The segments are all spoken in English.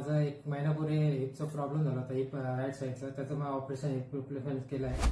माझा 1 महिन्यापूर्वी हिपचा प्रॉब्लेम झाला होता, हिप राईट साईडचा. त्याचं मग ऑपरेशन हिप रिप्लेसमेंट केलं आहे.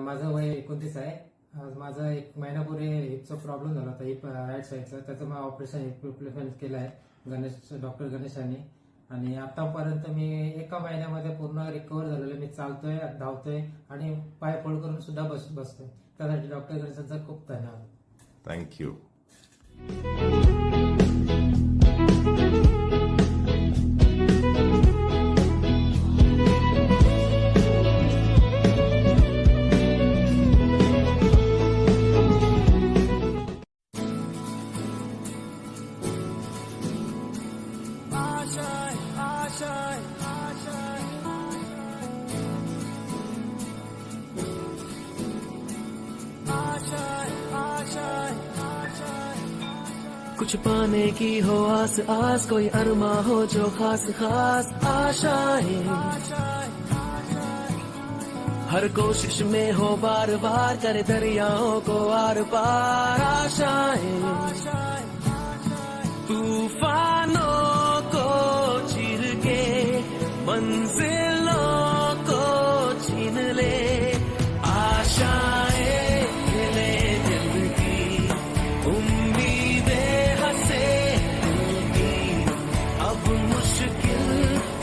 माझं वय 29 आहे. माझा 1 महिन्यापूर्वी हिपचा प्रॉब्लेम झाला होता, हिप राईट साईडचा. त्याचं मग ऑपरेशन हिप रिप्लेसमेंट केलं आहे डॉक्टर गणेशांनी. आणि आतापर्यंत मी 1 महिन्यामध्ये पूर्ण रिकवर झालेलो. मी चालतोय, धावतोय आणि पाय फोल्ड करून सुद्धा बसतोय. त्यासाठी डॉक्टर गणेशांचा खूप धन्यवाद. थँक्यू. कुछ पाने की हो आस आस, कोई अरमा हो जो खास खास आशाएं, हर कोशिश में हो बार बार, करे दरियाओं को आर पार आशाएं, तूफानों को चीर के मंजिलों को छीन ले आशाएं, खिले दिल की उम्मीदें हंसे दिल की, अब मुश्किल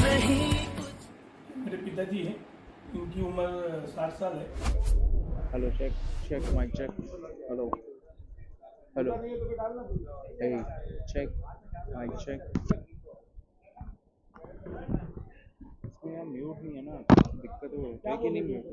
नहीं कुछ. मेरे पिताजी हैं, इनकी उम्र 60 साल है. Hello, check mic check. Hello hey, check mic check. इसमें यार म्यूट नहीं है ना, दिक्कत है कि नहीं म्यूट.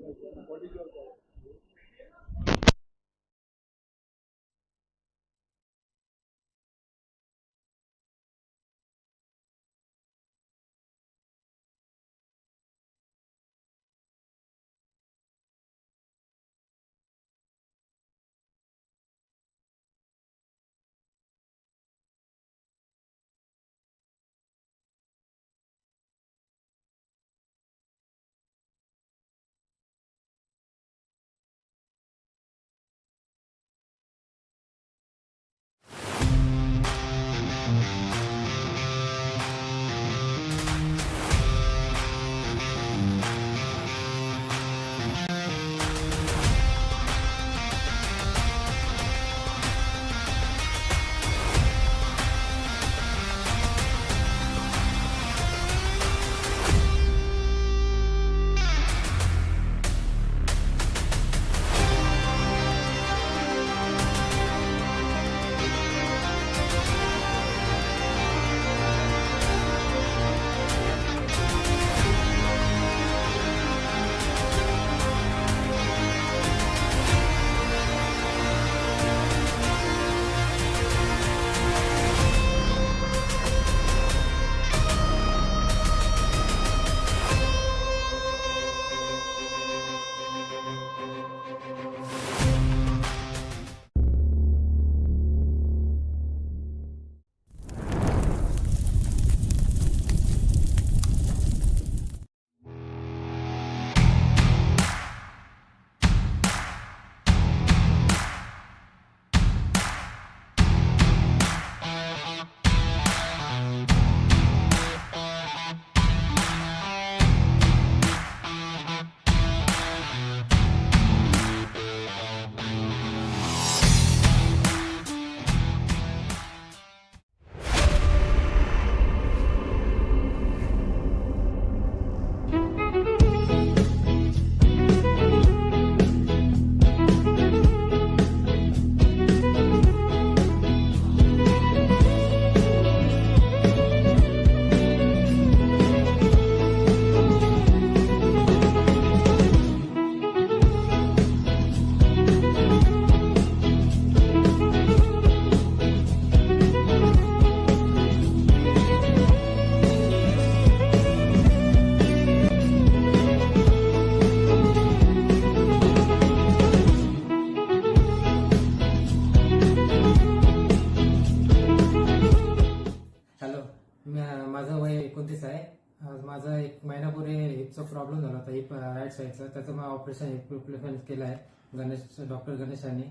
प्रॉब्लेम झाला होता हिप राईट साईडचा, त्याचं मग ऑपरेशन केलं आहे डॉक्टर गणेशांनी.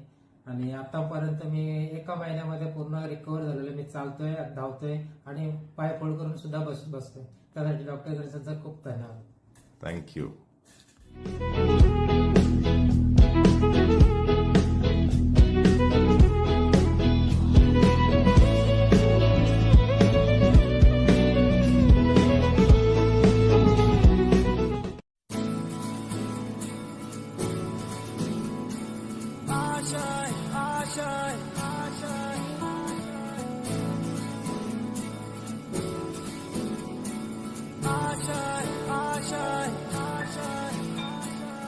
आणि आतापर्यंत मी एका महिन्यामध्ये पूर्ण रिकवर झालेलो. मी चालतोय, धावतोय आणि पाय फोल्ड करून सुद्धा बसतोय. त्यासाठी डॉक्टर गणेशांचा खूप धन्यवाद. थँक्यू.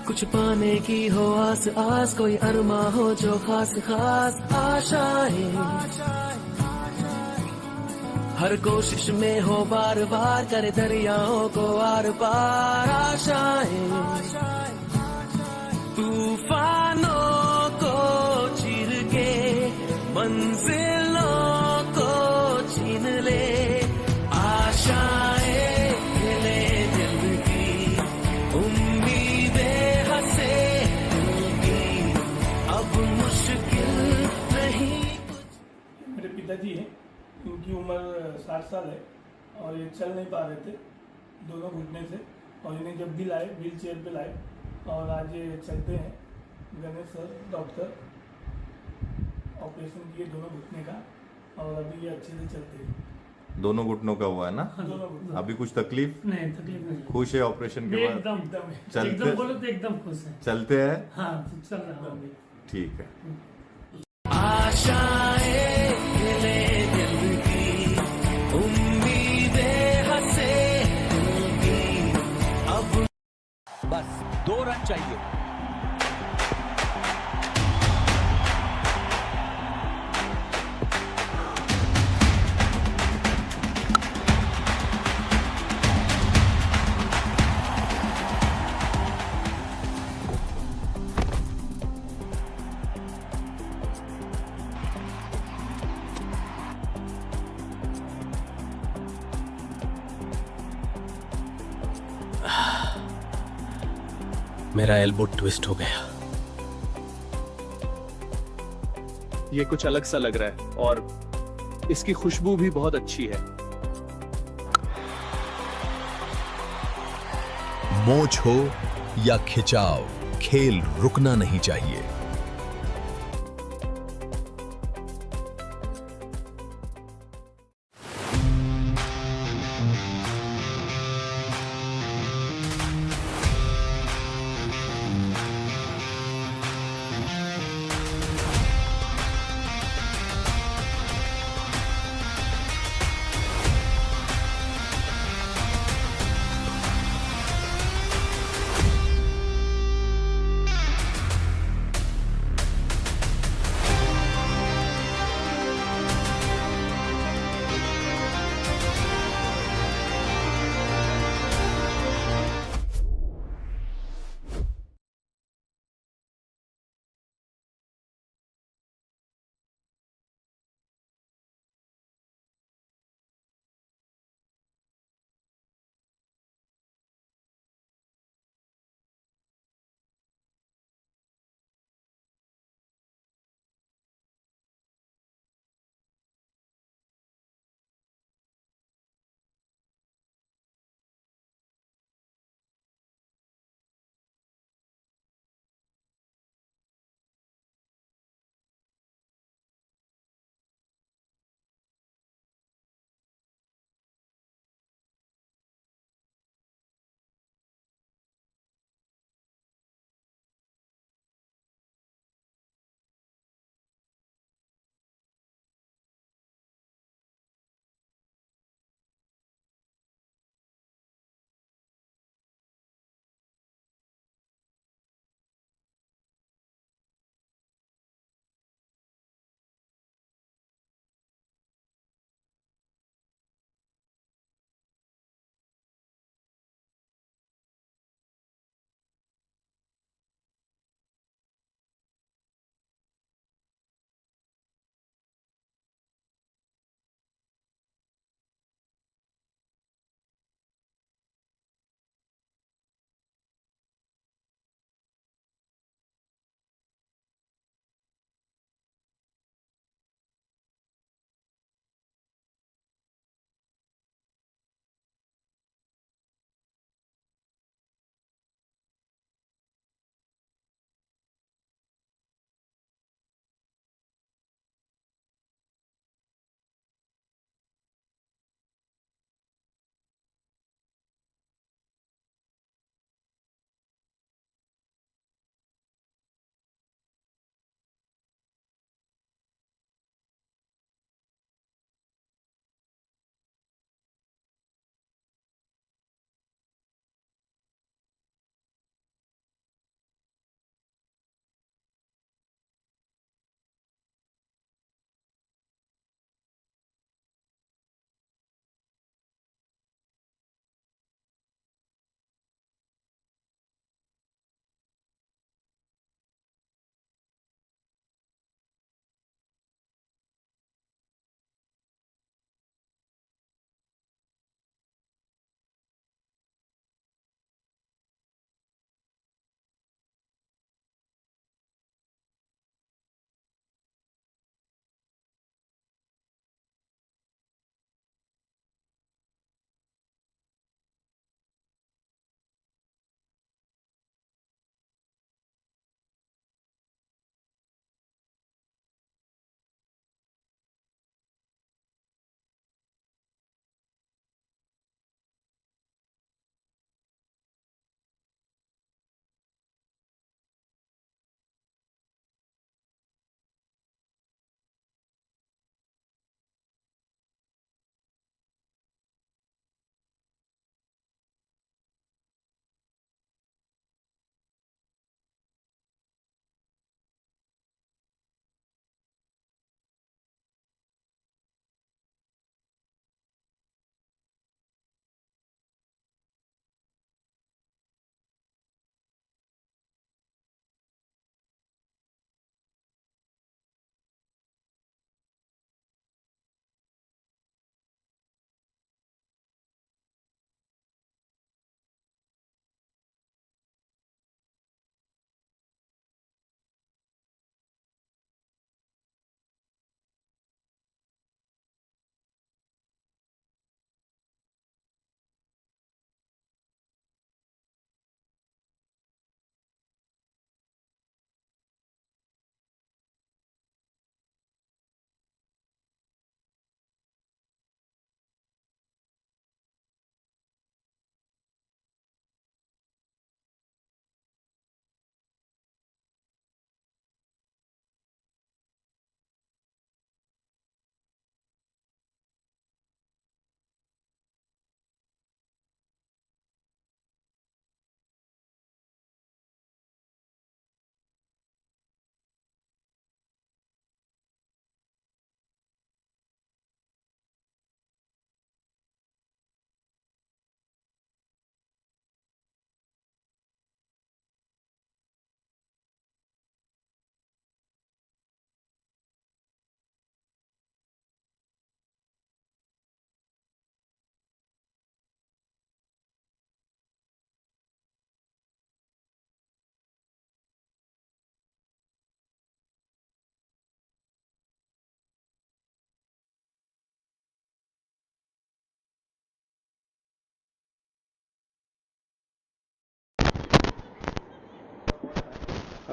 कुछ पाने की हो आस आस, कोई अरमा हो जो खास खास आशाएं, हर कोशिश में हो बार बार, करे दरियाओं को आर पार आशाएं, तूफानों को चीर के मंजिलों को छीन ले, आशाएं खिले दिल की, उम्मीदें हंसे दिल की, अब मुश्किल नहीं कुछ. मेरे पिताजी हैं, इनकी उम्र 60 साल है और ये चल नहीं पा रहे थे दोनों घुटने से, और इन्हें जब भी लाए व्हील चेयर पे लाए और आज ये चलते हैं. गणेश सर डॉक्टर ऑपरेशन किए दोनों घुटने का और अभी ये अच्छे से चलते हैं. दोनों घुटनों का हुआ है ना? दोनों घुटने. अभी कुछ तकलीफ? नहीं, तकलीफ नहीं. खुश है ऑपरेशन के बाद? एकदम एकदम है. चलते एकदम बोलो तो एकदम खुश है. चलते हैं? हाँ, चल रहा हूँ. ठीक है. आशाएं खिले दिल की, उम्मीदें हंसे दिल की, अब बस 2 रन चाहिए. मेरा एल्बो ट्विस्ट हो गया. ये कुछ अलग सा लग रहा है और इसकी खुशबू भी बहुत अच्छी है. मोच हो या खिंचाव, खेल रुकना नहीं चाहिए.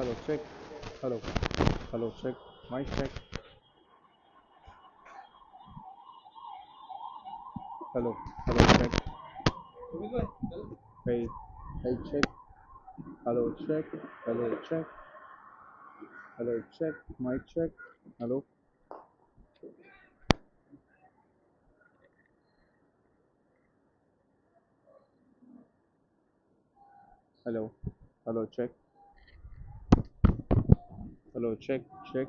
Hello, check. Hello. Hello, check. Mic check. Hello. Hello, check. Hey. Hey, check. Hello, check. Hello, check. Hello, check. Mic check. Hello. Hello. Hello, check. Hello, check. Check.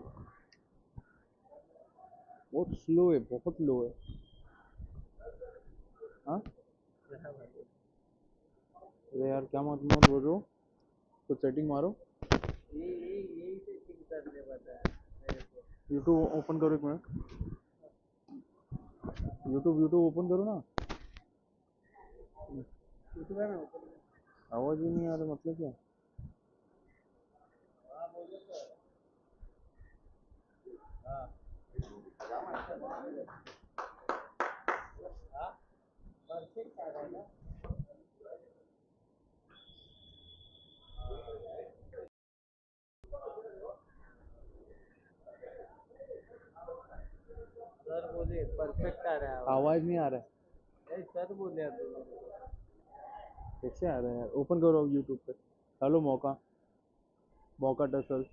बहुत स्लो है, बहुत लो है. हाँ. अरे यार क्या मत मत बोल रहे हो. कुछ सेटिंग मारो. यूट्यूब ओपन करो एक मिनट. यूट्यूब ओपन करो ना. आवाज ही नहीं आ रहा, मतलब क्या. सर बोले परफेक्ट आ रहा है. आवाज नहीं आ रहा है. नहीं सर बोले अभी. कैसे आ रहा है यार. ओपन करो यूट्यूब पे. हेलो मौका. मौका टसल.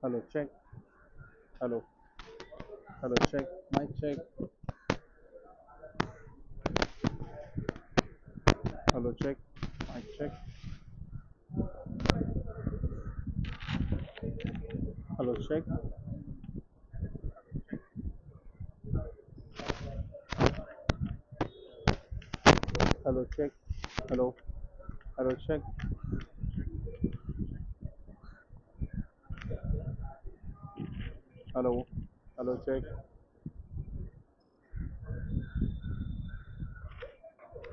Hello check. Hello. Hello check. Mic check. Hello check. Mic check. Hello check. Hello check. Hello. Hello check. Hello. Hello check.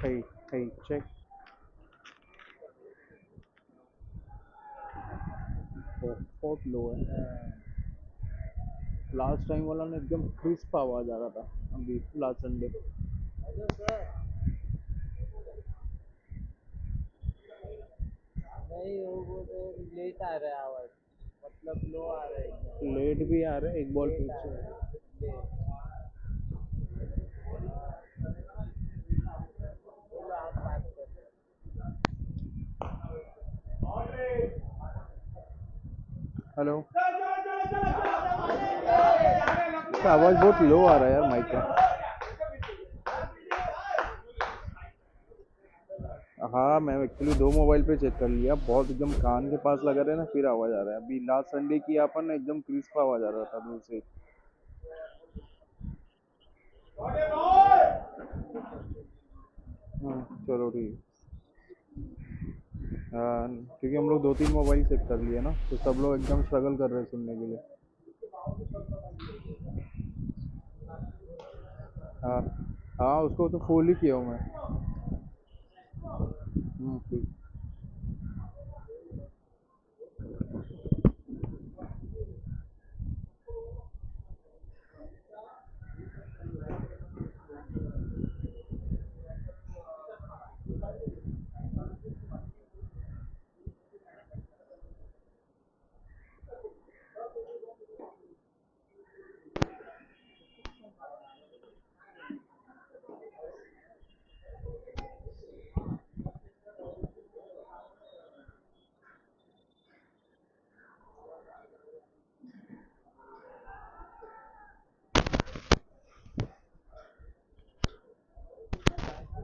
Hey. Hey check. बहुत लो है. लास्ट टाइम वाला ने एकदम क्रिस्प आवाज आ रहा था. अभी लास्ट संडे. Hello sir. नहीं वो बोले लेट आ रहा है आवाज. मतलब लो आ रहा है एकदम. लेट भी आ रहा है. एक बॉल लेट आ पीछे. रहा है. लेट. बोलो आप बात कर रहे हेलो. आवाज बहुत लो आ रहा है यार माइक का. हाँ मैं एक्चुअली दो मोबाइल पे चेक कर लिया. बहुत एकदम कान के पास लगा रहे ना, फिर आवाज आ रहा है. अभी लास्ट संडे की अपन ना एकदम क्रिस्प आवाज आ रहा था दूर से. हाँ चलो ठीक. हाँ क्योंकि हम लोग दो तीन मोबाइल चेक कर लिए ना, तो सब लोग एकदम स्ट्रगल कर रहे हैं सुनने के लिए. हाँ. हाँ उसको तो फुल ही किया हूँ मैं. ठीक.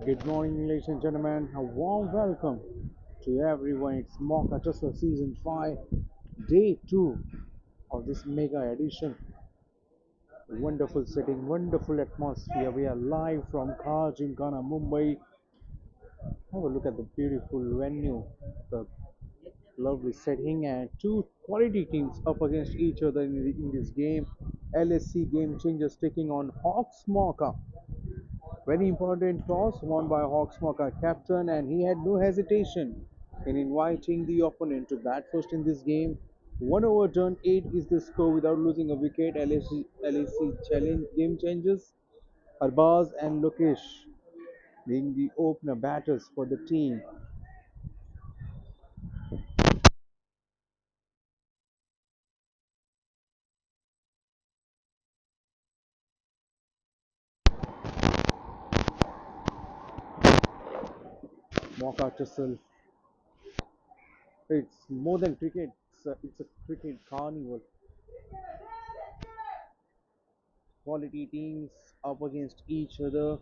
Good morning, ladies and gentlemen. A warm welcome to everyone. It's Mauka Tussle Season 5, Day 2 of this mega edition. Wonderful setting, wonderful atmosphere. We are live from Car Gymkhana, Mumbai. Have a look at the beautiful venue, the lovely setting, and two quality teams up against each other in this game. LAC Gamechangers taking on Hawks Mauka. Very important toss won by Hawks Mauka captain, and he had no hesitation in inviting the opponent to bat first in this game. 1 over turn 8 is the score without losing a wicket. LAC challenge game changes. Arbaz and Lokesh being the opener batters for the team. Mauka Tussle. It's more than cricket. It's a cricket carnival. Quality teams up against each other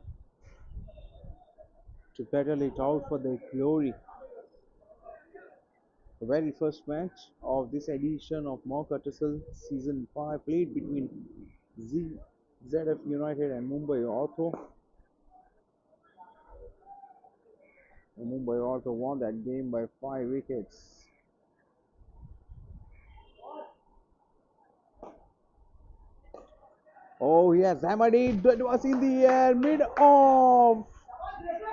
to battle it out for their glory. The very first match of this edition of Mauka Tussle Season 5 played between ZF United and Mumbai Ortho. Mumbai Ortho won that game by 5 wickets. Oh yes, hammered it. That was in the air, mid off.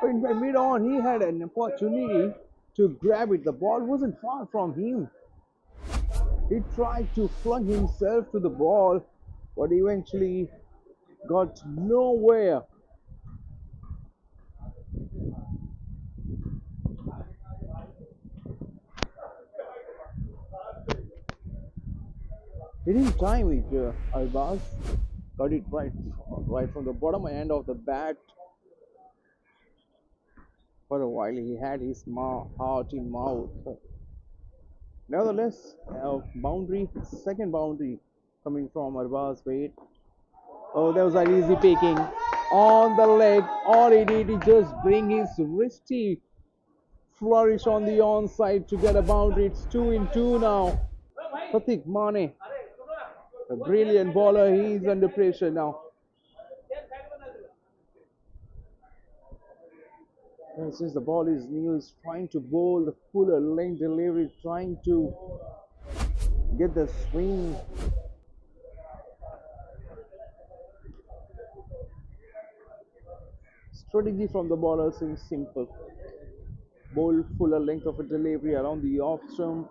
In mid on, he had an opportunity to grab it. The ball wasn't far from him. He tried to flung himself to the ball, but eventually got nowhere. He didn't time it, Albaz. Got it right from the bottom end of the bat. For a while, he had his heart in mouth. Nevertheless, boundary, second boundary coming from Arbaz Wade. Oh, that was an easy picking on the leg. All he did is just bring his wristy flourish on the onside to get a boundary. It's 2-2 now. Pratik Mane, a brilliant bowler. He's under pressure now. And since the ball is new, he's trying to bowl the fuller length delivery, trying to get the swing. Strategy from the bowler seems simple. Bowl fuller length of a delivery around the off stump.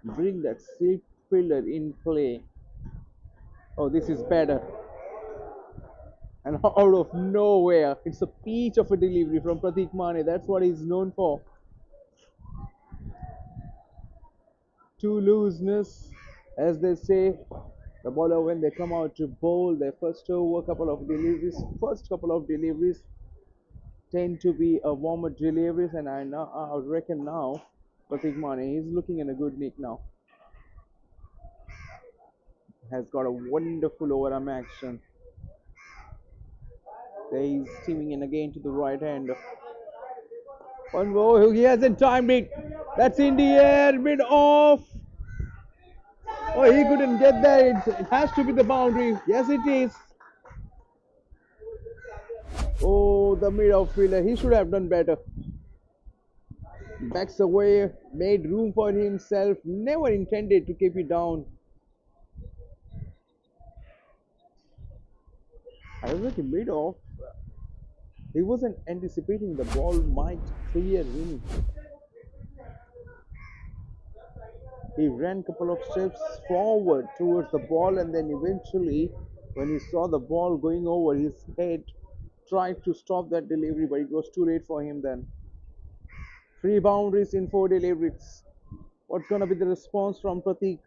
Bring that slip fielder in play. Oh, this is better. And out of nowhere, it's a peach of a delivery from Pratik Mane. That's what he's known for. Too looseness, as they say. The bowler, when they come out to bowl, their first couple of deliveries tend to be a warmer deliveries, and I reckon now Pratik Mane is looking in a good nick now. Has got a wonderful overarm action. There he's steaming in again to the right hand. One more, he hasn't timed it. That's in the air, mid off. Oh, he couldn't get there. It has to be the boundary. Yes, it is. Oh, the mid outfielder. He should have done better. Backs away, made room for himself. Never intended to keep it down. I was like mid off. He wasn't anticipating the ball might clear him. He ran a couple of steps forward towards the ball, and then eventually, when he saw the ball going over his head, tried to stop that delivery, but it was too late for him then. 3 boundaries in 4 deliveries. What's gonna be the response from Pratik?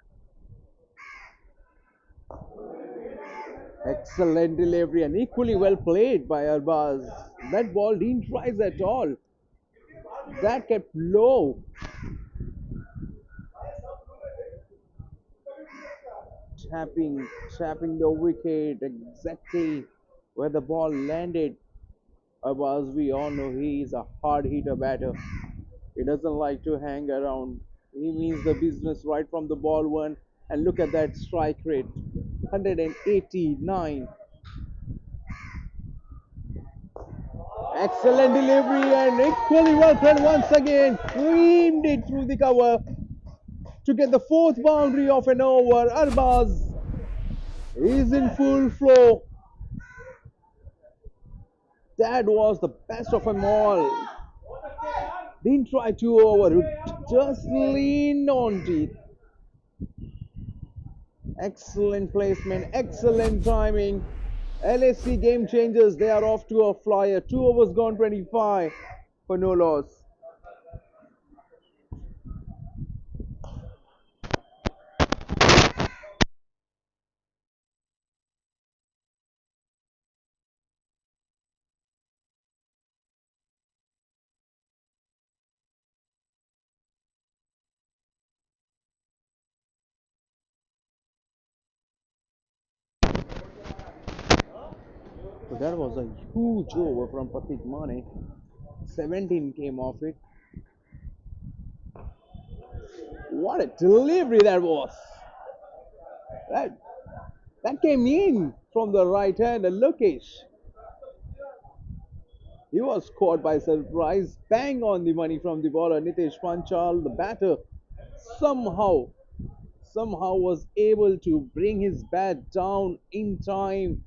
Excellent delivery and equally well played by Arbaz. That ball didn't rise at all. That kept low. Tapping the wicket exactly where the ball landed. Arbaz, we all know he is a hard hitter batter. He doesn't like to hang around. He means the business right from the ball one. And look at that strike rate, 189. Excellent delivery and equally well played once again. Creamed it through the cover to get the fourth boundary of an over. Arbaz is in full flow. That was the best of them all. Didn't try to over, just leaned on it. Excellent placement, excellent timing. LAC game changers, they are off to a flyer. 2 overs gone, 25 for no loss. So that was a huge over from Pratik Mane. 17 came off it. What a delivery that was. That came in from the right hand, and Lokesh. He was caught by surprise. Bang on the money from the bowler Nitesh Panchal. The batter somehow was able to bring his bat down in time.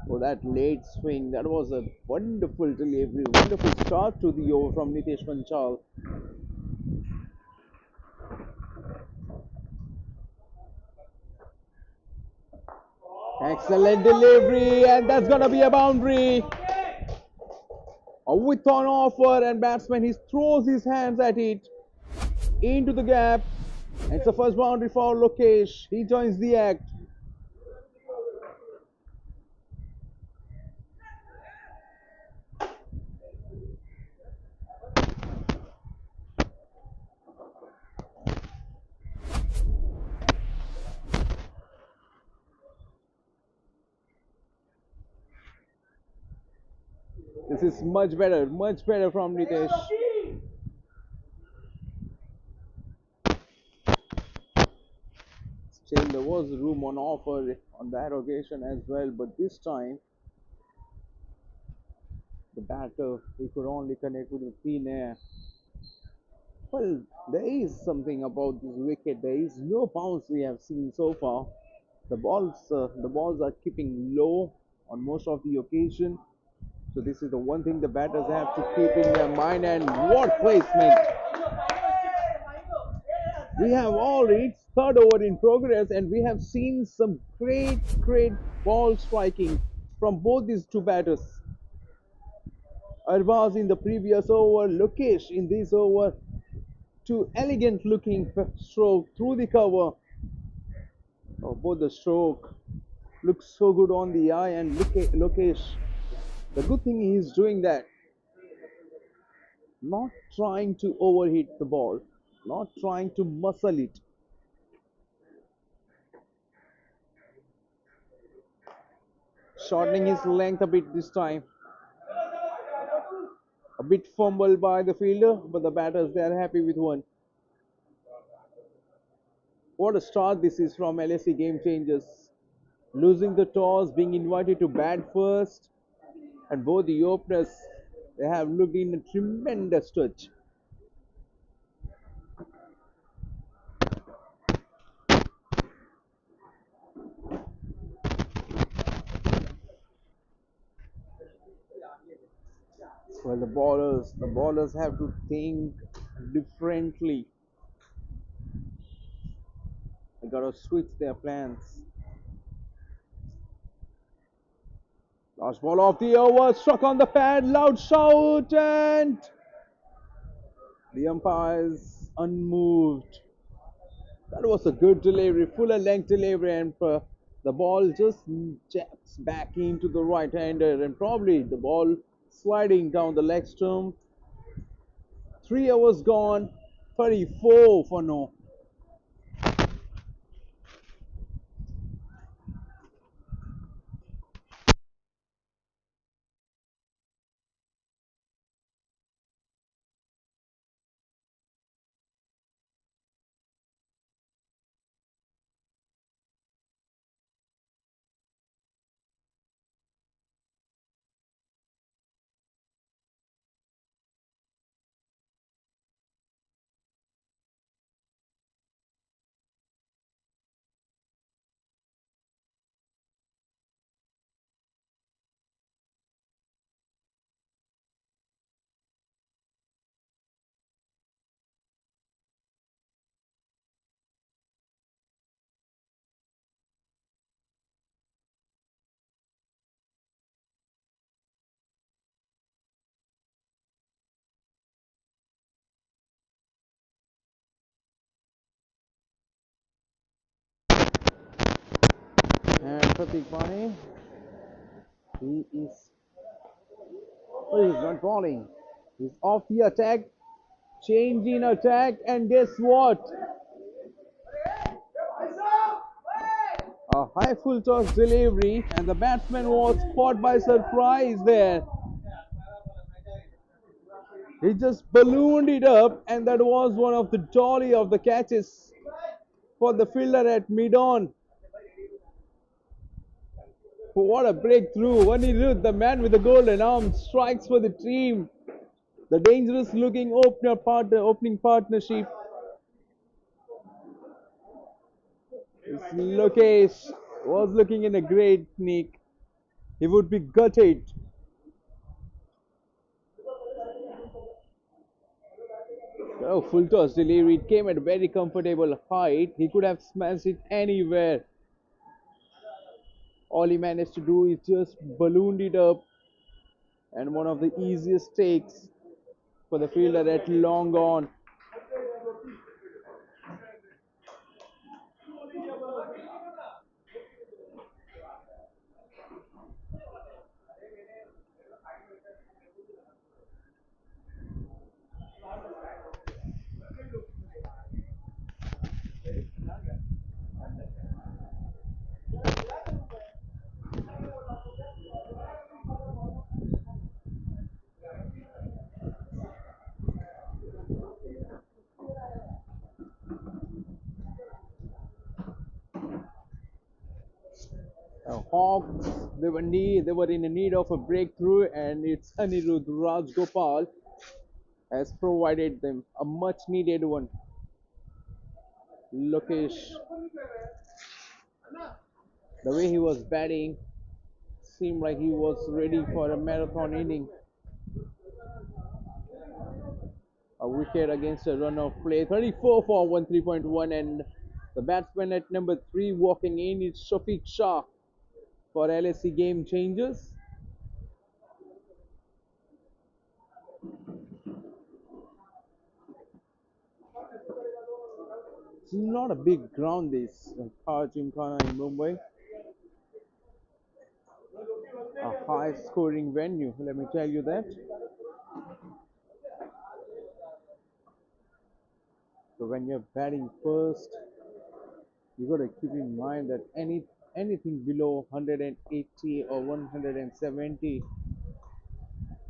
For that late swing, that was a wonderful delivery, wonderful start to the over from Nitesh Panchal. Excellent delivery, and that's gonna be a boundary. A width on offer, and batsman he throws his hands at it into the gap. It's the first boundary for Lokesh. He joins the act. This is much better from Nitesh. Still, there was room on offer on that occasion as well, but this time the batter he could only connect with the thin air. Well, there is something about this wicket. There is no bounce we have seen so far. The balls are keeping low on most of the occasion. So this is the one thing the batters have to keep in their mind. And what placement! We have already third over in progress, and we have seen some great ball striking from both these two batters. Arbaz in the previous over, Lokesh in this over. Two elegant looking stroke through the cover. Oh, both the stroke looks so good on the eye, and Lokesh, the good thing he is doing that, not trying to overhit the ball, not trying to muscle it. Shortening his length a bit this time. A bit fumbled by the fielder, but the batters they are happy with one. What a start this is from LAC game changers. Losing the toss, being invited to bat first, and both the openers they have looked in a tremendous touch. Well, the bowlers have to think differently. They gotta switch their plans. Last ball of the over, struck on the pad, loud shout, and the umpires unmoved. That was a good delivery, fuller length delivery, and the ball just jacks back into the right hander, and probably the ball sliding down the leg stump. 3 hours gone, 34 for no. Pratik Pane. He is. Oh, he's not bowling. He's off the attack. Change in attack, and guess what? A high full toss delivery, and the batsman was caught by surprise there. He just ballooned it up, and that was one of the dolly of the catches for the fielder at mid-on. What a breakthrough! Anirudh, the man with the golden arm, strikes for the team. The dangerous looking opening partnership. Lokesh was looking in a great nick. He would be gutted. Oh, full toss delivery. It came at a very comfortable height. He could have smashed it anywhere. All he managed to do is just ballooned it up. And one of the easiest takes for the fielder at long on. Hawks, they were in need of a breakthrough, and it's Anirudh Rajgopal has provided them a much needed one. Lokesh, the way he was batting seemed like he was ready for a marathon inning. A wicket against a run of play, 34 for 3.1, and the batsman at number 3 walking in is Shafiq Shah for LAC Gamechangers. It's not a big ground, this Gymkhana in Mumbai. A high scoring venue, let me tell you that. So when you're batting first, you got to keep in mind that anything below 180 or 170,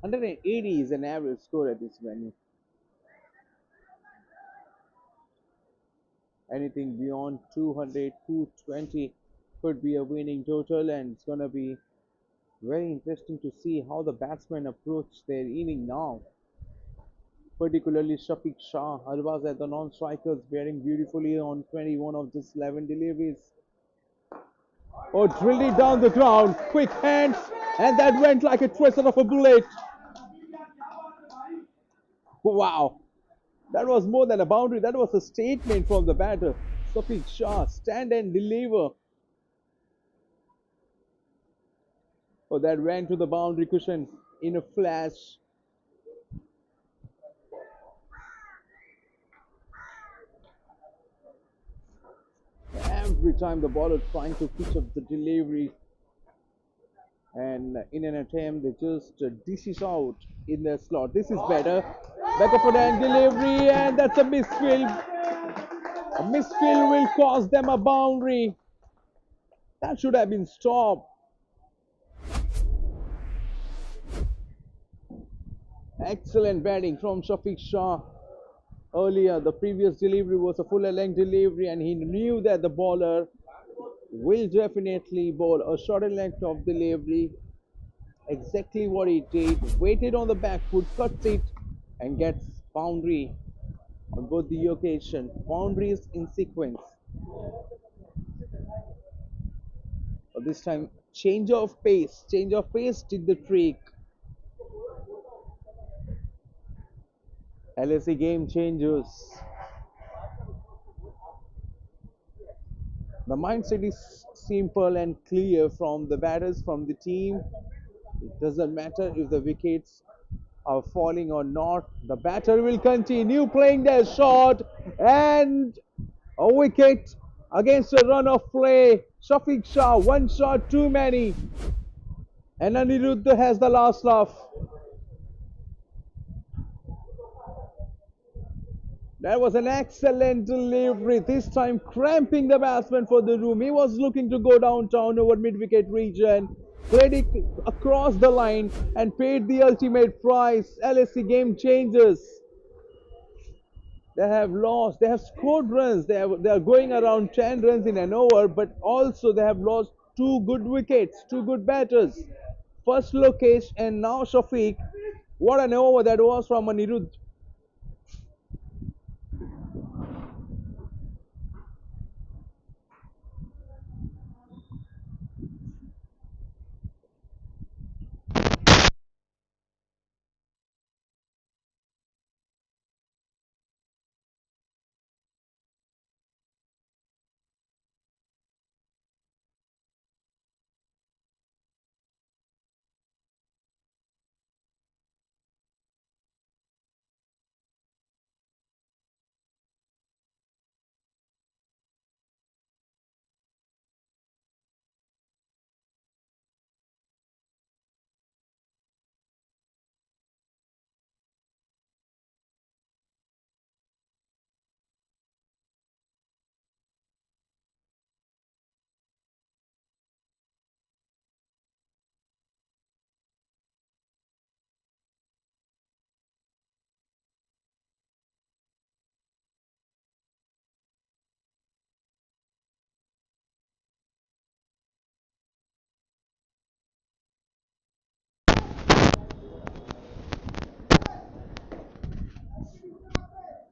180 is an average score at this venue. Anything beyond 200, 220 could be a winning total, and it's going to be very interesting to see how the batsmen approach their inning now. Particularly Shafiq Shah, Arbaz at the non-strikers, bearing beautifully on 21 of just 11 deliveries. Oh, drilled it down the ground, quick hands, and that went like a tracer of a bullet. Wow, that was more than a boundary, that was a statement from the batter. Shafiq Shah, stand and deliver. Oh, that ran to the boundary cushion in a flash. Every time the bowler trying to pitch up the delivery, and in an attempt they just dishes out in their slot. This is better. Back of a hand delivery, and that's a misfield. A misfield will cost them a boundary. That should have been stopped. Excellent batting from Shafiq Shah. Earlier, the previous delivery was a fuller length delivery, and he knew that the bowler will definitely bowl a shorter length of delivery. Exactly what he did. Waited on the back foot, cuts it, and gets boundary on both the occasion. Boundaries in sequence. But this time, change of pace. Change of pace did the trick. LAC Gamechangers. The mindset is simple and clear from the batters, from the team. It doesn't matter if the wickets are falling or not. The batter will continue playing their shot, and a wicket against a run of play. Shafiq Shah, one shot too many. And Aniruddha has the last laugh. That was an excellent delivery, this time cramping the batsman for the room. He was looking to go downtown over mid-wicket region, played it across the line and paid the ultimate price. LAC game changers. They have lost, they have scored runs, they are going around 10 runs in an over, but also they have lost two good wickets, two good batters. First Lokesh and now Shafiq. What an over that was from Anirudh.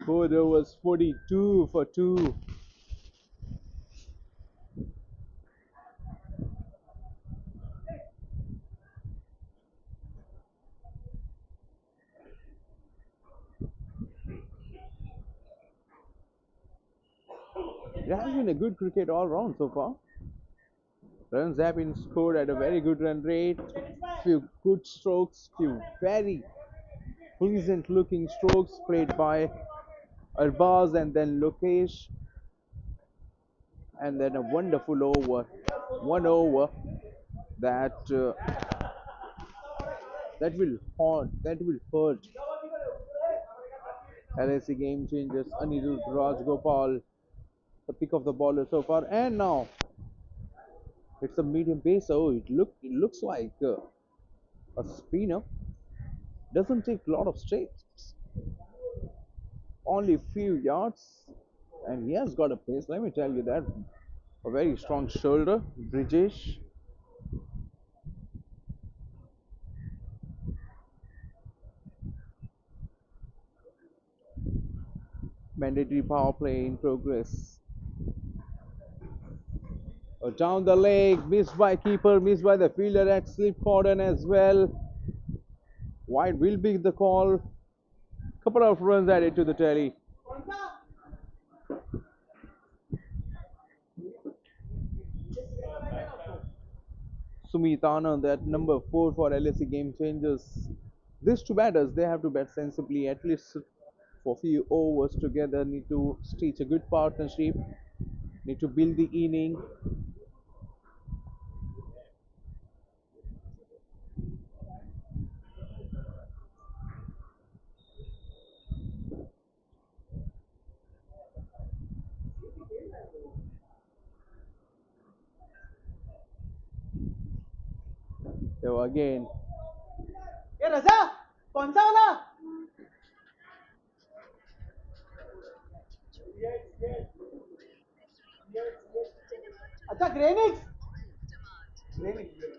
Border was 42 for 2. It has been a good cricket all round so far. Runs have been scored at a very good run rate. Few good strokes, few very pleasant looking strokes played by Arbaz and then Lokesh. And then a wonderful over. One over that that will hurt LAC game changers. Anirudh Rajgopal, the pick of the bowler so far, and now it's a medium pace. Oh, it looks like a spinner. Doesn't take a lot of strokes, only a few yards, and he has got a pace. Let me tell you that. A very strong shoulder, Brijesh. Mandatory power play in progress. Down the leg, missed by keeper, missed by the fielder at slip cordon as well. Wide will be the call. Couple of runs added to the tally. Sumit Anand at number 4 for LAC game changers. These two batters, they have to bat sensibly, at least for a few overs together, need to stitch a good partnership, need to build the inning. So again, ये रजा कौन सा वाला अच्छा ग्रेनिक्स ग्रेनिक्स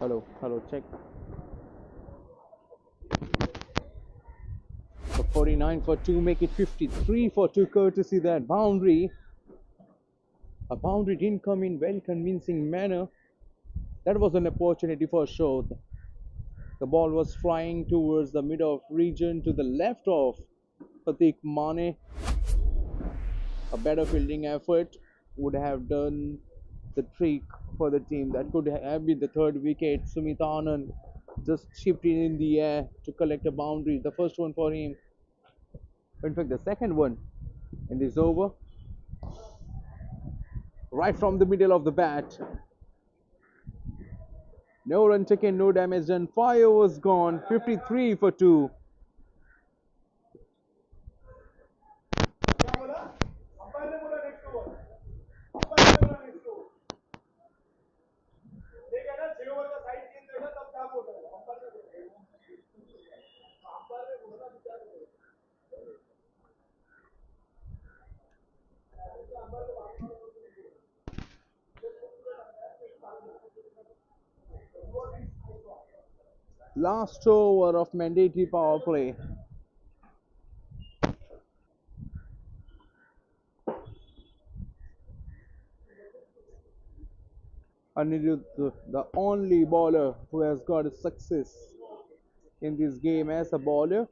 Hello, check. So 49 for 2, make it 53 for 2, courtesy that boundary. A boundary didn't come in very convincing manner. That was an opportunity for sure. The ball was flying towards the mid-off region to the left of Pratik Mane. A better fielding effort would have done the trick for the team. That could have been the third wicket. Sumit Anand just chipped it in the air to collect a boundary. The first one for him. In fact, the second one in this over. Right from the middle of the bat. No run taken, no damage done. 5 overs gone. 53 for 2. Last over of mandatory power play. Anirudh, the only bowler who has got a success in this game as a bowler.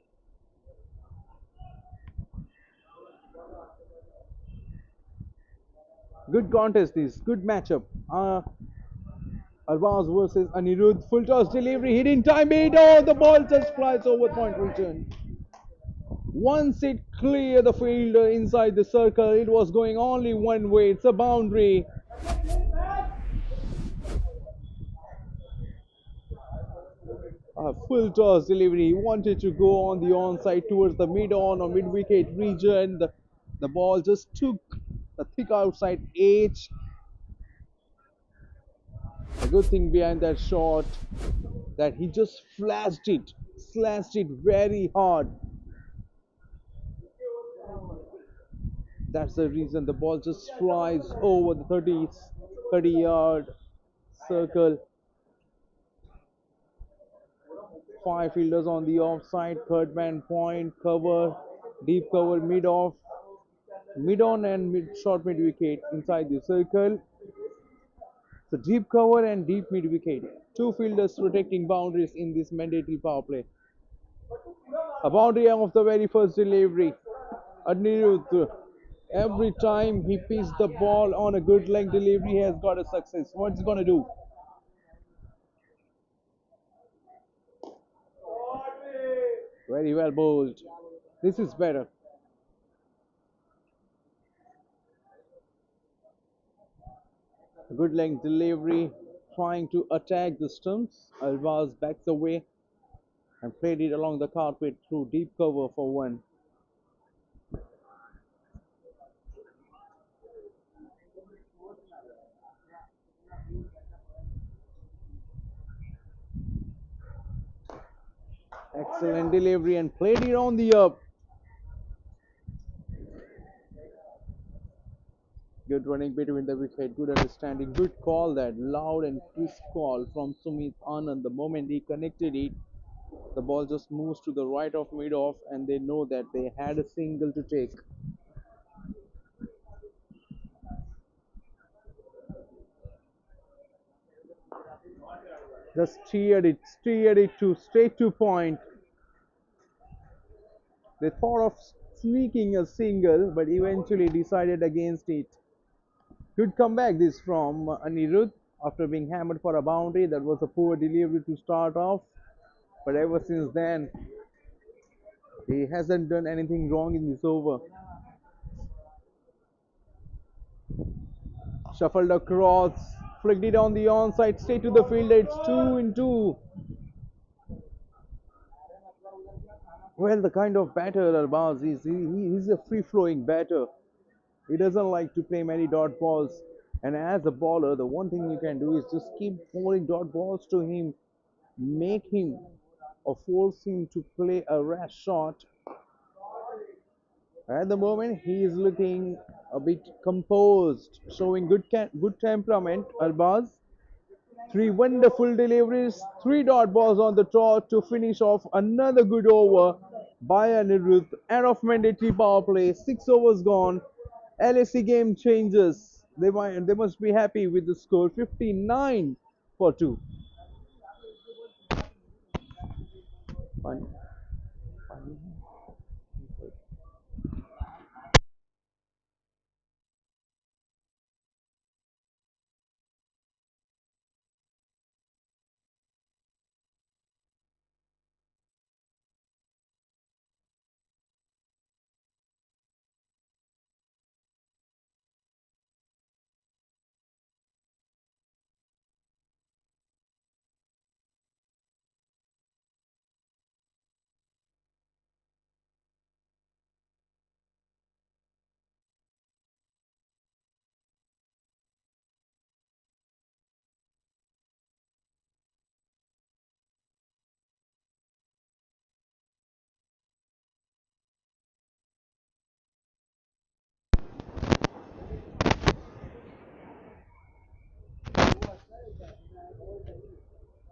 Good contest, this good matchup. Arbaz versus Anirudh. Full toss delivery, hitting time it. Oh, the ball just flies over point region. Once it cleared the fielder inside the circle, it was going only one way. It's a boundary. A full toss delivery. He wanted to go on the onside towards the mid-on or mid-wicket region. The ball just took the thick outside edge. A good thing behind that shot that he just slashed it very hard. That's the reason the ball just flies over the 30-yard circle. 5 fielders on the offside, third man point, cover, deep cover, mid-off, mid-on and short mid-wicket inside the circle. So deep cover and deep mid-wicket. 2 fielders protecting boundaries in this mandatory power play. A boundary of the very first delivery. Anirudh, every time he pitches the ball on a good length delivery, he has got a success. What's he going to do? Very well bowled. This is better. A good length delivery, trying to attack the stumps. Albaz backs away and played it along the carpet through deep cover for 1. Excellent delivery and played it on the up. Good running between the wicket, good understanding, good call, that loud and crisp call from Sumit Anand. The moment he connected it, the ball just moves to the right of mid-off and they know that they had a single to take. Just steered it to straight to point. They thought of sneaking a single, but eventually decided against it. Good comeback this from Anirudh after being hammered for a boundary. That was a poor delivery to start off, but ever since then, he hasn't done anything wrong in this over. Shuffled across, flicked it on the onside, straight to the fielder. It's 2 in 2. Well, the kind of batter Arbaz is, he's a free-flowing batter. He doesn't like to play many dot balls. And as a bowler, the one thing you can do is just keep bowling dot balls to him, make him or force him to play a rash shot. At the moment, he is looking a bit composed, showing good temperament, Arbaz. Three wonderful deliveries, three dot balls on the trot to finish off another good over by Anirudh. End of mandatory power play. 6 overs gone. LAC game changes. They must be happy with the score 59 for 2. Fine.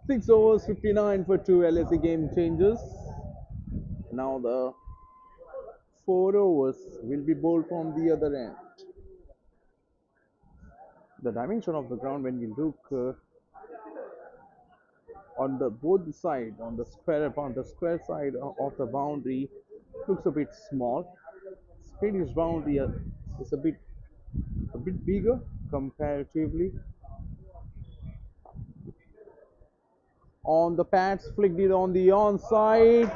6 overs, 59 for 2. LAC game changes. Now the 4 overs will be bowled from the other end. The dimension of the ground, when you look on the both side, on the square side of the boundary, looks a bit small. Swedish boundary is a bit bigger comparatively. On the pads, flicked it on the onside.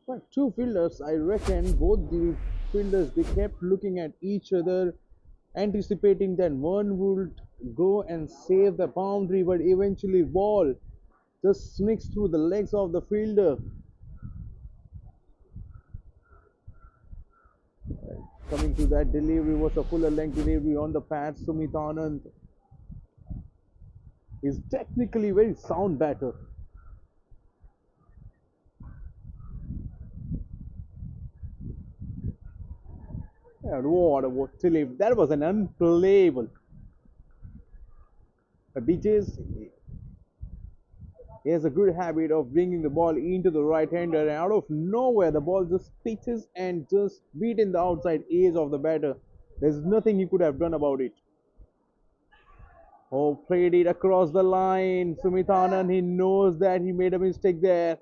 But two fielders, I reckon, both the fielders, they kept looking at each other, anticipating that one would go and save the boundary, but eventually ball just sneaks through the legs of the fielder. Coming to that delivery was a fuller length delivery on the pad. Sumit Anand is technically very sound batter. And what delivery! That was an unplayable. Bliez, he has a good habit of bringing the ball into the right-hander, and out of nowhere the ball just pitches and just beat in the outside edge of the batter. There's nothing he could have done about it. Oh, played it across the line. Sumit Anand, he knows that he made a mistake there.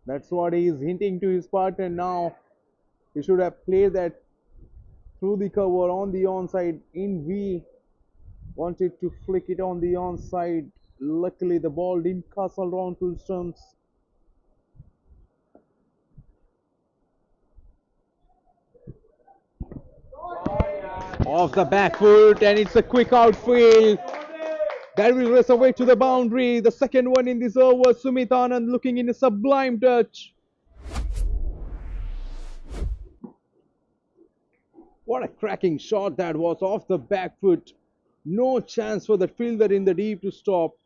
That's what he is hinting to his partner now. He should have played that through the cover on the onside in V. Wanted to flick it on the onside. Luckily, the ball didn't castle around to stumps. Off the back foot, and it's a quick outfield. That will race away to the boundary. The second one in this over. Sumit Anand looking in a sublime touch. What a cracking shot that was off the back foot. No chance for the fielder in the deep to stop.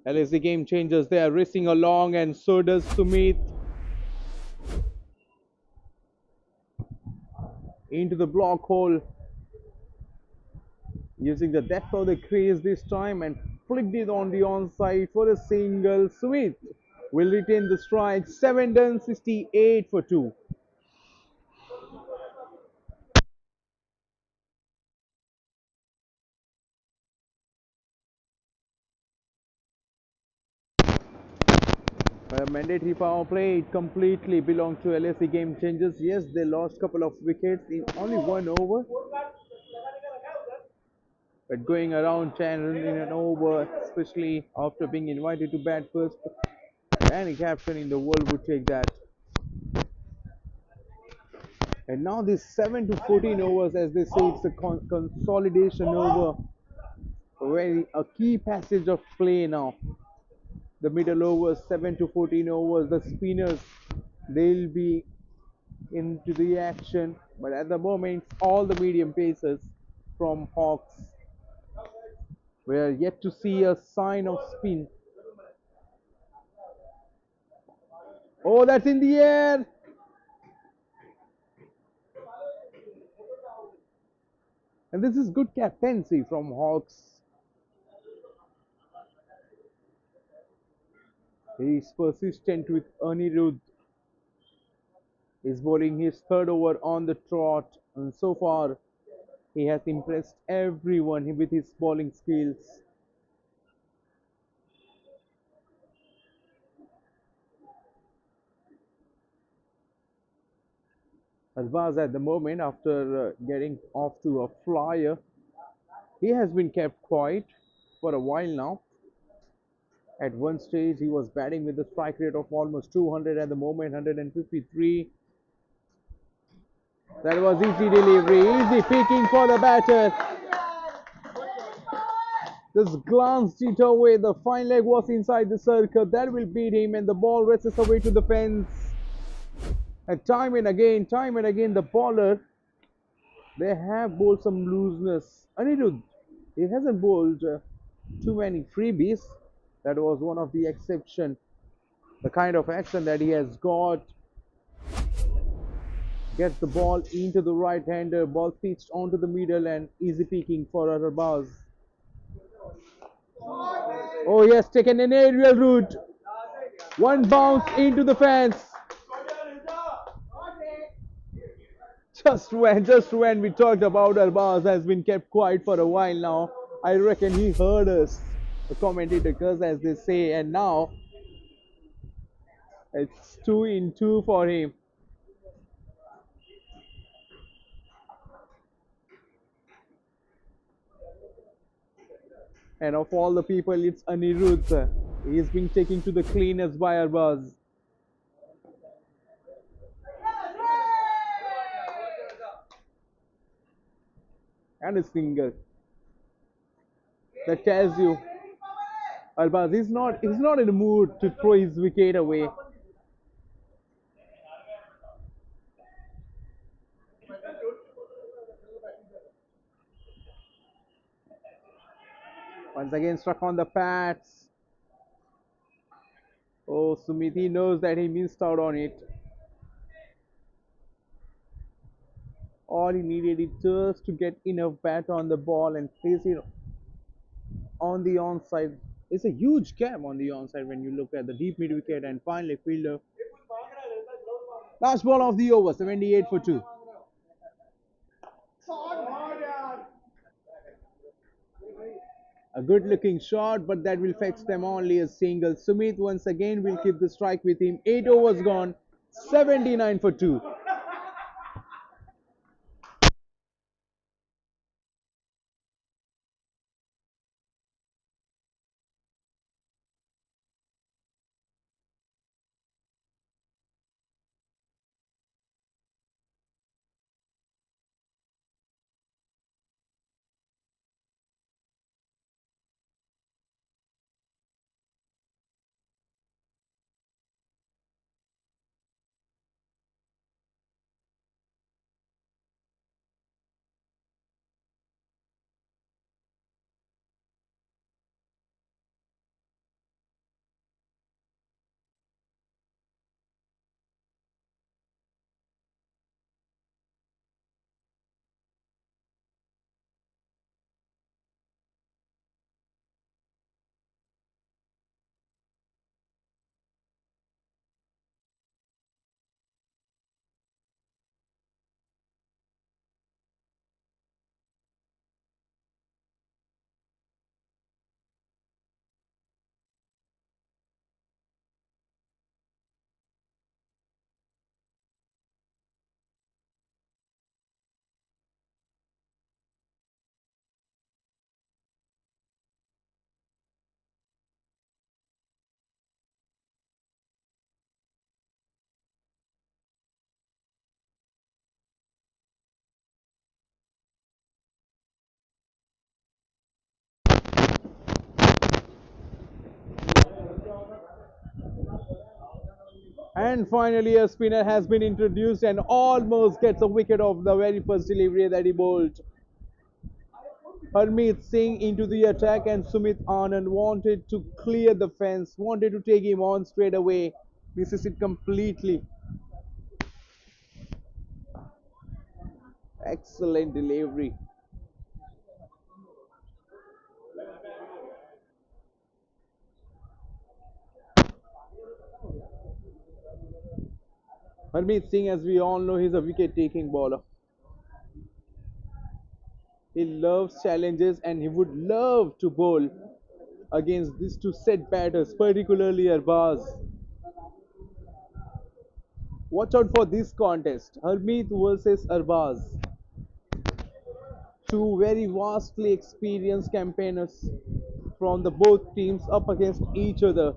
LAC game changers, they are racing along, and so does Sumit. Into the block hole. Using the depth of the crease this time, and flicked it on the onside for a single. Sumit will retain the strike. 7 done, 68 for 2. Mandatory power play, it completely belonged to LAC game changers. Yes, they lost a couple of wickets in only one over. But going around 10 in an over, especially after being invited to bat first, any captain in the world would take that. And now this 7 to 14 overs, as they say, it's a consolidation over. A key passage of play now. The middle overs, 7 to 14 overs, the spinners, they'll be into the action. But at the moment, all the medium pacers from Hawks, we are yet to see a sign of spin. Oh, that's in the air. And this is good captaincy from Hawks. He's persistent with Anirudh. He's bowling his third over on the trot, and so far he has impressed everyone with his bowling skills. Albaz at the moment, after getting off to a flyer, he has been kept quiet for a while now. At one stage, he was batting with a strike rate of almost 200. At the moment, 153. That was easy delivery, easy picking for the batter. Just glanced it away. The fine leg was inside the circle. That will beat him, and the ball races away to the fence. And time and again, the bowler, they have bowled some looseness. Anirudh, he hasn't bowled too many freebies. That was one of the exception. The kind of action that he has got, gets the ball into the right hander, ball pitched onto the middle, and easy picking for Arbaz. Oh, he has taken an aerial route. One bounce into the fence. Just when we talked about Arbaz has been kept quiet for a while now, I reckon he heard us, the commentators as they say, and now it's 2 in 2 for him. And of all the people, it's Anirudh. He's been taken to the cleaners by Arbaz. And a single. That tells you Arbaz he's not in the mood to throw his wicket away. Once again struck on the pads. Oh, Sumit, knows that he missed out on it. All he needed is just to get enough bat on the ball and place it on the onside. It's a huge gap on the onside when you look at the deep mid wicket and finally fielder. Last ball of the over, 78 for 2. A good looking shot, but that will fetch them only a single. Sumit once again will keep the strike with him. 8 overs gone, 79 for 2. And finally, a spinner has been introduced and almost gets a wicket off the very first delivery that he bowled. Harmeet Singh into the attack, and Sumit Anand wanted to clear the fence, wanted to take him on straight away. Misses it completely. Excellent delivery. Harmeet Singh, as we all know, he's a wicket-taking bowler. He loves challenges and he would love to bowl against these two set batters, particularly Arbaz. Watch out for this contest. Harmeet versus Arbaz. Two very vastly experienced campaigners from the both teams up against each other.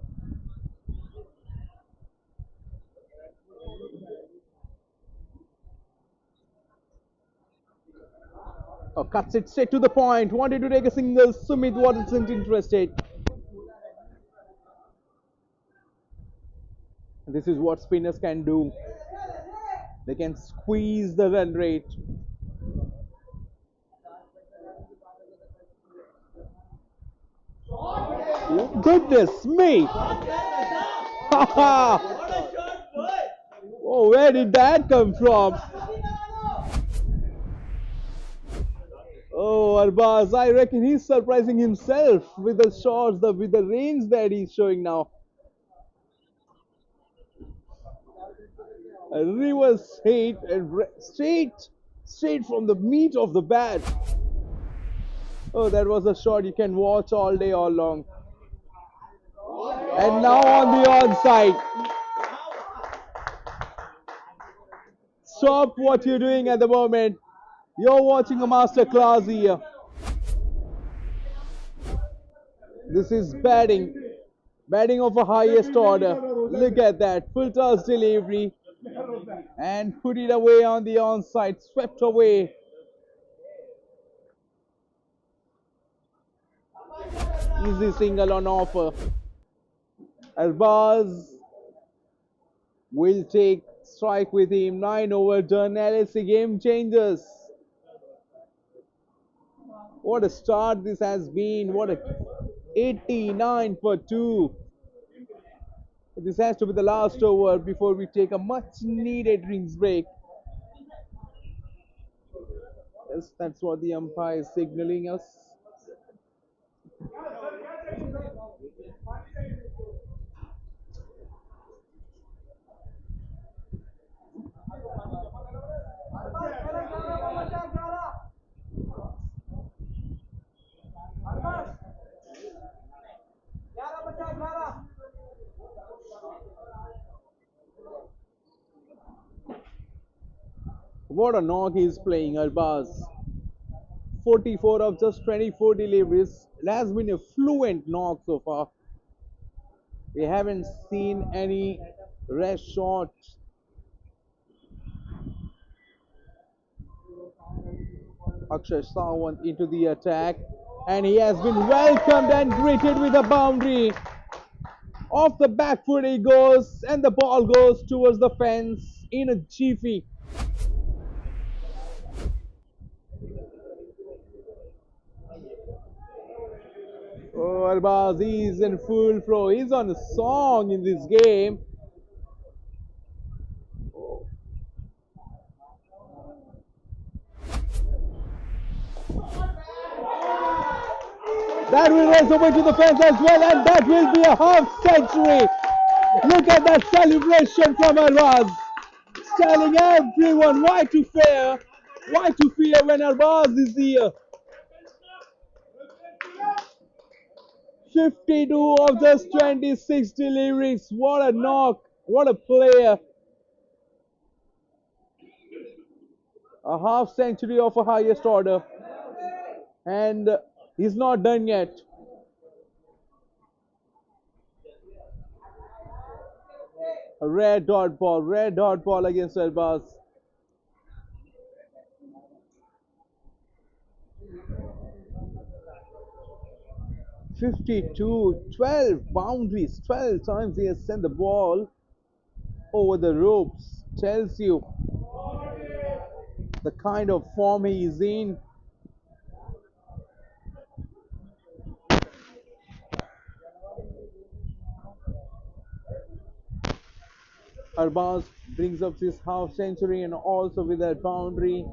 Oh, cuts it straight to the point. Wanted to take a single. Sumit wasn't interested. This is what spinners can do. They can squeeze the run rate. Goodness me! Oh, where did that come from? Oh, Arbaz, I reckon he's surprising himself with the shots, with the range that he's showing now. A reverse hit and straight from the meat of the bat. Oh, that was a shot you can watch all day, all long. And now on the onside. Stop what you're doing at the moment. You're watching a master class here. This is batting. Batting of a highest order. Look at that. Full toss delivery. And put it away on the onside. Swept away. Easy single on offer. Arbaz will take strike with him. 9 over done. LAC Gamechangers. What a start this has been. What a 89 for 2. This has to be the last over before we take a much needed drinks break. Yes, that's what the umpire is signaling us. What a knock he's playing, Arbaz. 44 of just 24 deliveries. It has been a fluent knock so far. We haven't seen any rash shots. Akshay Sawant into the attack. And he has been welcomed and greeted with a boundary. Off the back foot he goes. And the ball goes towards the fence in a jiffy. Oh, Arbaz is in full flow. He's on a song in this game. That will race over to the fence as well, and that will be a half century. Look at that celebration from Arbaz. Telling everyone why to fear when Arbaz is here. 52 of just 26 deliveries. What a knock. What a player. A half century of a highest order. And he's not done yet. A red dot ball against Arbaz. "52, 12 boundaries, 12 times he has sent the ball over the ropes." Tells you the kind of form he is in. Arbaz brings up his half century and also with that boundary.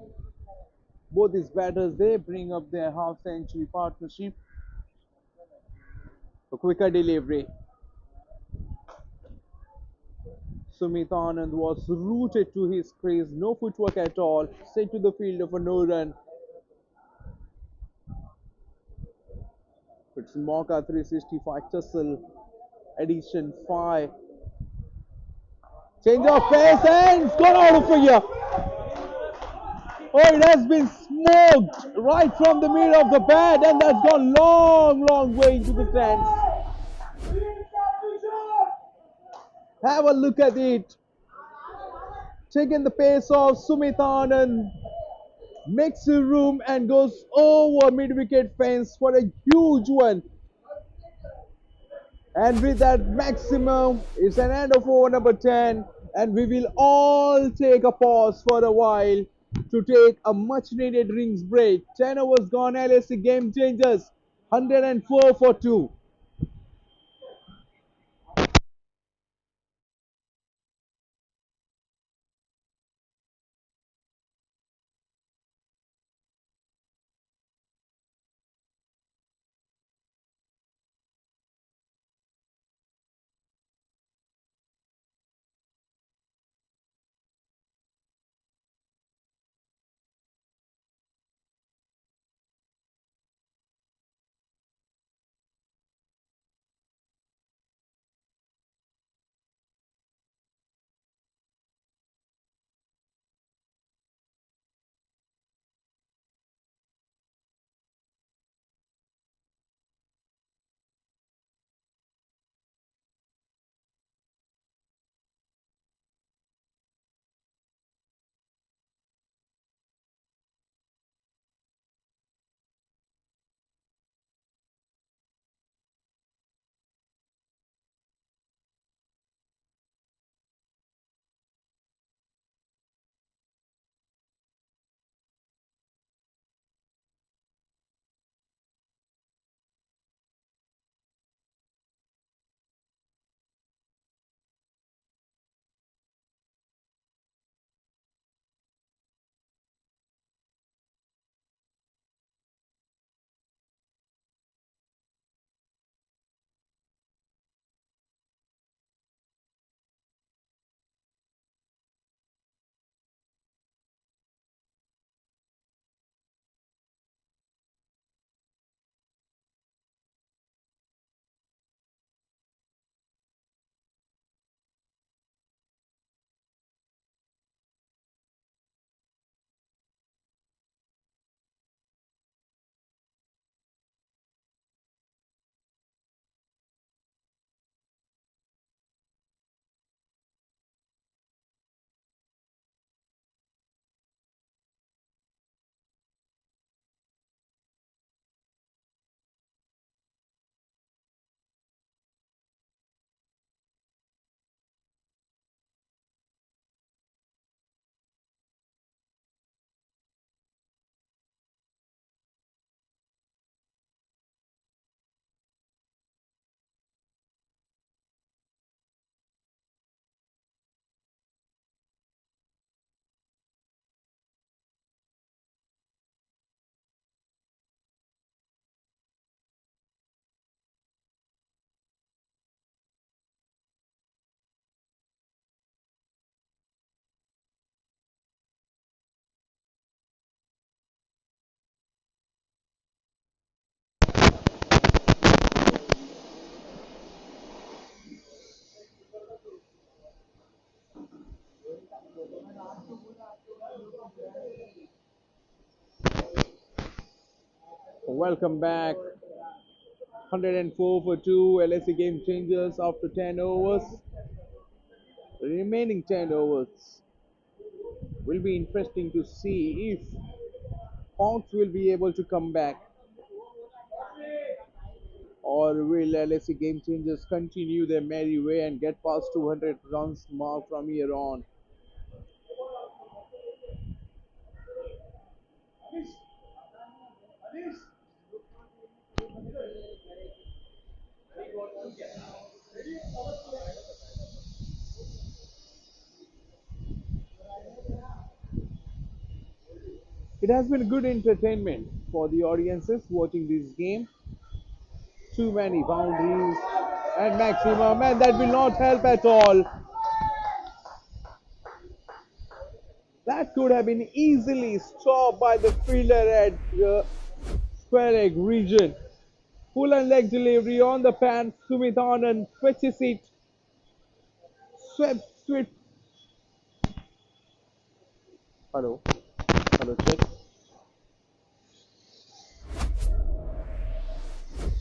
Both these batters, they bring up their half century partnership. A quicker delivery. Sumit Anand was rooted to his crease, no footwork at all, straight to the field for no run. It's Mauka 365 Tussle, edition 5. Change of pace and it's gone out of here. Oh, it has been smoked right from the middle of the bat and that's gone long way into the stands. Have a look at it. Taking the pace of Sumit Anand, makes a room and goes over mid-wicket fence for a huge one. And with that maximum, it's an end of over number 10 and we will all take a pause for a while to take a much needed rings break. 10 overs gone, LAC Game Changers, 104 for 2. Welcome back. 104 for 2. LAC Game Changers after 10 overs. The remaining 10 overs will be interesting to see if Hawks will be able to come back or will LAC Game Changers continue their merry way and get past 200 runs mark from here on. It has been good entertainment for the audiences watching this game. Too many boundaries and maximum, and that will not help at all. That could have been easily stopped by the fielder at the square leg region. Full and leg delivery on the pan. Sumit Anand fetches it. Swept. Hello. Hello, check.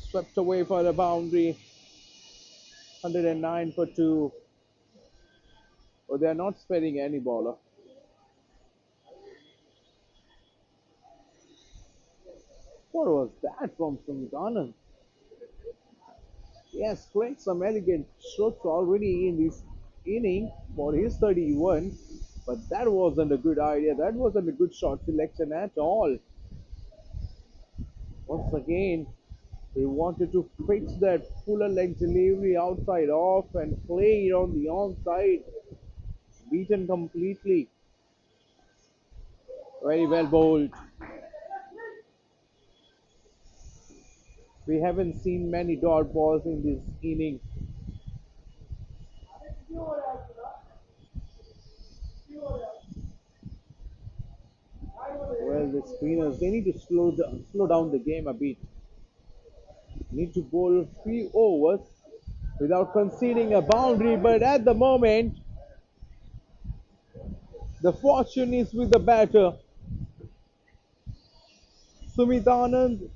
Swept away for the boundary. 109 for 2. Oh, they are not sparing any bowler. What was that from Sumit Anand? He has played some elegant strokes already in this inning for his 31, but that wasn't a good idea. That wasn't a good shot selection at all. Once again, he wanted to fix that fuller leg delivery outside off and play it on the onside. Beaten completely. Very well bowled. We haven't seen many dot balls in this inning. Well, the spinners, they need to slow down the game a bit. Need to bowl a few overs without conceding a boundary, but at the moment, the fortune is with the batter. Sumit Anand,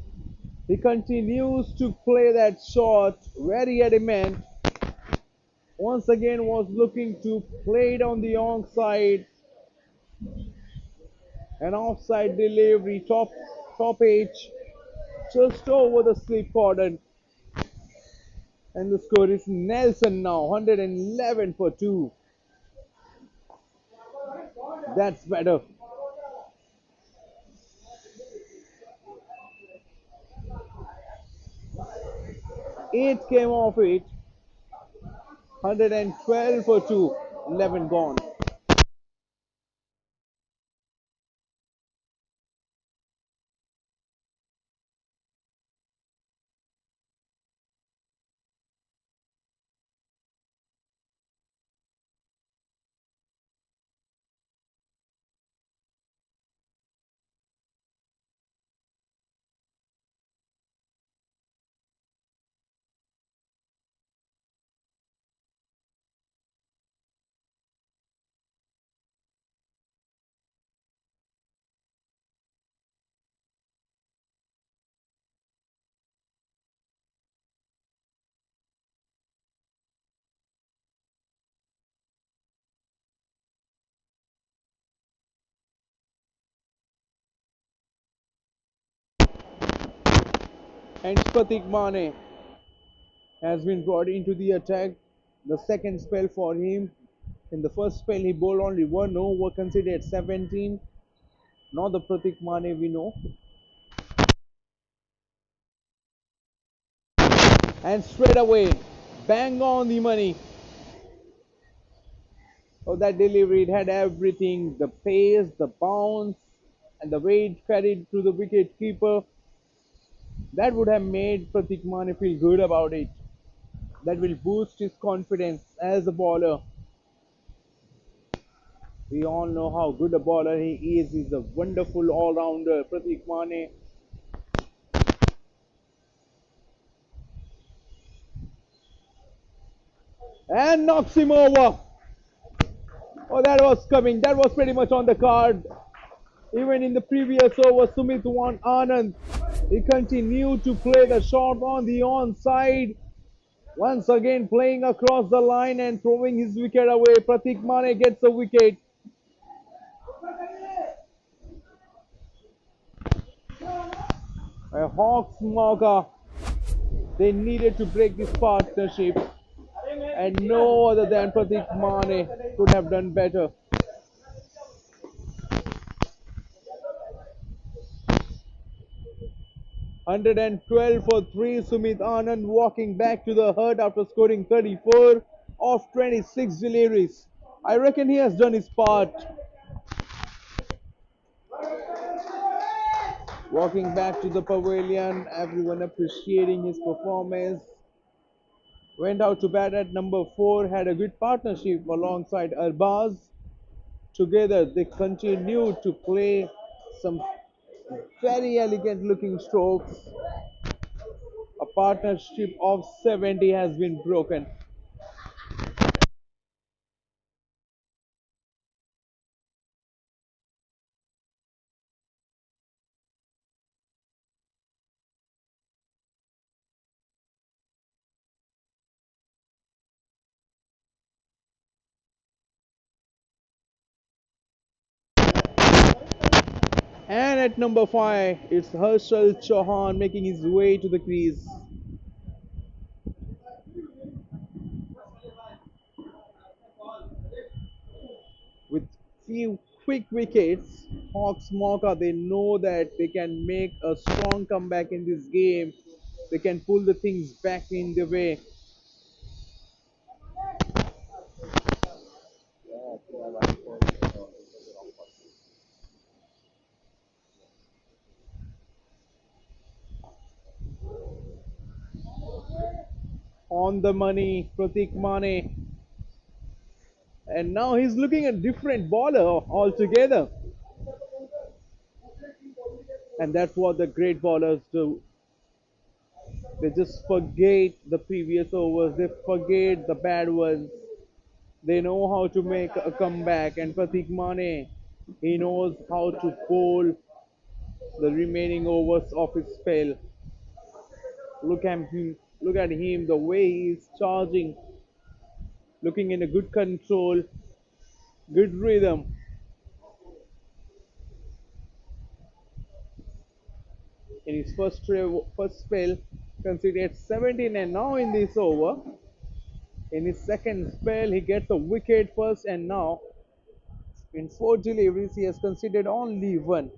he continues to play that shot very adamant. Once again was looking to play it on the onside. An offside delivery, top edge, just over the slip cordon. And the score is Nelson now, 111 for 2. That's better. Eight came off it. 112 for 2. 11 gone. And Pratik Mane has been brought into the attack. The second spell for him. In the first spell, he bowled only 1 over, considered 17. Not the Pratik Mane we know. And straight away, bang on the money. Oh, that delivery, it had everything. The pace, the bounce, and the way it carried to the wicket keeper. That would have made Pratik Mane feel good about it. That will boost his confidence as a bowler. We all know how good a bowler he is. He's a wonderful all-rounder, Pratik Mane. And knocks him over. Oh, that was coming. That was pretty much on the card. Even in the previous over, Sumit Anand, he continued to play the shot on the onside. Once again playing across the line and throwing his wicket away. Pratik Mane gets a wicket. Hawks Mauka, they needed to break this partnership, and no other than Pratik Mane could have done better. $112 for 3. Sumit Anand walking back to the hut after scoring 34 of 26 deliveries. I reckon he has done his part. Walking back to the pavilion, everyone appreciating his performance. Went out to bat at number 4, had a good partnership alongside Arbaz. Together, they continued to play some very elegant looking strokes. A partnership of 70 has been broken. And at number 5, it's Harshal Chauhan making his way to the crease. With few quick wickets, Hawks Mauka, they know that they can make a strong comeback in this game. They can pull the things back in the way. On the money, Pratik Mane. And now he's looking at different bowler altogether. And that's what the great bowlers do. They just forget the previous overs, they forget the bad ones. They know how to make a comeback. And Pratik Mane, he knows how to bowl the remaining overs of his spell. Look at him, the way he's charging, looking in a good control, good rhythm. In his first spell, conceded 17, and now in this over, in his second spell, he gets a wicket first, and now in 4 deliveries, he has conceded only 1.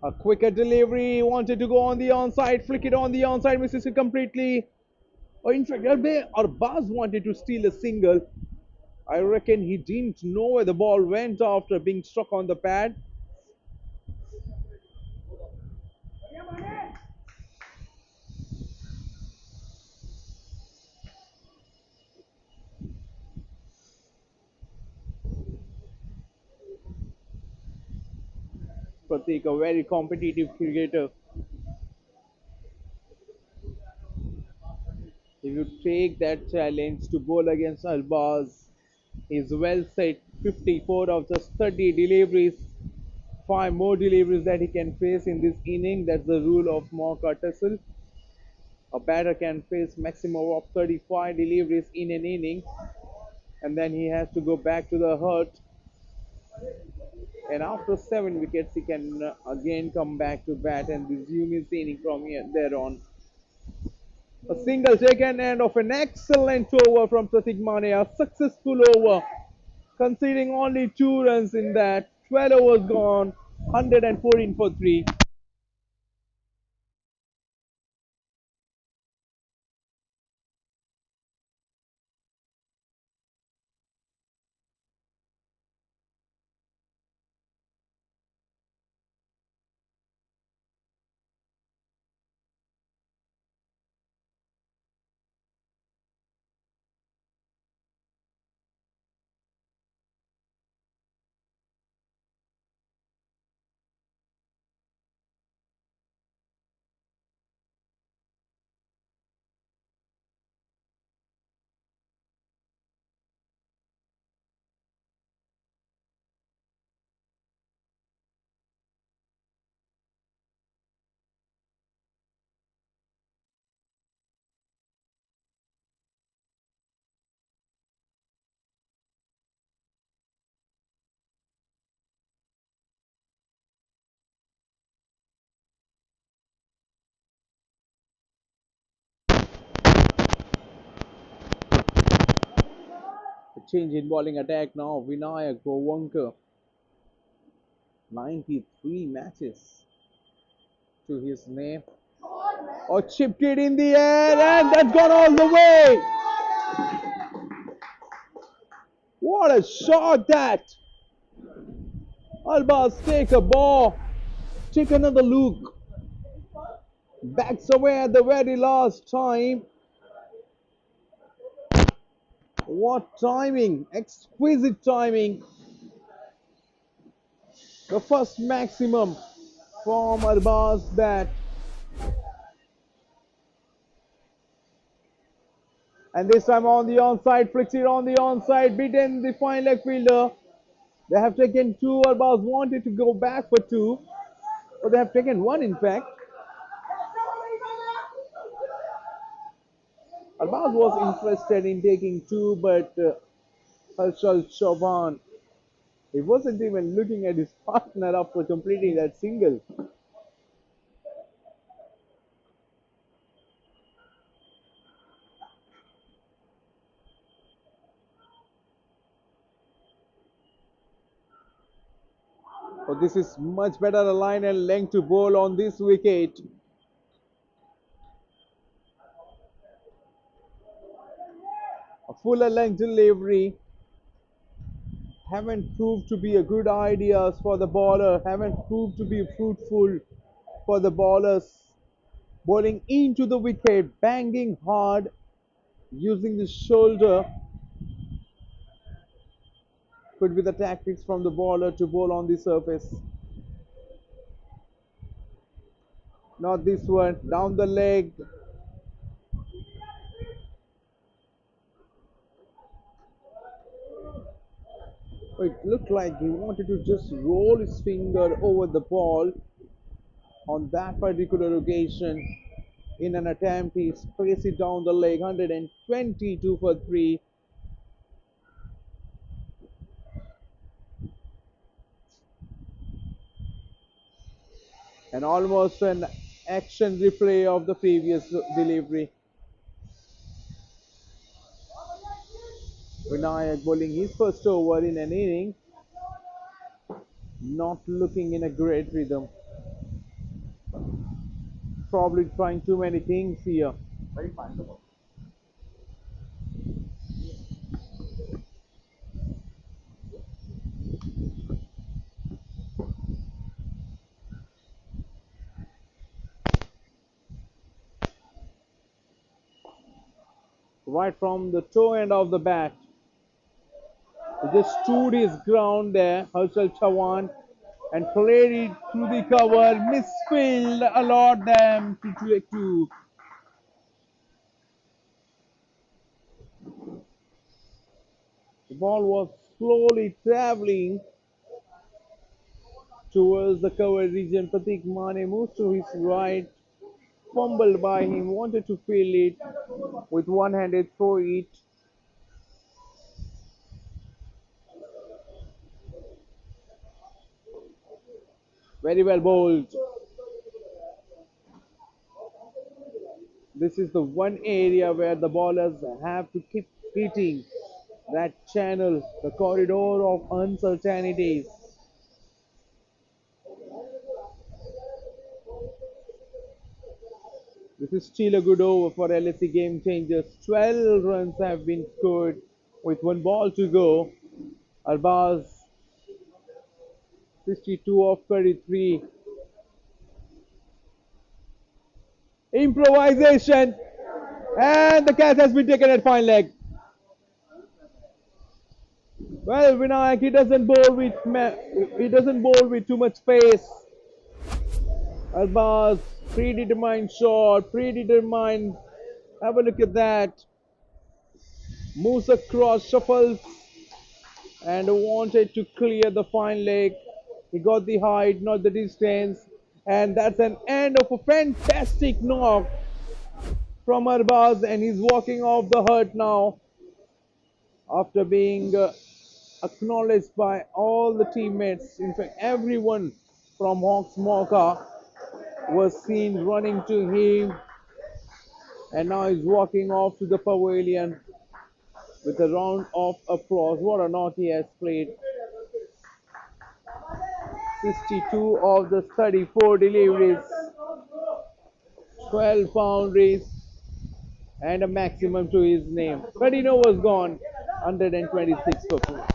A quicker delivery, wanted to go on the onside, flick it on the onside, misses it completely. Or in fact, Arbaz wanted to steal a single. I reckon he didn't know where the ball went after being struck on the pad. Pratik, a very competitive cricketer. If you take that challenge to bowl against Albaz, he's well set. 54 of just 30 deliveries. 5 more deliveries that he can face in this inning. That's the rule of Mauka Tussle. A batter can face maximum of 35 deliveries in an inning, and then he has to go back to the hut. And after 7 wickets, he can again come back to bat and resume his inning from there on. A single taken and of an excellent over from Pratik Mane, a successful over, conceding only 2 runs in that. 12 overs gone, 114 for 3. A change in bowling attack now. Vinayak Gowankar, 93 matches to his name. Oh, chipped it in the air, and that's gone all the way. What a shot that! Albas take a ball, take another look, backs away at the very last time. What timing, exquisite timing. The first maximum from Albas bat. And this time on the onside, flicks it on the onside, beaten the fine leg fielder. They have taken two. Albas wanted to go back for two, but they have taken one in fact. Albas was interested in taking two, but Harshal Chauhan, he wasn't even looking at his partner after completing that single. But this is much better line and length to bowl on this wicket. A fuller length delivery haven't proved to be a good ideas for the bowler, haven't proved to be fruitful for the bowlers. Bowling into the wicket, banging hard, using the shoulder. Could be the tactics from the bowler to bowl on the surface. Not this one, down the leg. It looked like he wanted to just roll his finger over the ball on that particular occasion in an attempt. He placed it down the leg, 122 for 3. And almost an action replay of the previous delivery. Vinayak bowling his first over in an inning, not looking in a great rhythm. Probably trying too many things here. Right from the toe end of the bat. He just stood his ground there, Harshal Chauhan, and played it through the cover, misfield, allowed them to take two. The ball was slowly traveling towards the cover region. Pratik Mane moves to his right, fumbled by him, wanted to field it with one-handed throw it. Very well bowled. This is the one area where the bowlers have to keep hitting that channel, the corridor of uncertainties. This is still a good over for LAC Gamechangers. 12 runs have been scored with one ball to go. Albas 62 of 33. Improvisation, and the catch has been taken at fine leg. Well, Vinayak, he doesn't bowl with too much pace. Albas, predetermined shot, predetermined. Have a look at that. Moves across, shuffles, and wanted to clear the fine leg. He got the height, not the distance, and that's an end of a fantastic knock from Arbaz, and he's walking off the hut now after being acknowledged by all the teammates. In fact, everyone from Hawks Mauka was seen running to him, and now he's walking off to the pavilion with a round of applause. What a knock he has played. 62 of the 34 deliveries, 12 boundaries, and a maximum to his name. 13 overs gone, 126 for 4.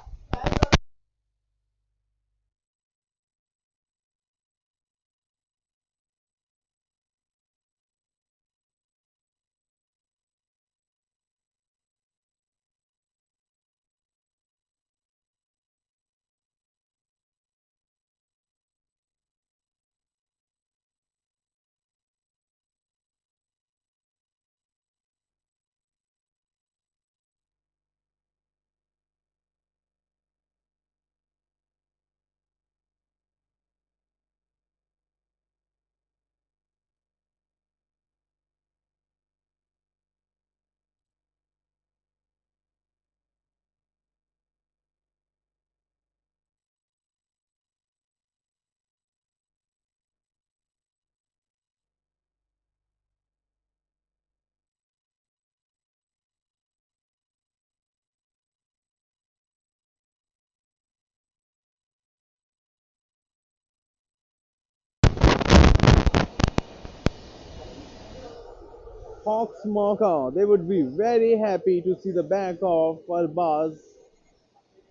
Hawks Mauka, they would be very happy to see the back of Albaz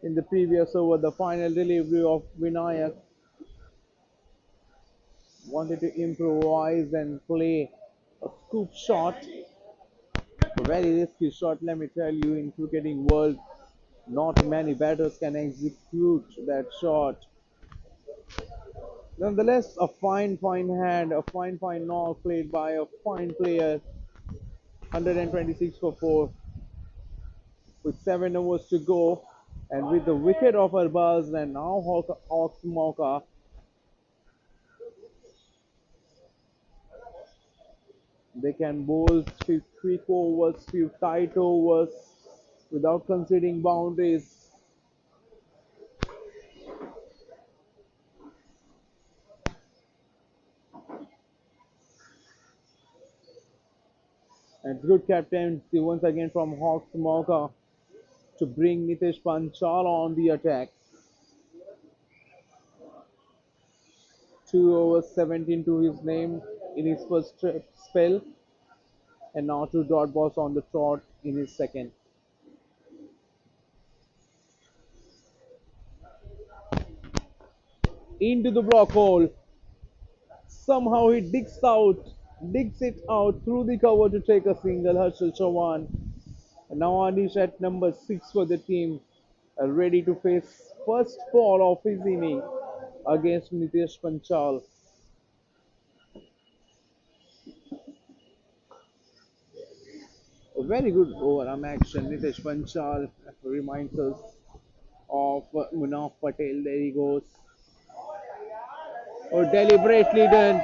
in the previous over. The final delivery of Vinayak wanted to improvise and play a scoop shot. A very risky shot, let me tell you, in cricketing world. Not many batters can execute that shot. Nonetheless, a fine hand, a fine knock played by a fine player. 126 for 4 with 7 overs to go. And with the wicket of Arbaz and now Hawks Mauka, they can bowl few quick overs, few tight overs without conceding boundaries. And good captaincy once again from Hawks Mauka to bring Nitesh Panchal on the attack. 2 overs 17 to his name in his first spell, and now 2 dot balls on the trot in his second. Into the block hole. Somehow he digs it out through the cover to take a single. Harshal Chavan. And now Anish at number 6 for the team, ready to face first ball of his inning against Nitesh Panchal. A very good overarm action. Nitesh Panchal reminds us of Munaf Patel. There he goes. Oh, deliberately done.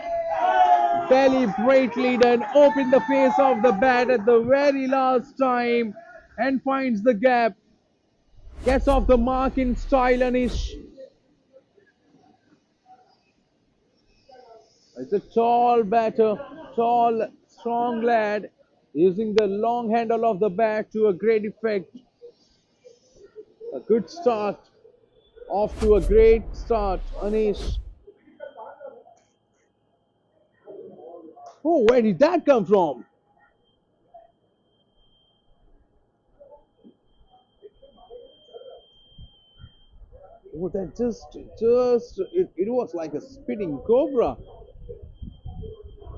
Deliberately done. Open the face of the bat at the very last time and finds the gap. Gets off the mark in style, Anish. It's a tall batter, tall, strong lad, using the long handle of the bat to a great effect. A good start. Off to a great start, Anish. Oh, where did that come from? Oh, that it was like a spitting cobra.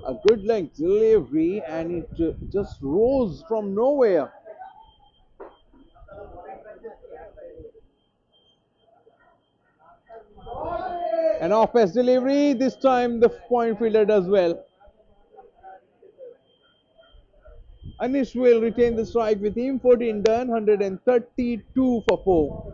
A good length delivery, and it just rose from nowhere. An off-pace delivery. This time the point fielder does well. Anish will retain the strike with him. 14 done, 132 for 4.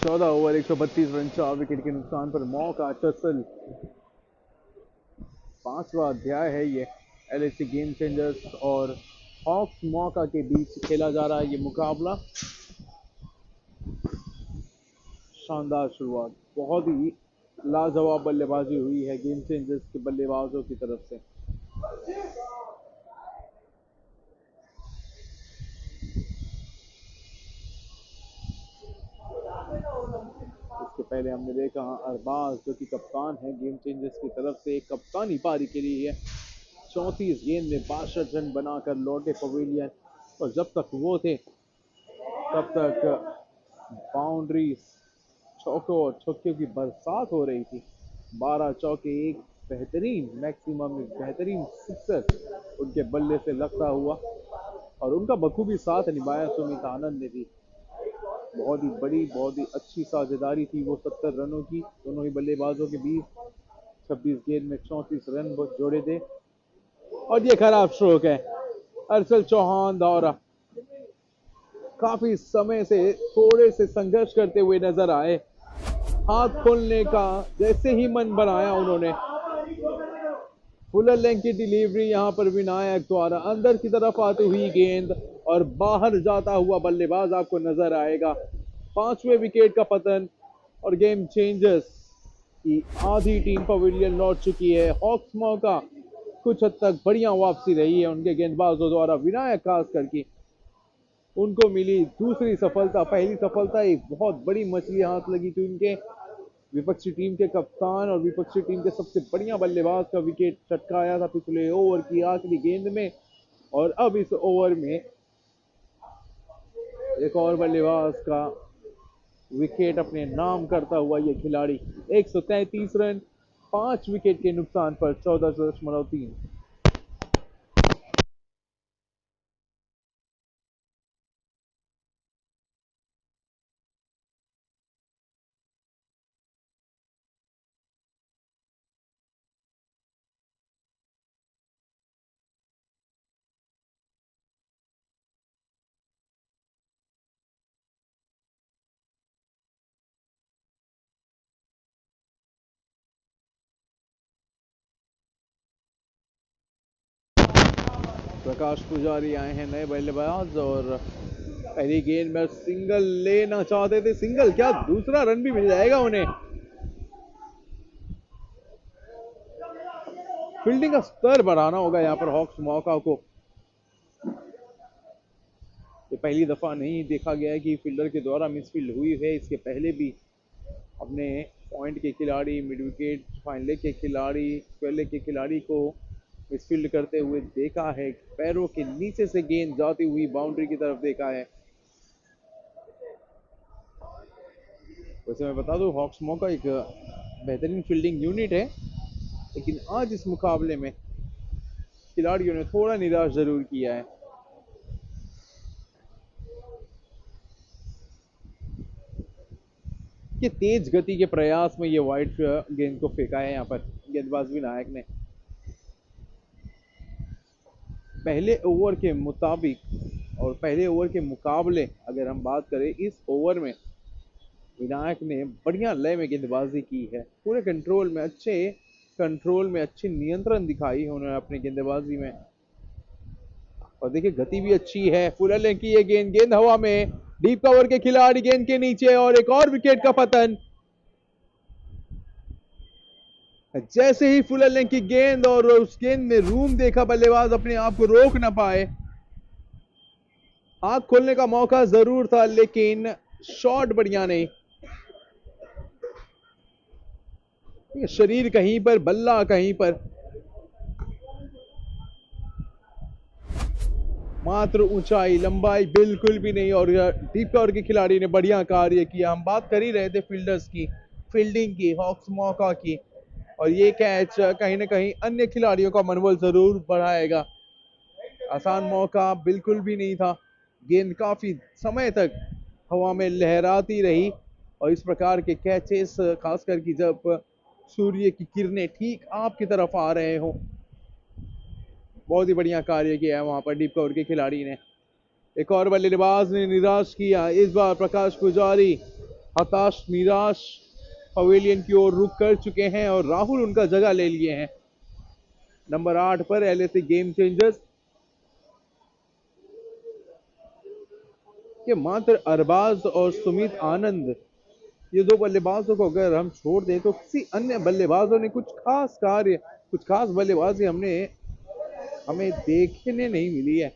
14 over 132 run 4 wicket के नुकसान पर मौका tussle. 5वां अध्याय है ये LAC game changers और hawks मौका के बीच खेला जा रहा है ये मुकाबला। शानदार शुरुआत, बहुत ही लाजवाब बल्लेबाजी हुई है गेम चेंजर्स के बल्लेबाजों की तरफ से। इसके पहले हमने देखा अरबाज जो कि कप्तान है गेम चेंजर्स की तरफ से, एक कप्तानी पारी के लिए है। 34 गेंद में 62 रन बनाकर लौटे पवेलियन, और जब तक वो थे तब तक बाउंड्रीज, चौकों और छक्कों की बरसात हो रही थी। 12 चौके, एक बेहतरीन मैक्सिमम, एक बेहतरीन सिक्सर उनके बल्ले से लगता हुआ, और उनका बखूबी साथ निभाया सुमित आनंद ने भी। बहुत ही बड़ी, बहुत ही अच्छी साझेदारी थी वो 70 रनों की दोनों ही बल्लेबाजों के बीच। 26 गेंद में 34 रन जोड़े थे। और ये खराब स्ट्रोक है, अर्शल चौहान दौरा काफी समय से थोड़े से संघर्ष करते हुए नजर आए। हाथ खोलने का जैसे ही मन बनाया उन्होंने, फुलर लेंथ की डिलीवरी यहां पर विनायक द्वारा अंदर की तरफ आती हुई गेंद और बाहर जाता हुआ बल्लेबाज आपको नजर आएगा। 5वें विकेट का पतन, और गेम चेंजर्स की आधी टीम पवेलियन लौट चुकी है। हॉक्स मौका कुछ हद तक बढ़िया वापसी रही है उनके गेंदबाजों द्वारा, विनायक खास करके उनको मिली दूसरी सफलता। पहली सफलता एक बहुत बड़ी मछली हाथ लगी थी उनके, विपक्षी टीम के कप्तान और विपक्षी टीम के सबसे बढ़िया बल्लेबाज का विकेट चटकाया था पिछले ओवर की आखिरी गेंद में, और अब इस ओवर में एक और बल्लेबाज का विकेट अपने नाम करता हुआ ये खिलाड़ी। 133 रन 5 विकेट के नुकसान पर 14.3। प्रकाश पुजारी आए हैं नए बल्लेबाज, और पहली गेंद में सिंगल लेना चाहते थे, सिंगल क्या दूसरा रन भी मिल जाएगा उन्हें। फील्डिंग का स्तर बढ़ाना होगा यहाँ पर हॉक्स मौका को। ये पहली दफा नहीं देखा गया है कि फील्डर के द्वारा मिसफील्ड हुई है, इसके पहले भी अपने पॉइंट के खिलाड़ी, मिड विकेट, फाइन लेग के खिलाड़ी, स्क्वायर लेग के खिलाड़ी को मिसफील्ड करते हुए देखा है। पैरों के नीचे से गेंद जाती हुई बाउंड्री की तरफ देखा है। वैसे मैं बता दूं हॉक्स मौका एक बेहतरीन फील्डिंग यूनिट है, लेकिन आज इस मुकाबले में खिलाड़ियों ने थोड़ा निराश जरूर किया है। कि तेज गति के प्रयास में ये वाइड गेंद को फेंका है यहाँ पर गेंदबाज विनायक ने। पहले ओवर के मुताबिक और पहले ओवर के मुकाबले अगर हम बात करें, इस ओवर में विनायक ने बढ़िया लय में गेंदबाजी की है। पूरे कंट्रोल में, अच्छे कंट्रोल में अच्छी नियंत्रण दिखाई है उन्होंने अपनी गेंदबाजी में, और देखिए गति भी अच्छी है। फुलर लेंथ की ये गेंद, गेंद हवा में, डीप कवर के खिलाड़ी गेंद के नीचे, और एक और विकेट का पतन। जैसे ही फुलर लेंथ की गेंद और उस गेंद में रूम देखा बल्लेबाज अपने आप को रोक ना पाए। हाथ खोलने का मौका जरूर था, लेकिन शॉट बढ़िया नहीं। शरीर कहीं पर, बल्ला कहीं पर, मात्र ऊंचाई लंबाई बिल्कुल भी नहीं। और डीप कवर के खिलाड़ी ने बढ़िया कार्य किया। हम बात कर ही रहे थे फील्डर्स की, फील्डिंग की, हॉक्स मौका की, और ये कैच कहीं ना कहीं अन्य खिलाड़ियों का मनोबल जरूर बढ़ाएगा। आसान मौका बिल्कुल भी नहीं था। गेंद काफी समय तक हवा में लहराती रही, और इस प्रकार के कैचेस खासकर कि जब सूर्य की किरणें ठीक आपकी तरफ आ रहे हो, बहुत ही बढ़िया कार्य किया है वहां पर डीप कवर के खिलाड़ी ने। एक और बल्लेबाज ने निराश किया, इस बार प्रकाश पुजारी हताश निराश पवेलियन की ओर रुख कर चुके हैं और राहुल उनका जगह ले लिए हैं नंबर 8 पर एलएसी गेम चेंजर्स के मात्र अरबाज और सुमित आनंद, ये दो बल्लेबाजों को अगर हम छोड़ दें तो किसी अन्य बल्लेबाजों ने कुछ खास कार्य, कुछ खास बल्लेबाजी हमें देखने नहीं मिली है।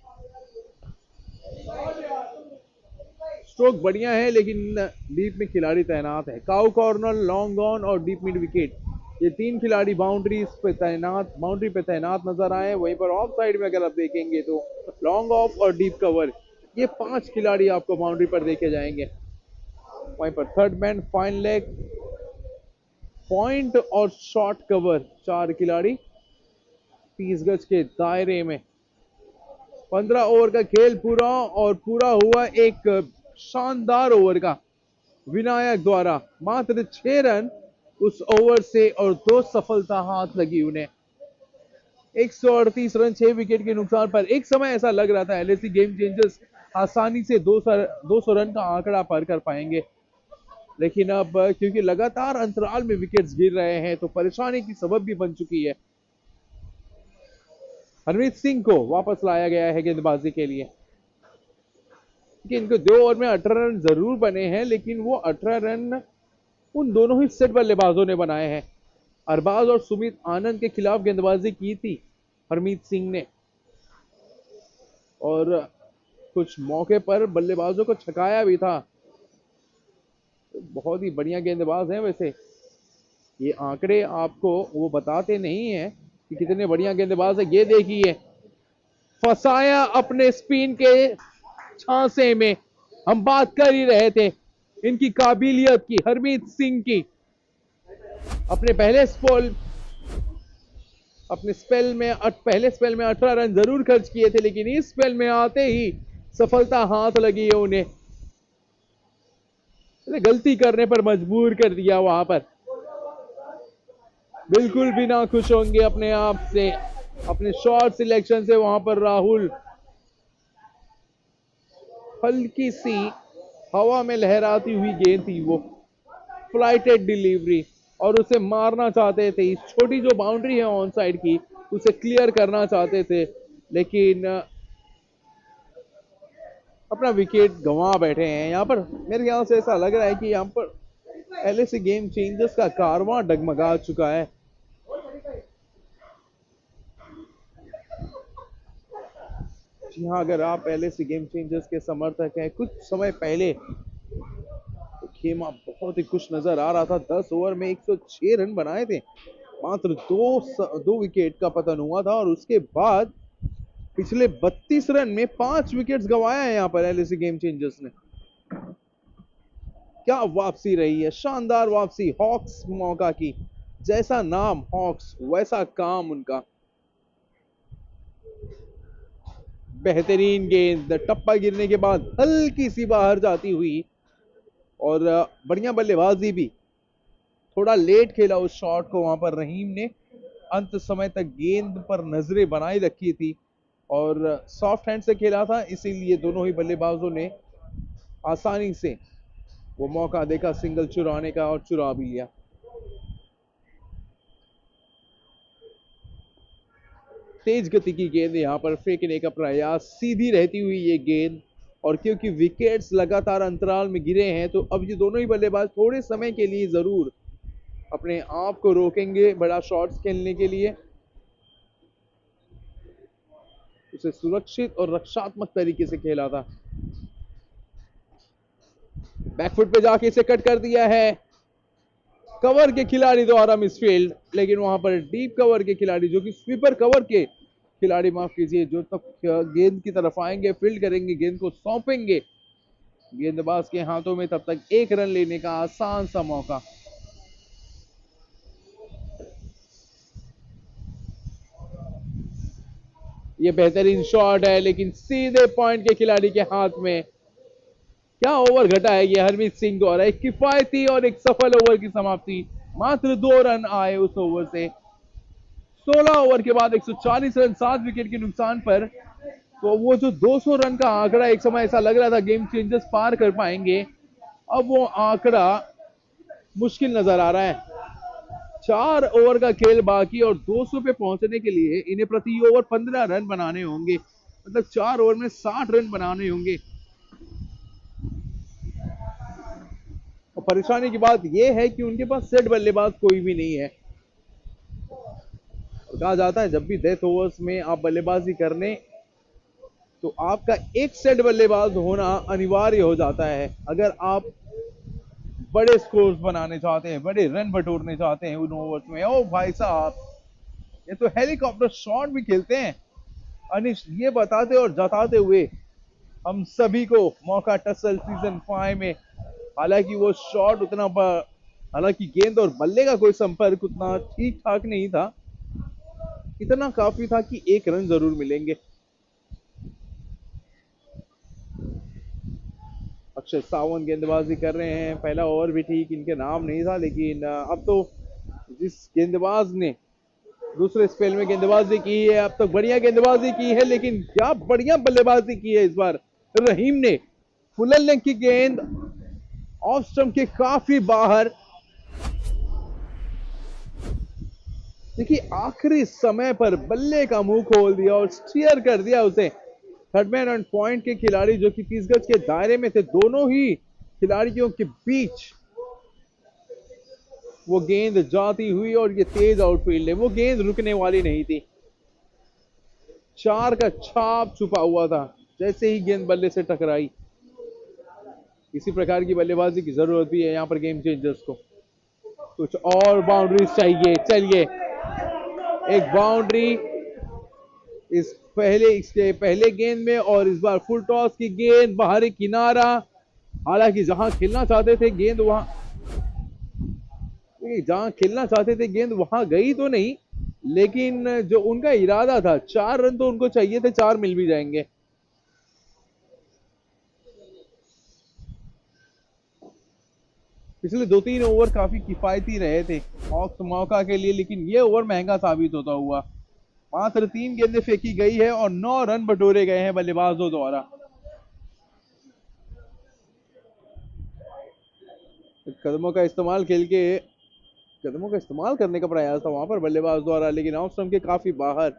स्ट्रोक बढ़िया है लेकिन डीप में खिलाड़ी तैनात है। काउ कॉर्नर, लॉन्ग ऑन और डीप मिड विकेट, ये तीन खिलाड़ी बाउंड्री पे तैनात नजर आए। वहीं पर ऑफ साइड में अगर आप देखेंगे तो लॉन्ग ऑफ और डीप कवर, ये 5 खिलाड़ी आपको बाउंड्री पर देखे जाएंगे। वहीं पर third man, fine leg, point और शॉर्ट कवर, 4 खिलाड़ी 30 गज के दायरे में। 15 ओवर का खेल पूरा और पूरा हुआ एक शानदार ओवर का विनायक द्वारा। मात्र 6 रन उस ओवर से और 2 सफलता हाथ लगी उन्हें। 138 रन 6 विकेट के नुकसान पर एक समय ऐसा लग रहा था एलएसी गेम चेंजर्स आसानी से 200 रन का आंकड़ा पार कर पाएंगे, लेकिन अब क्योंकि लगातार अंतराल में विकेट्स गिर रहे हैं तो परेशानी की सबब भी बन चुकी है। हरमीत सिंह को वापस लाया गया है गेंदबाजी के लिए। इनको 2 ओवर में 18 रन जरूर बने हैं, लेकिन वो 18 रन उन दोनों ही सेट बल्लेबाजों ने बनाए हैं। अरबाज और सुमित आनंद के खिलाफ गेंदबाजी की थी हरमीत सिंह ने और कुछ मौके पर बल्लेबाजों को छकाया भी था। बहुत ही बढ़िया गेंदबाज हैं। वैसे ये आंकड़े आपको वो बताते नहीं हैं कि कितने बढ़िया गेंदबाज है। ये देखिए, फंसाया अपने स्पिन के छांसे में। हम बात कर ही रहे थे इनकी काबिलियत की, हरमीत सिंह की। पहले स्पेल में 18 रन जरूर खर्च किए थे, लेकिन इस स्पेल में आते ही सफलता हाथ लगी है उन्हें। गलती करने पर मजबूर कर दिया वहां पर। बिल्कुल भी ना खुश होंगे अपने आप से, अपने शॉट सिलेक्शन से। वहां पर राहुल, हल्की सी हवा में लहराती हुई गेंद थी वो, फ्लाइटेड डिलीवरी, और उसे मारना चाहते थे। इस छोटी जो बाउंड्री है ऑन साइड की, उसे क्लियर करना चाहते थे, लेकिन अपना विकेट गंवा बैठे हैं। यहाँ पर मेरे ख्याल से ऐसा लग रहा है कि यहाँ पर एलएसी गेम चेंजर्स का कारवां डगमगा चुका है। जी हाँ, अगर आप एलएसी गेम चेंजर्स के समर्थक हैं, कुछ समय पहले तो खेमा बहुत ही खुश नजर आ रहा था। 10 ओवर में 106 रन बनाए थे, मात्र 2 विकेट का पतन हुआ था और उसके बाद पिछले 32 रन में 5 विकेट्स गंवाया है यहाँ पर एलएसी गेम चेंजर्स ने। क्या वापसी रही है, शानदार वापसी हॉक्स मौका की। जैसा नाम हॉक्स, वैसा काम उनका। बेहतरीन गेंद, टप्पा गिरने के बाद हल्की सी बाहर जाती हुई, और बढ़िया बल्लेबाजी भी। थोड़ा लेट खेला उस शॉट को वहां पर रहीम ने। अंत समय तक गेंद पर नजरें बनाई रखी थी और सॉफ्ट हैंड से खेला था, इसीलिए दोनों ही बल्लेबाजों ने आसानी से वो मौका देखा सिंगल चुराने का और चुरा भी लिया। तेज गति की गेंद यहां पर फेंकने का प्रयास, सीधी रहती हुई ये गेंद, और क्योंकि विकेट्स लगातार अंतराल में गिरे हैं तो अब ये दोनों ही बल्लेबाज थोड़े समय के लिए जरूर अपने आप को रोकेंगे बड़ा शॉट्स खेलने के लिए। उसे सुरक्षित और रक्षात्मक तरीके से खेला था। बैकफुट पे जाके इसे कट कर दिया है कवर के खिलाड़ी द्वारा, मिसफील्ड। लेकिन वहां पर डीप कवर के खिलाड़ी, जो कि स्वीपर कवर के खिलाड़ी, माफ कीजिए, जो तक गेंद की तरफ आएंगे, फील्ड करेंगे, गेंद को सौंपेंगे गेंदबाज के हाथों में, तब तक 1 रन लेने का आसान सा मौका। ये बेहतरीन शॉट है, लेकिन सीधे पॉइंट के खिलाड़ी के हाथ में। क्या ओवर घटा है ये हरमीत सिंह द्वारा। एक किफायती और एक सफल ओवर की समाप्ति। मात्र 2 रन आए उस ओवर से। 16 ओवर के बाद 140 रन 7 विकेट के नुकसान पर, तो वो जो 200 रन का आंकड़ा एक समय ऐसा लग रहा था गेम चेंजर्स पार कर पाएंगे, अब वो आंकड़ा मुश्किल नजर आ रहा है। 4 ओवर का खेल बाकी और 200 पे पहुंचने के लिए इन्हें प्रति ओवर 15 रन बनाने होंगे, मतलब 4 ओवर में 60 रन बनाने होंगे। और परेशानी की बात यह है कि उनके पास सेट बल्लेबाज कोई भी नहीं है। कहा जाता है जब भी डेथ ओवर्स में आप बल्लेबाजी करने तो आपका एक सेट बल्लेबाज होना अनिवार्य हो जाता है अगर आप बड़े स्कोर्स बनाने चाहते हैं, बड़े रन बटोरने चाहते हैं उन ओवर्स में। ओ भाई साहब, ये तो हेलीकॉप्टर शॉट भी खेलते हैं। अनिश ये बताते और जताते हुए हम सभी को मौका टसल सीजन 5 में, हालांकि वो शॉट उतना हालांकि गेंद और बल्ले का कोई संपर्क उतना ठीक ठाक नहीं था, इतना काफी था कि 1 रन जरूर मिलेंगे। अक्षय सावंत गेंदबाजी कर रहे हैं। पहला ओवर भी ठीक इनके नाम नहीं था, लेकिन अब तो जिस गेंदबाज ने दूसरे स्पेल में गेंदबाजी की है, अब तक बढ़िया गेंदबाजी की है, लेकिन क्या बढ़िया बल्लेबाजी की है इस बार रहीम ने। फुलर लेग की गेंद ऑफ स्टंप के काफी बाहर। देखिए आखिरी समय पर बल्ले का मुंह खोल दिया और स्टीयर कर दिया उसे। थर्ड मैन ऑन पॉइंट के खिलाड़ी जो कि 30 गज के दायरे में थे, दोनों ही खिलाड़ियों के बीच वो गेंद जाती हुई और ये तेज आउटफील्ड है, वो गेंद रुकने वाली नहीं थी। 4 का छाप छुपा हुआ था जैसे ही गेंद बल्ले से टकराई। इसी प्रकार की बल्लेबाजी की जरूरत भी है यहाँ पर गेम चेंजर्स को। कुछ और बाउंड्रीज चाहिए। चलिए एक बाउंड्री इसके पहले गेंद में और इस बार फुल टॉस की गेंद बाहरी किनारा। हालांकि जहां खेलना चाहते थे गेंद वहां गई तो नहीं, लेकिन जो उनका इरादा था 4 रन तो उनको चाहिए थे, 4 मिल भी जाएंगे। पिछले 2-3 ओवर काफी किफायती रहे थे हॉक्स मौका के लिए, लेकिन ये ओवर महंगा साबित होता हुआ। मात्र 3 गेंदें फेंकी गई है और 9 रन बटोरे गए हैं बल्लेबाजों द्वारा। कदमों का इस्तेमाल करने का प्रयास था वहां पर बल्लेबाज द्वारा, लेकिन ऑफ स्टंप के काफी बाहर।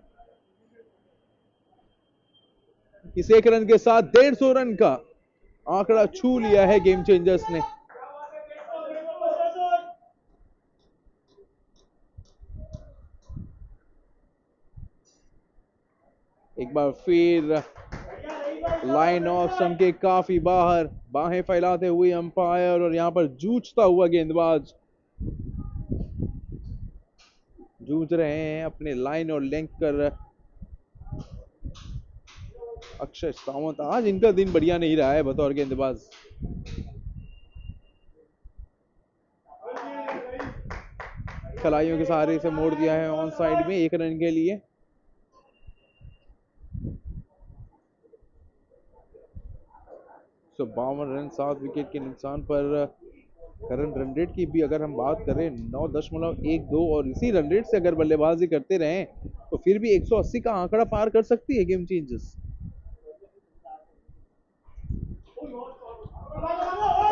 इस 1 रन के साथ 150 रन का आंकड़ा छू लिया है गेम चेंजर्स ने। एक बार फिर लाइन ऑफ स्टंप के काफी बाहर, बाहें फैलाते हुए अंपायर और यहां पर जूझता हुआ गेंदबाज जूझ रहे हैं अपने लाइन और लेंथ कर। अक्षय सावंत आज इनका दिन बढ़िया नहीं रहा है बतौर गेंदबाज। कलाइयों के सहारे से मोड़ दिया है ऑन साइड में 1 रन के लिए। तो 52 रन 7 विकेट के नुकसान पर करंट रन रेट की भी अगर हम बात करें 9.12 और इसी रन रेट से अगर बल्लेबाजी करते रहें तो फिर भी 180 का आंकड़ा पार कर सकती है गेम चेंजर्स।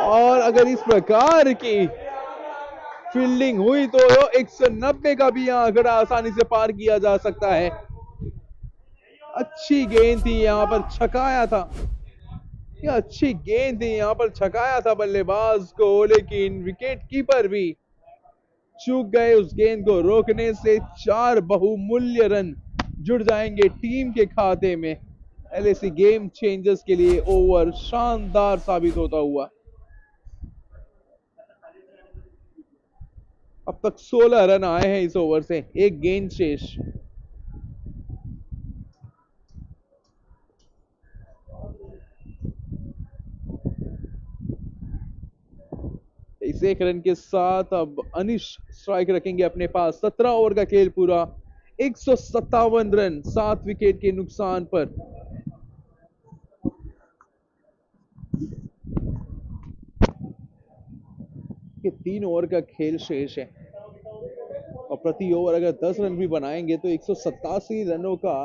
और अगर इस प्रकार की फील्डिंग हुई तो 190 का भी आंकड़ा आसानी से पार किया जा सकता है। अच्छी गेंद थी यहां पर, छकाया था, ये अच्छी गेंद थी यहां पर, छकाया था बल्लेबाज को, लेकिन विकेट कीपर भी चूक गए उस गेंद को रोकने से। 4 बहुमूल्य रन जुड़ जाएंगे टीम के खाते में। LAC गेम चेंजर्स के लिए ओवर शानदार साबित होता हुआ। अब तक 16 रन आए हैं इस ओवर से, 1 गेंद शेष। इस 1 रन के साथ अब अनिश स्ट्राइक रखेंगे अपने पास। 17 ओवर का खेल पूरा, 157 रन 7 विकेट के नुकसान पर। ये 3 ओवर का खेल शेष है और प्रति ओवर अगर 10 रन भी बनाएंगे तो 187 रनों का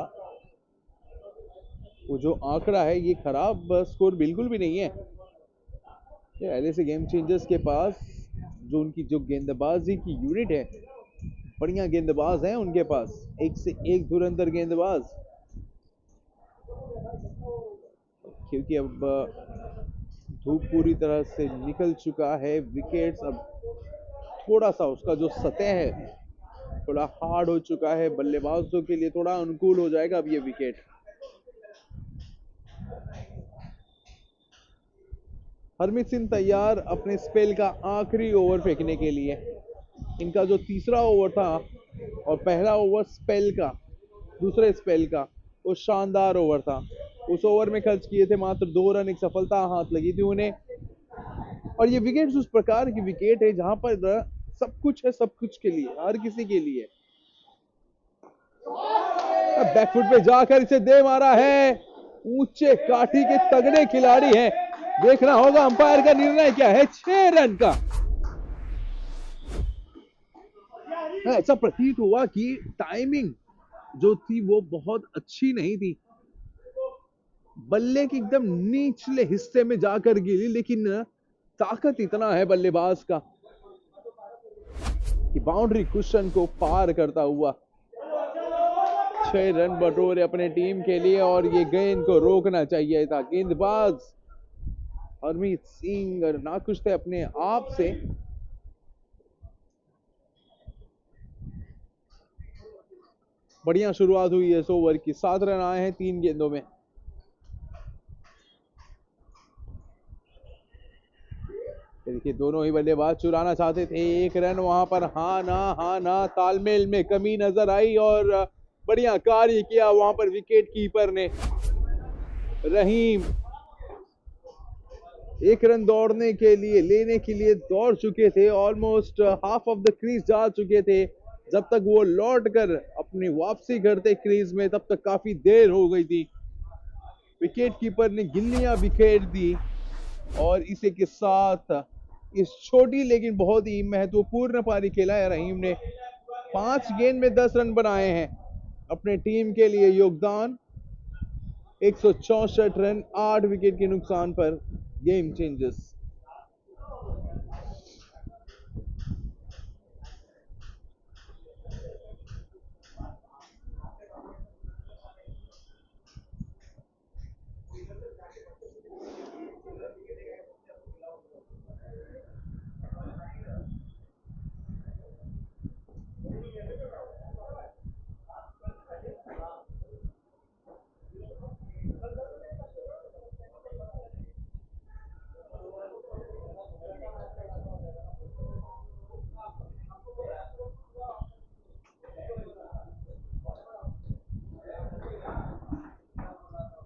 वो जो आंकड़ा है, ये खराब स्कोर बिल्कुल भी नहीं है। ये एलएसी गेम चेंजर्स के पास जो उनकी जो गेंदबाजी की यूनिट है, बढ़िया गेंदबाज हैं उनके पास, एक से एक धुरंधर गेंदबाज। क्योंकि अब धूप पूरी तरह से निकल चुका है, विकेट्स अब थोड़ा सा उसका जो सतह है थोड़ा हार्ड हो चुका है, बल्लेबाजों के लिए थोड़ा अनुकूल हो जाएगा अब ये विकेट। हरमीत सिंह तैयार अपने स्पेल का आखिरी ओवर फेंकने के लिए। इनका जो तीसरा ओवर था और पहला ओवर स्पेल का, दूसरे स्पेल का, वो शानदार ओवर था। उस ओवर में खर्च किए थे मात्र 2 रन, एक सफलता हाथ लगी थी उन्हें। और ये विकेट उस प्रकार की विकेट है जहां पर सब कुछ है, सब कुछ के लिए, हर किसी के लिए। बैकफुट पे जाकर इसे दे मारा है, ऊंचे काठी के तगड़े खिलाड़ी हैं। देखना होगा अंपायर का निर्णय क्या है। 6 रन का ऐसा प्रतीत हुआ कि टाइमिंग जो थी वो बहुत अच्छी नहीं थी, बल्ले के एकदम निचले हिस्से में जाकर गिरी, लेकिन ताकत इतना है बल्लेबाज का कि बाउंड्री कुशन को पार करता हुआ 6 रन बटोरे अपने टीम के लिए। और ये गेंद को रोकना चाहिए था। गेंदबाज हरमीत सिंह नाखुश थे अपने आप से। बढ़िया शुरुआत हुई है इस ओवर की, 7 रन आए हैं 3 गेंदों में। देखिए दोनों ही बल्लेबाज चुराना चाहते थे 1 रन, वहां पर हाँ ना तालमेल में कमी नजर आई और बढ़िया कार्य किया वहां पर विकेट कीपर ने। रहीम 1 रन दौड़ने के लिए, लेने के लिए दौड़ चुके थे, almost half of the crease जा चुके थे। जब तक वो लौट कर अपनी वापसी करते क्रीज में तब तक काफी देर हो गई थी। विकेट कीपर ने गिल्लियां बिखेर दी और इसी के साथ इस छोटी लेकिन बहुत ही महत्वपूर्ण पारी खेला है रहीम ने। 5 गेंद में 10 रन बनाए हैं अपने टीम के लिए। योगदान 164 रन, 8 विकेट के नुकसान पर गेम चेंजर्स।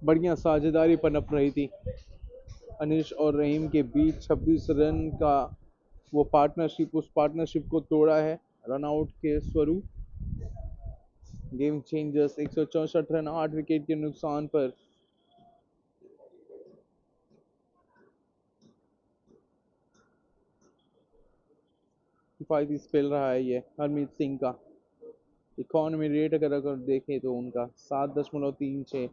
बढ़िया साझेदारी पनप रही थी अनिश और रहीम के बीच। 26 रन का वो पार्टनरशिप, उस पार्टनरशिप को तोड़ा है रन आउट के स्वरूप। गेम चेंजर्स 164 रन, 8 विकेट के नुकसान पर। किफायती स्पेल रहा है ये हरमीत सिंह का। इकॉनमी रेट अगर देखें तो उनका 7.36।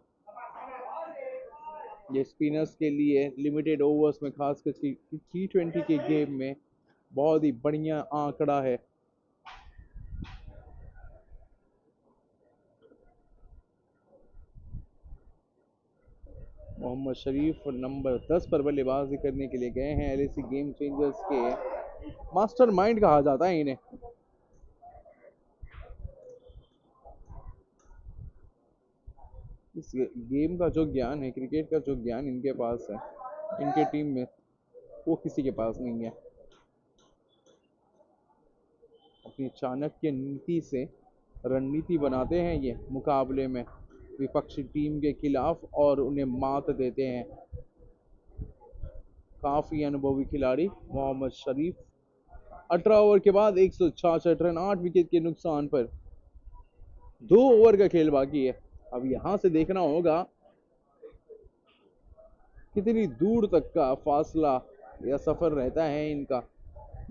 ये स्पिनर्स के लिए लिमिटेड ओवर्स में, खासकर T20 के गेम में बहुत ही बढ़िया आंकड़ा है। मोहम्मद शरीफ नंबर 10 पर बल्लेबाजी करने के लिए गए हैं। एलएसी गेम चेंजर्स के मास्टरमाइंड कहा जाता है इन्हें। इस गेम का जो ज्ञान है, क्रिकेट का जो ज्ञान इनके पास है, इनके टीम में, वो किसी के पास नहीं है। अपनी चाणक्य नीति से रणनीति बनाते हैं ये मुकाबले में विपक्षी टीम के खिलाफ और उन्हें मात देते हैं। काफी अनुभवी खिलाड़ी मोहम्मद शरीफ। 18 ओवर के बाद 166 रन, 8 विकेट के नुकसान पर। 2 ओवर का खेल बाकी है। अब यहां से देखना होगा कितनी दूर तक का फासला या सफर रहता है इनका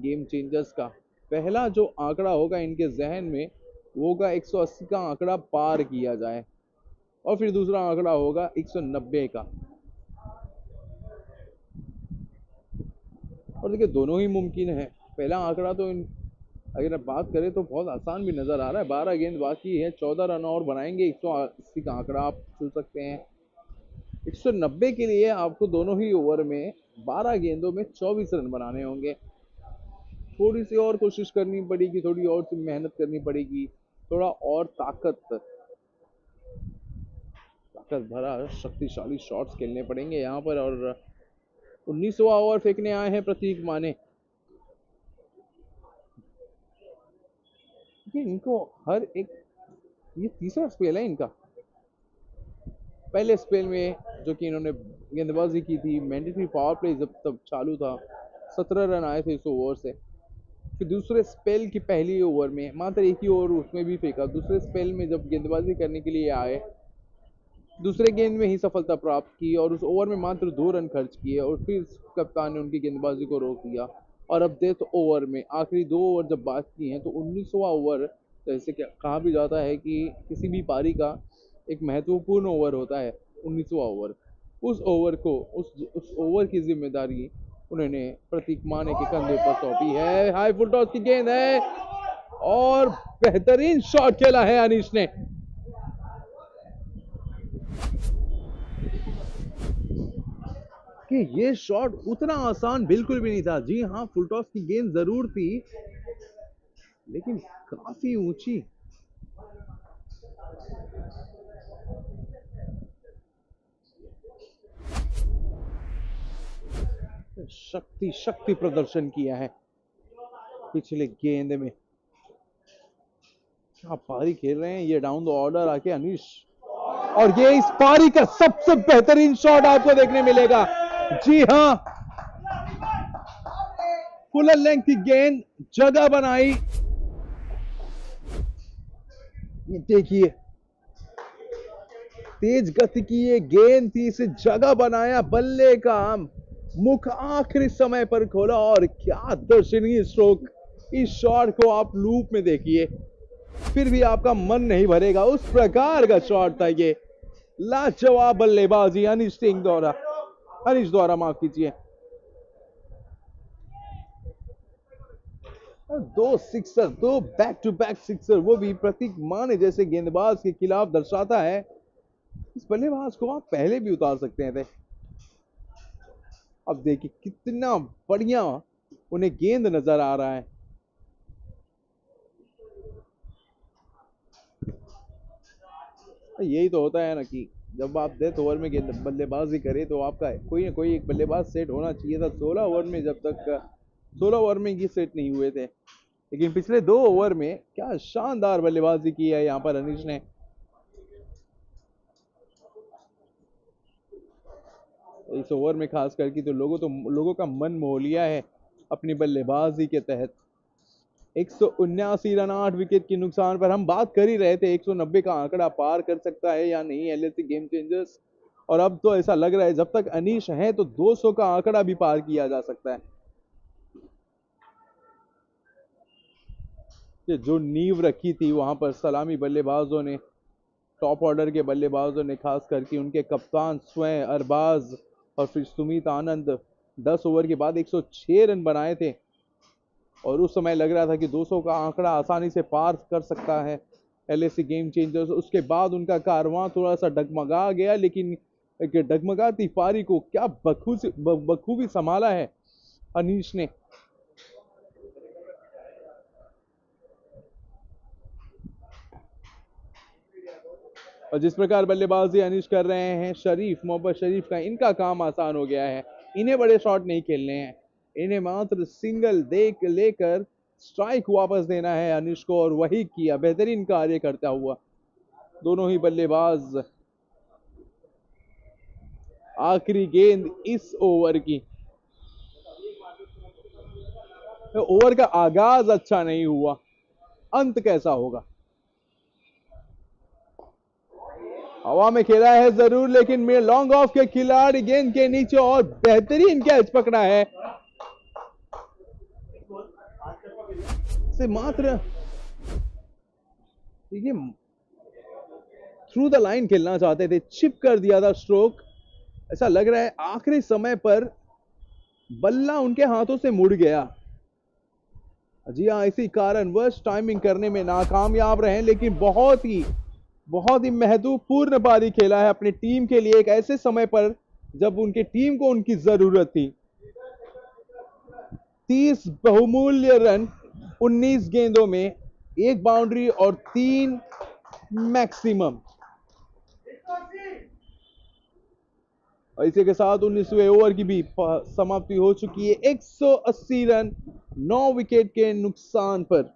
गेम चेंजर्स का। पहला जो आंकड़ा होगा इनके जहन में वो होगा 180 का आंकड़ा पार किया जाए, और फिर दूसरा आंकड़ा होगा 190 का। और देखिए दोनों ही मुमकिन है। पहला आंकड़ा तो अगर आप बात करें तो बहुत आसान भी नजर आ रहा है। 12 गेंद बाकी है, 14 रन और बनाएंगे 180 का आंकड़ा आप छू सकते हैं। 190 के लिए आपको दोनों ही ओवर में 12 गेंदों में 24 रन बनाने होंगे। थोड़ी सी और कोशिश करनी पड़ेगी, थोड़ी और सी मेहनत करनी पड़ेगी, थोड़ा और ताकत भरा शक्तिशाली शॉट्स खेलने पड़ेंगे यहाँ पर। और 19वां ओवर फेंकने आए हैं प्रतीक माने। इनको हर एक, ये तीसरा स्पेल है इनका। पहले स्पेल में जो कि इन्होंने गेंदबाजी की थी, मैंडेटरी पावर प्ले जब तब चालू था, 17 रन आए थे इस ओवर से। फिर दूसरे स्पेल की पहली ओवर में मात्र एक ही ओवर उसमें भी फेंका। दूसरे स्पेल में जब गेंदबाजी करने के लिए आए, दूसरे गेंद में ही सफलता प्राप्त की और उस ओवर में मात्र 2 रन खर्च किए और फिर कप्तान ने उनकी गेंदबाजी को रोक दिया। और अब डेथ ओवर में आखिरी 2 ओवर जब बात की हैं तो 19वां ओवर, जैसे कहा भी जाता है कि किसी भी पारी का एक महत्वपूर्ण ओवर होता है 19वां ओवर। उस ओवर को, उस ओवर की जिम्मेदारी उन्होंने प्रतीक माने के कंधे पर सौंपी है। हाई फुल टॉस की गेंद है और बेहतरीन शॉट खेला है अनीश ने। कि ये शॉट उतना आसान बिल्कुल भी नहीं था। जी हाँ, फुल टॉस की गेंद जरूर थी लेकिन काफी ऊंची। शक्ति प्रदर्शन किया है पिछले गेंद में। क्या पारी खेल रहे हैं ये डाउन द ऑर्डर आके अनीश। और ये इस पारी का सबसे बेहतरीन शॉट आपको देखने मिलेगा। जी हाँ, फुल लेंथ की गेंद, जगह बनाई। ये देखिए, तेज गति की ये गेंद थी, इसे जगह बनाया, बल्ले का मुख आखिरी समय पर खोला और क्या दर्शनीय स्ट्रोक। इस शॉट को आप लूप में देखिए, फिर भी आपका मन नहीं भरेगा, उस प्रकार का शॉट था ये। लाजवाब बल्लेबाजी अनीश द्वारा माफ कीजिए। 2 sixer, 2 back to back sixer, वो भी प्रतीक माने जैसे गेंदबाज के खिलाफ, दर्शाता है इस बल्लेबाज को आप पहले भी उतार सकते थे। अब देखिए कितना बढ़िया उन्हें गेंद नजर आ रहा है। यही तो होता है ना कि जब आप डेथ ओवर में बल्लेबाजी करें तो आपका कोई ना कोई एक बल्लेबाज सेट होना चाहिए था। 16 ओवर में जब तक 16 ओवर में ये सेट नहीं हुए थे, लेकिन पिछले 2 ओवर में क्या शानदार बल्लेबाजी की है यहाँ पर अनीश ने। इस ओवर में खास करके तो लोगों का मन मोह लिया है अपनी बल्लेबाजी के तहत। 179 रन 8 विकेट के नुकसान पर हम बात कर ही रहे थे 190 का आंकड़ा पार कर सकता है या नहीं एलएसी गेम चेंजर्स। और अब तो ऐसा लग रहा है जब तक अनीश है तो 200 का आंकड़ा भी पार किया जा सकता है। ये जो नींव रखी थी वहां पर सलामी बल्लेबाजों ने, टॉप ऑर्डर के बल्लेबाजों ने, खास करके उनके कप्तान स्वयं अरबाज और फिर सुमित आनंद, 10 ओवर के बाद 106 रन बनाए थे और उस समय लग रहा था कि 200 का आंकड़ा आसानी से पार कर सकता है एलएसी गेम चेंजर्स। उसके बाद उनका कारवां थोड़ा सा डगमगा गया, लेकिन एक डगमगाती पारी को क्या बखूबी संभाला है अनीश ने। और जिस प्रकार बल्लेबाजी अनीश कर रहे हैं मोहम्मद शरीफ का, इनका काम आसान हो गया है। इन्हें बड़े शॉट नहीं खेलने हैं, इन्हें मात्र सिंगल लेकर स्ट्राइक वापस देना है अनीश को, और वही किया बेहतरीन कार्य करता हुआ दोनों ही बल्लेबाज। आखिरी गेंद इस ओवर की, ओवर का आगाज अच्छा नहीं हुआ, अंत कैसा होगा। हवा में खेला है जरूर, लेकिन में लॉन्ग ऑफ के खिलाड़ी गेंद के नीचे और बेहतरीन कैच पकड़ा है। से मात्र देखिए थ्रू द लाइन खेलना चाहते थे, चिप कर दिया था स्ट्रोक। ऐसा लग रहा है आखिरी समय पर बल्ला उनके हाथों से मुड़ गया। जी हाँ, इसी कारणवश टाइमिंग करने में नाकामयाब रहे, लेकिन बहुत ही महत्वपूर्ण पारी खेला है अपनी टीम के लिए, एक ऐसे समय पर जब उनकी टीम को उनकी जरूरत थी। 30 बहुमूल्य रन 19 गेंदों में, 1 बाउंड्री और 3 मैक्सिमम। और इसी के साथ 19वें ओवर की भी समाप्ति हो चुकी है 180 रन 9 विकेट के नुकसान पर।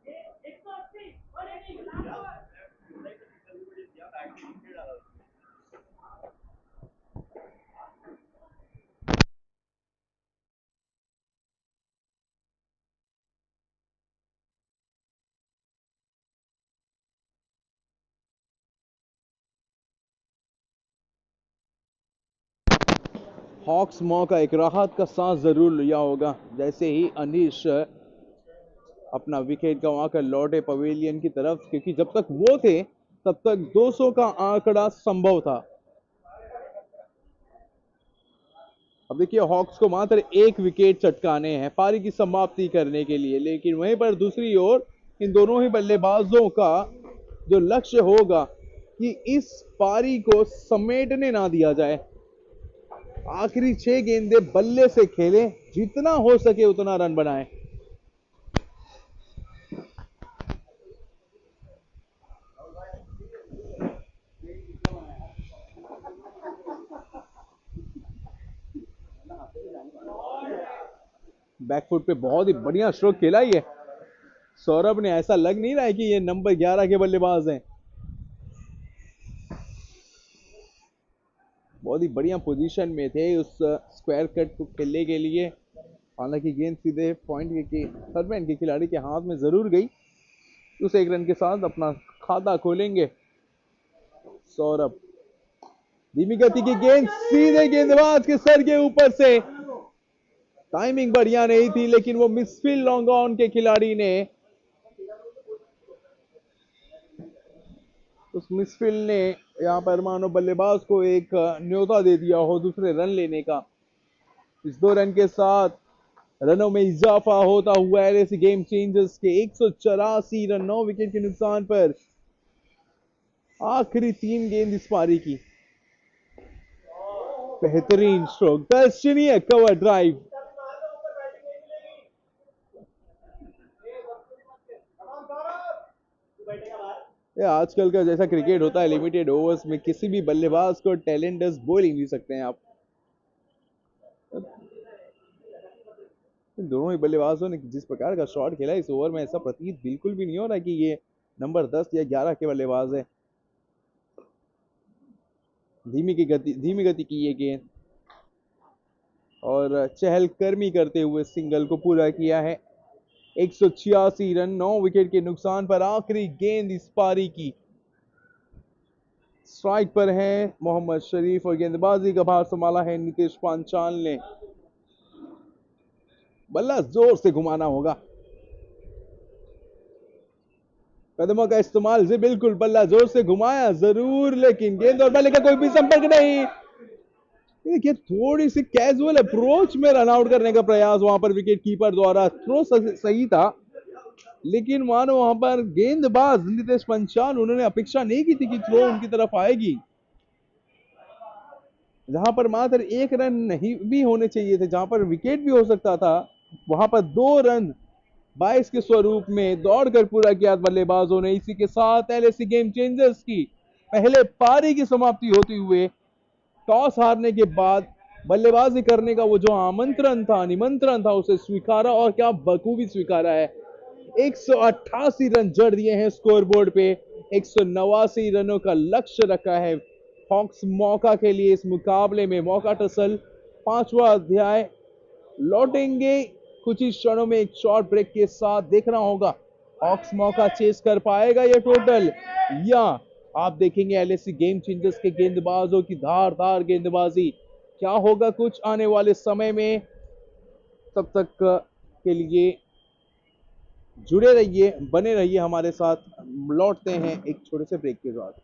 हॉक्स मौका एक राहत का सांस जरूर लिया होगा जैसे ही अनीश अपना विकेट गंवाकर लौटे पवेलियन की तरफ, क्योंकि जब तक वो थे तब तक 200 का आंकड़ा संभव था। अब देखिए, हॉक्स को मात्र 1 विकेट चटकाने हैं पारी की समाप्ति करने के लिए, लेकिन वहीं पर दूसरी ओर इन दोनों ही बल्लेबाजों का जो लक्ष्य होगा कि इस पारी को समेटने ना दिया जाए। आखिरी 6 गेंदें बल्ले से खेलें, जितना हो सके उतना रन बनाएं। बैकफुट पे बहुत ही बढ़िया स्ट्रोक खेला ये सौरभ ने, ऐसा लग नहीं रहा है कि ये नंबर 11 के बल्लेबाज हैं। बहुत ही बढ़िया पोजीशन में थे उस स्क्वायर कट को खेलने के लिए। हालांकि गेंद सीधे पॉइंट के थर्डमैन के खिलाड़ी के हाथ में जरूर गई। उस 1 रन के साथ अपना खाता खोलेंगे सौरभ। धीमी गति की गेंद सीधे गेंदबाज के सर के ऊपर से। टाइमिंग बढ़िया नहीं थी, लेकिन वो मिसफील्ड लॉन्ग ऑन के खिलाड़ी ने उस मिसफील्ड ने यहां पर मानो बल्लेबाज को एक न्योता दे दिया हो दूसरे रन लेने का। इस 2 रन के साथ रनों में इजाफा होता हुआ LAC गेम चेंजर्स के 184 रन 9 विकेट के नुकसान पर। आखिरी 3 गेंद इस पारी की। बेहतरीन स्ट्रोक, दर्शनीय कवर ड्राइव। आजकल का जैसा क्रिकेट होता है लिमिटेड ओवर्स में, किसी भी बल्लेबाज को टैलेंटस बोल ही नहीं सकते हैं आप। दोनों ही बल्लेबाजों ने जिस प्रकार का शॉट खेला इस ओवर में, ऐसा प्रतीत बिल्कुल भी नहीं हो रहा कि ये नंबर 10 या 11 के बल्लेबाज है। धीमी गति की ये गेंद और चहलकदमी करते हुए सिंगल को पूरा किया है। 186 रन 9 विकेट के नुकसान पर। आखिरी गेंद इस पारी की। स्ट्राइक पर है मोहम्मद शरीफ और गेंदबाजी का भार संभाला है नीतीश पांचाल ने। बल्ला जोर से घुमाना होगा, कदमों का इस्तेमाल। जी बिल्कुल, बल्ला जोर से घुमाया जरूर, लेकिन गेंद और बल्ले का कोई भी संपर्क नहीं। देखिए, थोड़ी सी कैजुअल अप्रोच में रन आउट करने का प्रयास वहां पर विकेट कीपर द्वारा। थ्रो सही था, लेकिन मानो वहां पर गेंदबाज नीतीश पंचाल उन्होंने अपेक्षा नहीं की थी कि थ्रो उनकी तरफ आएगी। जहां पर मात्र 1 रन नहीं भी होने चाहिए थे, जहां पर विकेट भी हो सकता था, वहां पर 2 रन 22 के स्वरूप में दौड़कर पूरा किया बल्लेबाजों ने। इसी के साथ LAC गेम चेंजर्स की पहले पारी की समाप्ति होते हुए टॉस हारने के बाद बल्लेबाजी करने का वो जो आमंत्रण था, निमंत्रण था, उसे स्वीकारा और क्या बखूबी स्वीकारा है। 188 रन जड़ दिए हैं स्कोरबोर्ड पे। 189 रनों का लक्ष्य रखा है हॉक्स मौका के लिए इस मुकाबले में। मौका टसल 5वां अध्याय लौटेंगे कुछ ही क्षणों में एक शॉर्ट ब्रेक के साथ। देखना होगा हॉक्स मौका चेस कर पाएगा ये टोटल, या आप देखेंगे LAC गेम चेंजर्स के गेंदबाजों की धारदार गेंदबाजी। क्या होगा कुछ आने वाले समय में। तब तक के लिए जुड़े रहिए, बने रहिए हमारे साथ। लौटते हैं एक छोटे से ब्रेक के बाद।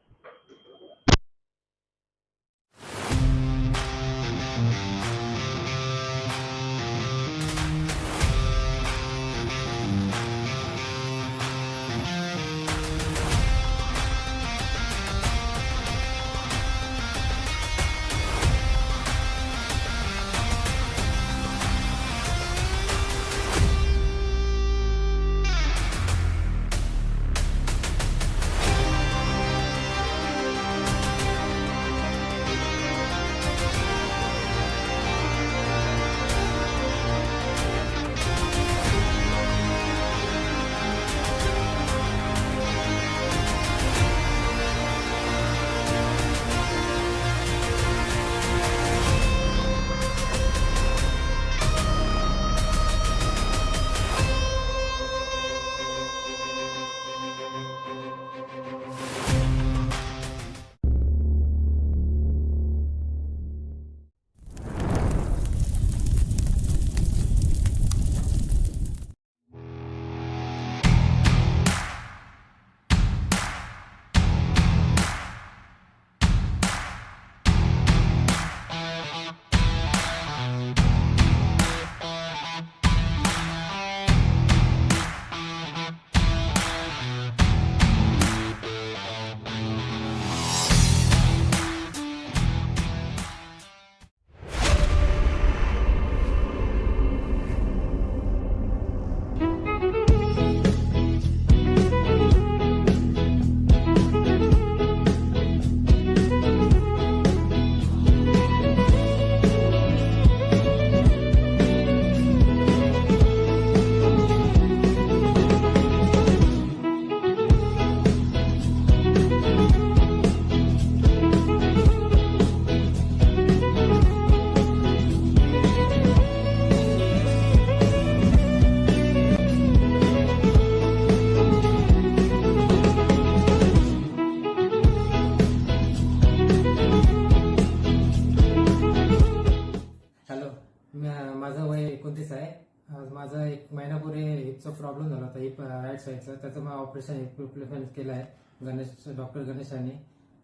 हिपचा प्रॉब्लेम झाला होता हिप राईट साईडचा, त्याचं मग ऑपरेशन रिप्लेसमेंट केलं आहे डॉक्टर गणेशांनी.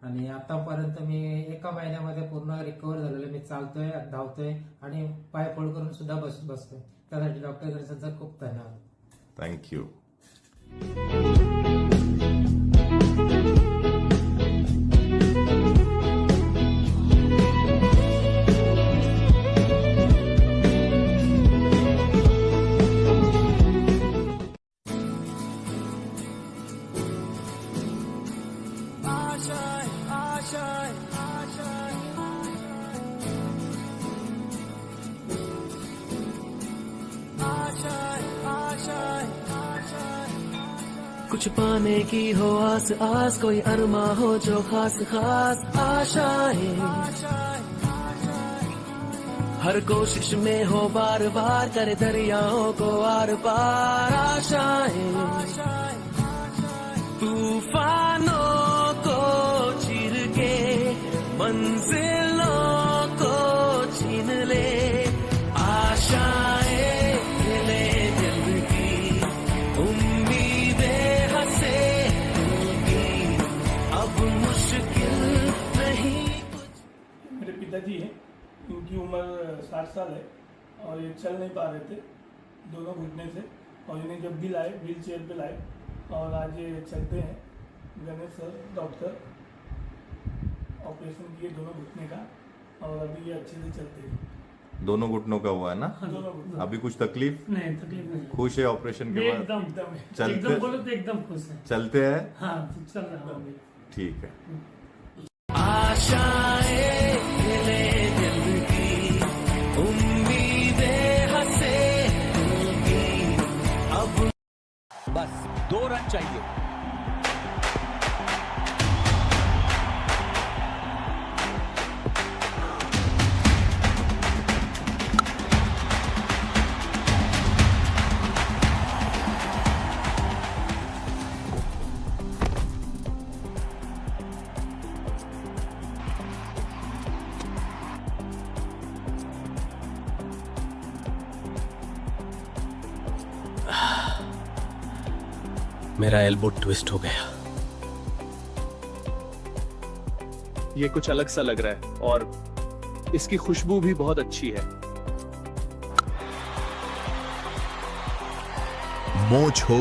आणि आतापर्यंत मी एका महिन्यामध्ये पूर्ण रिकवर झालेलो. मी चालतोय, धावतोय आणि पाय फोल्ड करून सुद्धा बसतोय. त्यासाठी डॉक्टर गणेशांचा खूप धन्यवाद. थँक्यू. कुछ पाने की हो आस आस, कोई अरमा हो जो खास खास आशाएं, हर कोशिश में हो बार बार, करे दरियाओं को आर पार आशाएं, तूफानों को चीर के मंजिलों को छीन ले आशाएं, ले दिल की उम्मीदें हंसे दिल की, अब मुश्किल नहीं कुछ. मेरे पिताजी हैं, इनकी उम्र 60 साल है और ये चल नहीं पा रहे थे दोनों घुटने से, और इन्हें जब भी लाए व्हील चेयर पे लाए और आज ये चलते हैं. गणेश सर डॉक्टर ऑपरेशन किए दोनों घुटने का और अभी ये अच्छे से चलते हैं. दोनों घुटनों का हुआ है ना? दोनों घुटने. अभी कुछ तकलीफ? नहीं तकलीफ नहीं. खुश है ऑपरेशन के बाद? एकदम एकदम चलते एकदम बोलो तो एकदम खुश है. चलते हैं? हाँ चल रहा हूँ अभी. ठीक है. आशाएं ले दिल की उम्मीदें हंसे दिल की, अब बस 2 रन चाहिए. मेरा एल्बो ट्विस्ट हो गया. ये कुछ अलग सा लग रहा है और इसकी खुशबू भी बहुत अच्छी है. मोच हो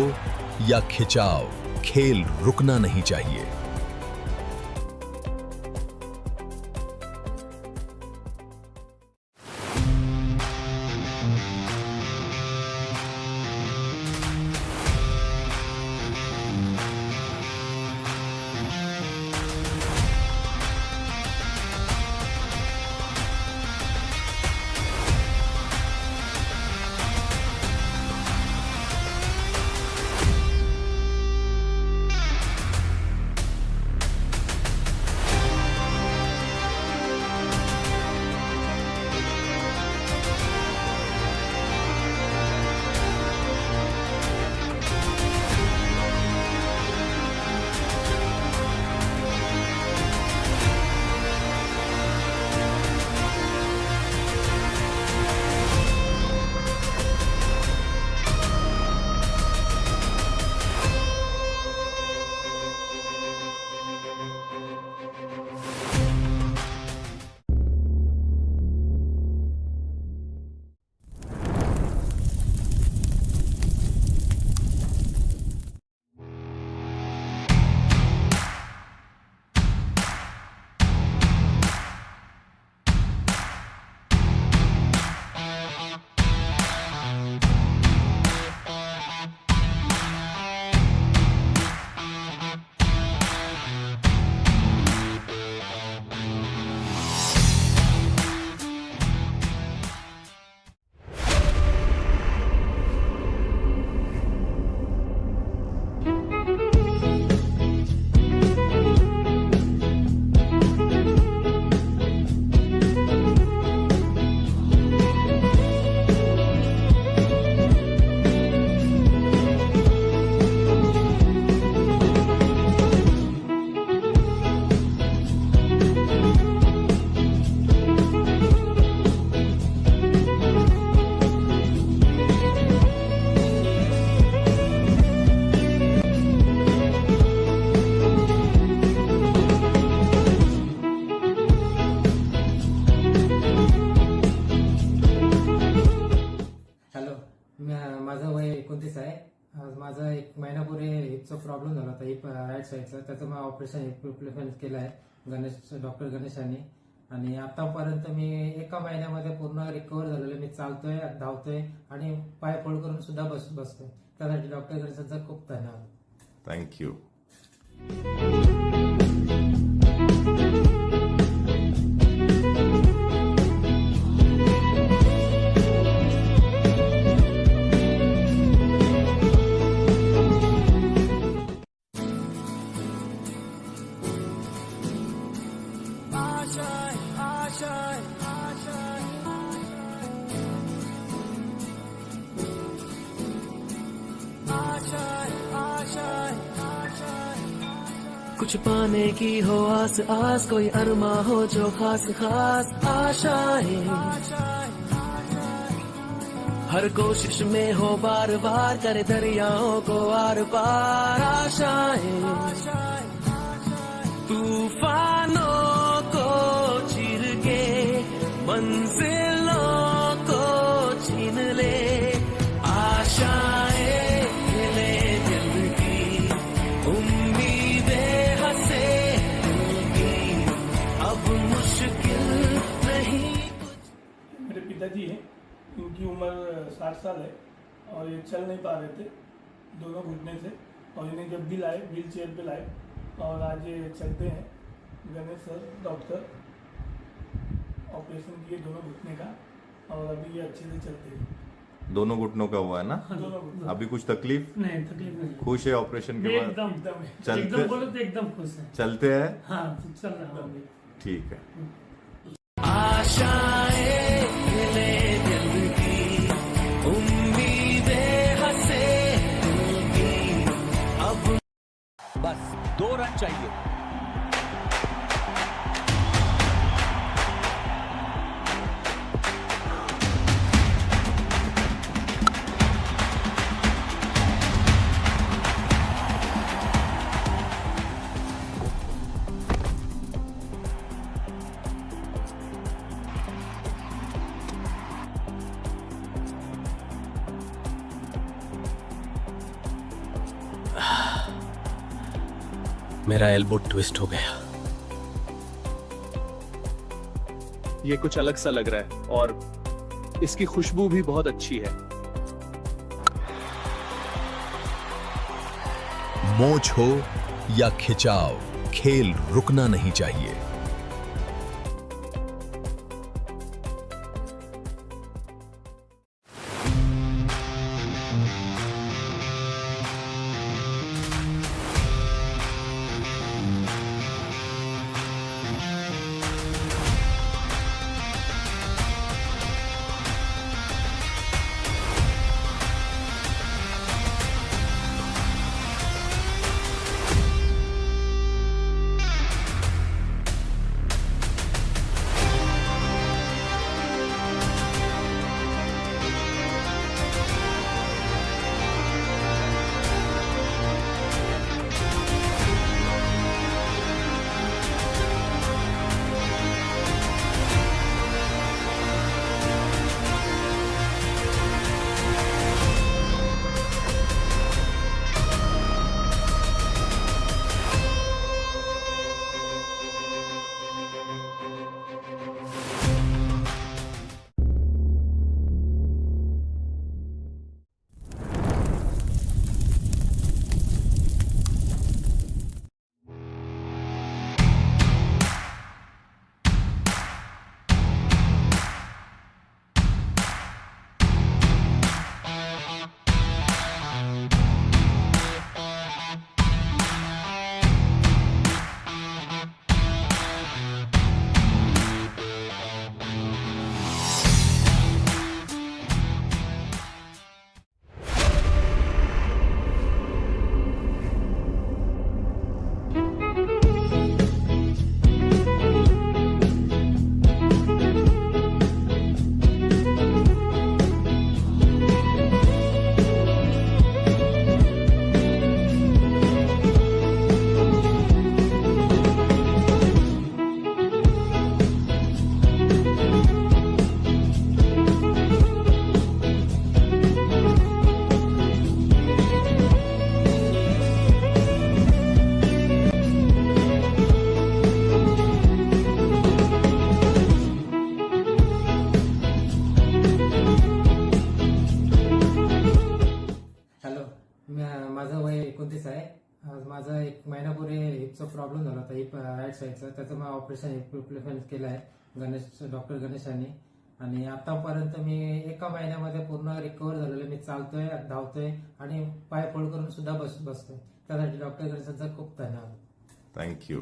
या खिंचाव, खेल रुकना नहीं चाहिए. एक महिनापूर्वी हिपचा प्रॉब्लेम झाला होता, हिप राईट साईडचा. त्याचं मग ऑपरेशन रिप्लेसमेंट केलं आहे डॉक्टर गणेशांनी. आणि आतापर्यंत मी एका महिन्यामध्ये पूर्ण रिकवर झालेलो. मी चालतोय, धावतोय आणि पाय फोल्ड करून सुद्धा बसतोय. त्यासाठी डॉक्टर गणेशांचा खूप धन्यवाद. थँक्यू. कुछ पाने की हो आस आस, कोई अरमा हो जो खास खास आशाएं, हर कोशिश में हो बार बार, करे दरियाओं को आर पार आशाएं, तूफानों को चीर के मंजिलों को छीन ले आशाएं, ले दिल की उम्मीदें हंसे दिल की, अब मुश्किल नहीं. मेरे पिताजी हैं, इनकी उम्र 60 साल है और ये चल नहीं पा रहे थे दोनों घुटने से. और इन्हें जब भी लाए व्हील चेयर पे लाए और आज ये चलते हैं. गणेश सर डॉक्टर ऑपरेशन किए दोनों घुटने का और अभी ये अच्छे से चलते हैं. दोनों घुटनों का हुआ है ना? दोनों घुटने. अभी कुछ तकलीफ? नहीं, तकलीफ नहीं. खुश है ऑपरेशन के बाद? एकदम एकदम चलते एकदम बोलो तो एकदम खुश है. चलते हैं? हाँ, तो चल रहा हूँ अभी. ठीक है. आशाएं ले दिल की उम्मीदें हंसे दिल की, अब बस 2 रन चाहिए. मेरा एल्बो ट्विस्ट हो गया. ये कुछ अलग सा लग रहा है और इसकी खुशबू भी बहुत अच्छी है. मोच हो या खिंचाव, खेल रुकना नहीं चाहिए. 29 आहे. आज माझा एक महिन्यापूर्वी हिपचा प्रॉब्लेम झाला होता, हिप राईट साईडचा. त्याचं मग ऑपरेशन रिप्लेसमेंट केलं आहे डॉक्टर गणेशांनी. आणि आतापर्यंत मी एका महिन्यामध्ये पूर्ण रिकवर झालेलो. मी चालतोय, धावतोय आणि पाय फोल्ड करून सुद्धा बसतोय. त्यासाठी डॉक्टर गणेशांचा खूप धन्यवाद. थँक्यू.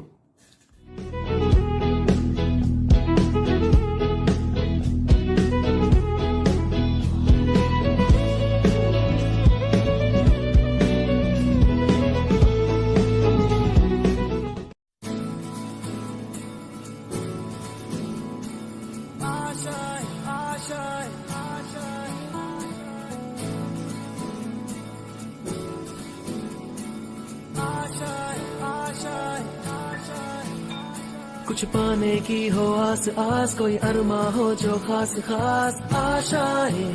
कुछ पाने की हो आस आस, कोई अरमा हो जो खास खास आशाएं,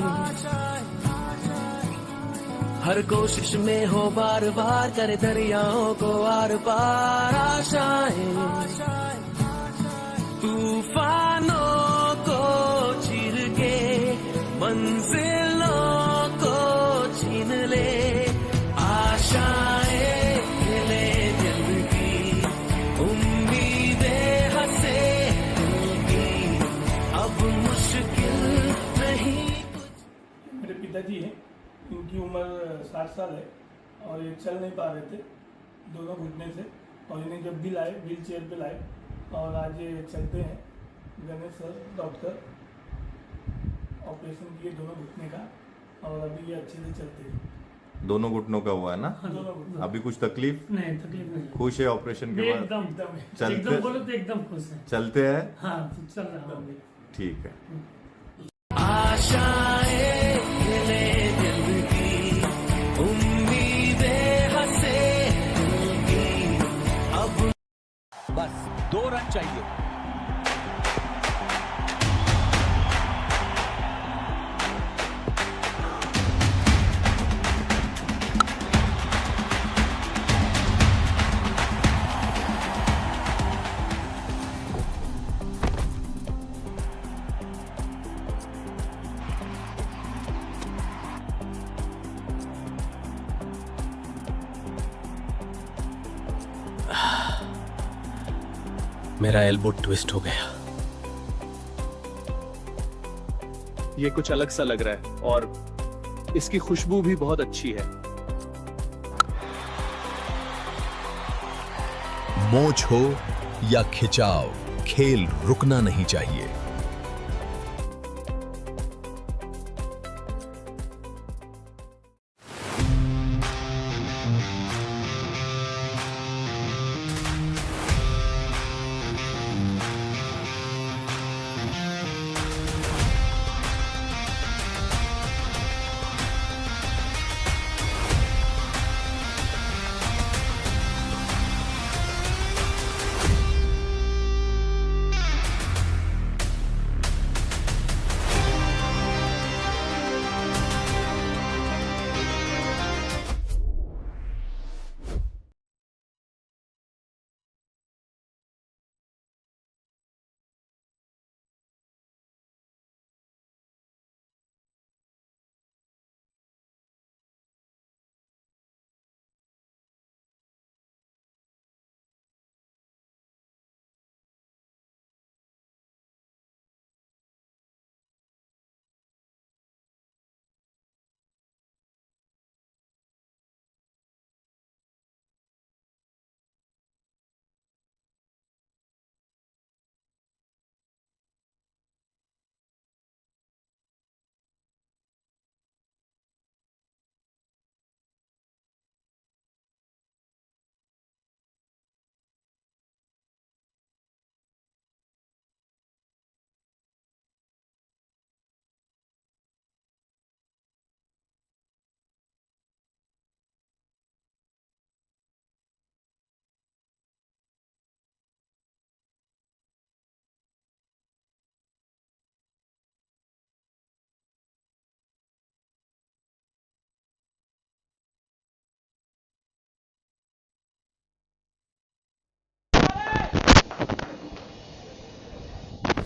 हर कोशिश में हो बार बार, करे दरियाओं को आर पार आशाएं, तूफानों को चीर के मंजिलों को छीन ले आशाएं, ले दिल की उम्मीदें हंसे दिल की, अब मुश्किल नहीं कुछ। मेरे पिताजी हैं, इनकी उम्र 60 साल है और ये चल नहीं पा रहे थे दोनों घुटने से, और इन्हें जब भी लाए व्हील चेयर पे लाए और आज ये चलते हैं। गणेश सर डॉक्टर ऑपरेशन किए दोनों घुटने का और अभी ये अच्छे से चलते हैं। दोनों घुटनों का हुआ है ना? दोनों घुटने अभी कुछ तकलीफ? नहीं, तकलीफ नहीं। खुश है ऑपरेशन के बाद? एकदम एकदम है। चलते एकदम बोलो तो एकदम खुश है। चलते हैं? हाँ, तो चल रहा हूँ अभी। ठीक है. आशाएं ले दिल की उम्मीदें हंसे दिल की, अब बस 2 रन चाहिए. मेरा एल्बो ट्विस्ट हो गया। ये कुछ अलग सा लग रहा है और इसकी खुशबू भी बहुत अच्छी है। मोच हो या खिंचाव, खेल रुकना नहीं चाहिए।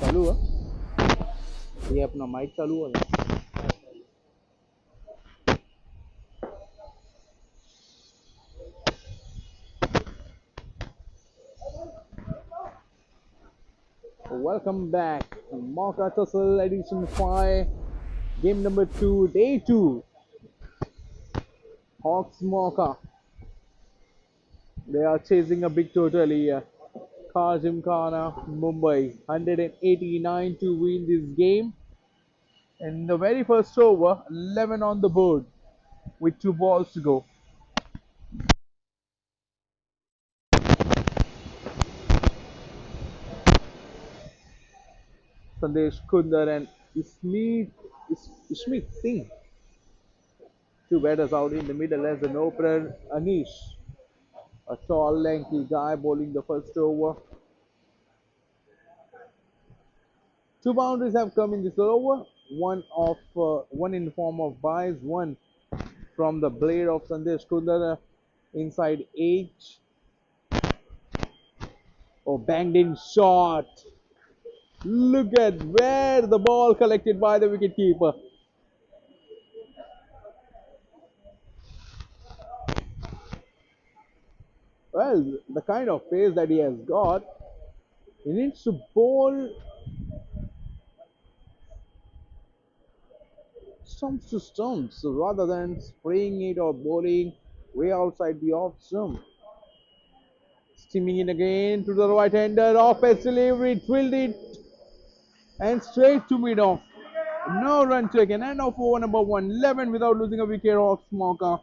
चालू हुआ, ये अपना माइक चालू हुआ है। Welcome back. Mauka Tussle Edition 5. Game number 2, day 2. Hawks Mauka. They are chasing a big total here. Kazimkhana, Mumbai. 189 to win this game. In the very first over, 11 on the board with 2 balls to go. Sandesh Kundar and Ishmeet Singh. 2 batters out in the middle as an opener. Anish, a tall, lanky guy bowling the first over. 2 boundaries have come in this over. One in the form of Bliez, one from the blade of Sandesh Kundar inside edge. Oh, banged in shot. Look at where the ball collected by the wicketkeeper. Well, the kind of pace that he has got, he needs to bowl stumps to stumps rather than spraying it or bowling way outside the off stump. Steaming in again to the right hander, off pace delivery, drilled it and straight to mid off. No run taken, end of over number 1, 11 without losing a wicket off Mauka.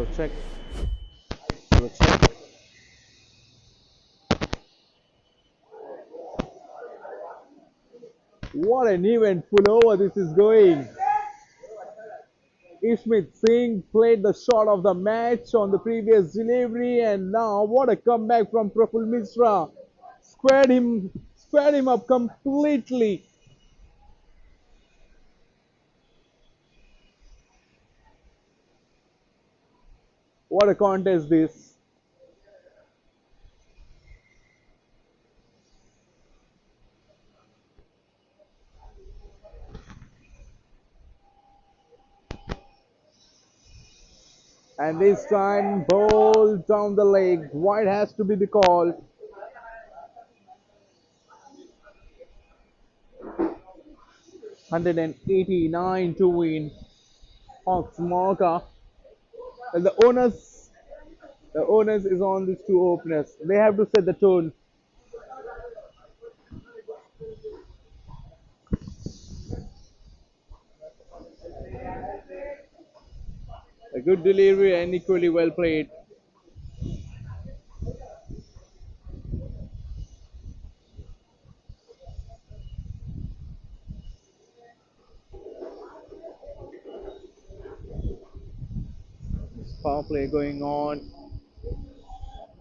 Hello, check. Hello, check. What an eventful over this is going. Ishmeet Singh played the shot of the match on the previous delivery, and now what a comeback from Praful Mishra. Squared him up completely. What a contest this. And this time, ball down the leg. Wide has to be the call. $189 to win. Hawks Mauka. And the onus is on these 2 openers. They have to set the tone. A good delivery and equally well played. Power play going on.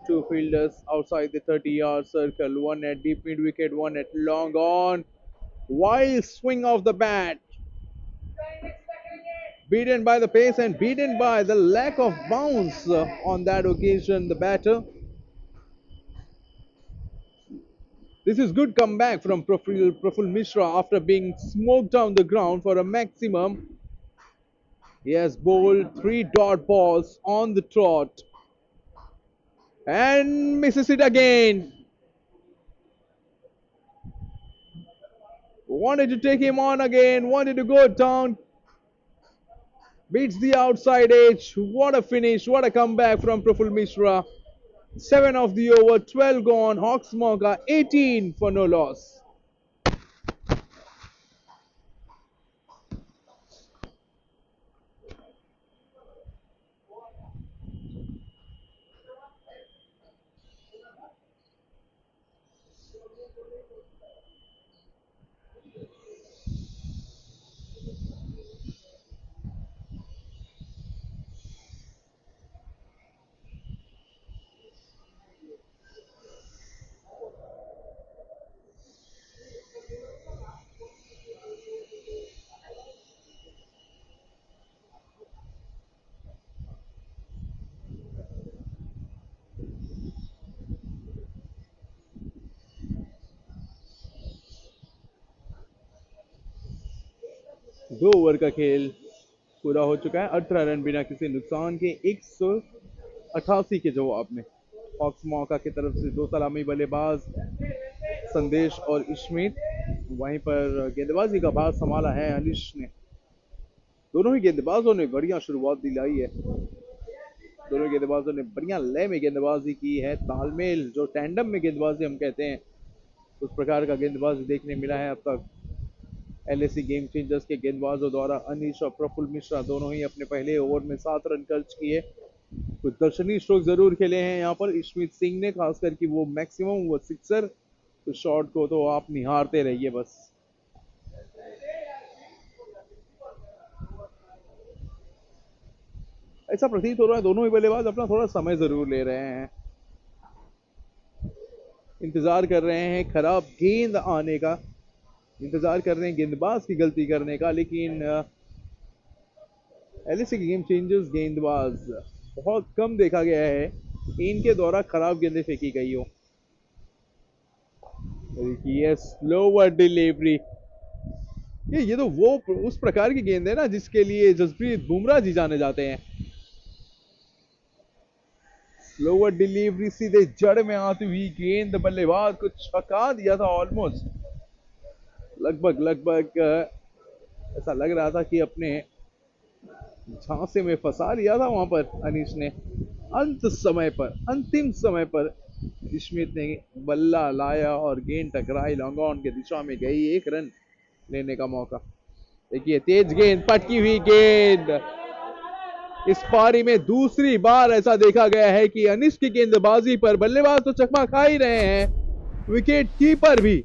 Two fielders outside the 30-yard circle. One at deep mid wicket, one at long on. Wild swing of the bat. Beaten by the pace and beaten by the lack of bounce on that occasion, the batter. This is good comeback from Praful Mishra after being smoked down the ground for a maximum. He has bowled 3 dot balls on the trot and misses it again. Wanted to take him on again, wanted to go down. Beats the outside edge. What a finish, what a comeback from Praful Mishra. 7 of the over, 12 gone. Hawks Mauka 18 for no loss. दो over का खेल पूरा हो चुका है। 18 run बिना किसी नुकसान के 188 के जवाब में। हॉक्स मौका की तरफ से 2 सलामी बल्लेबाज संदेश और इश्मीत। वहीं पर गेंदबाजी का भार संभाला है अनिश ने। दोनों ही गेंदबाजों ने बढ़िया शुरुआत दिलाई है। दोनों गेंदबाजों ने बढ़िया लय में गेंदबाजी की है। तालमेल, जो टैंडम में गेंदबाजी हम कहते हैं, उस प्रकार का गेंदबाजी देखने मिला है अब तक। LAC गेम चेंजर्स के गेंदबाजों द्वारा अनिश और प्रफुल्ल मिश्रा दोनों ही अपने पहले ओवर में 7 रन खर्च किए। कुछ दर्शनीय स्ट्रोक जरूर खेले हैं यहाँ पर इश्मीत सिंह ने, खासकर कि वो मैक्सिमम वो सिक्सर, तो शॉट को तो आप निहारते रहिए बस। ऐसा प्रतीत हो रहा है दोनों ही बल्लेबाज अपना थोड़ा समय जरूर ले रहे हैं, इंतजार कर रहे हैं खराब गेंद आने का, इंतजार कर रहे हैं गेंदबाज की गलती करने का। लेकिन LAC गेम चेंजर्स गेंदबाज बहुत कम देखा गया है इनके द्वारा खराब गेंदें फेंकी गई हो। देखिए स्लोवर डिलीवरी, ये तो वो उस प्रकार की गेंद है ना जिसके लिए जसप्रीत बुमराह जी जाने जाते हैं। स्लोवर डिलीवरी, सीधे जड़ में आती हुई गेंद, बल्लेबाज को छका दिया था ऑलमोस्ट। लगभग ऐसा लग रहा था कि अपने झांसे में फंसा लिया था वहां पर अनीश ने। अंतिम समय पर इश्मीत ने बल्ला लाया और गेंद टकराई, लॉन्ग ऑन की दिशा में गई, 1 रन लेने का मौका। देखिए तेज गेंद, पटकी हुई गेंद। इस पारी में दूसरी बार ऐसा देखा गया है कि अनिश की गेंदबाजी पर बल्लेबाज तो चकमा खा ही रहे हैं, विकेट कीपर भी।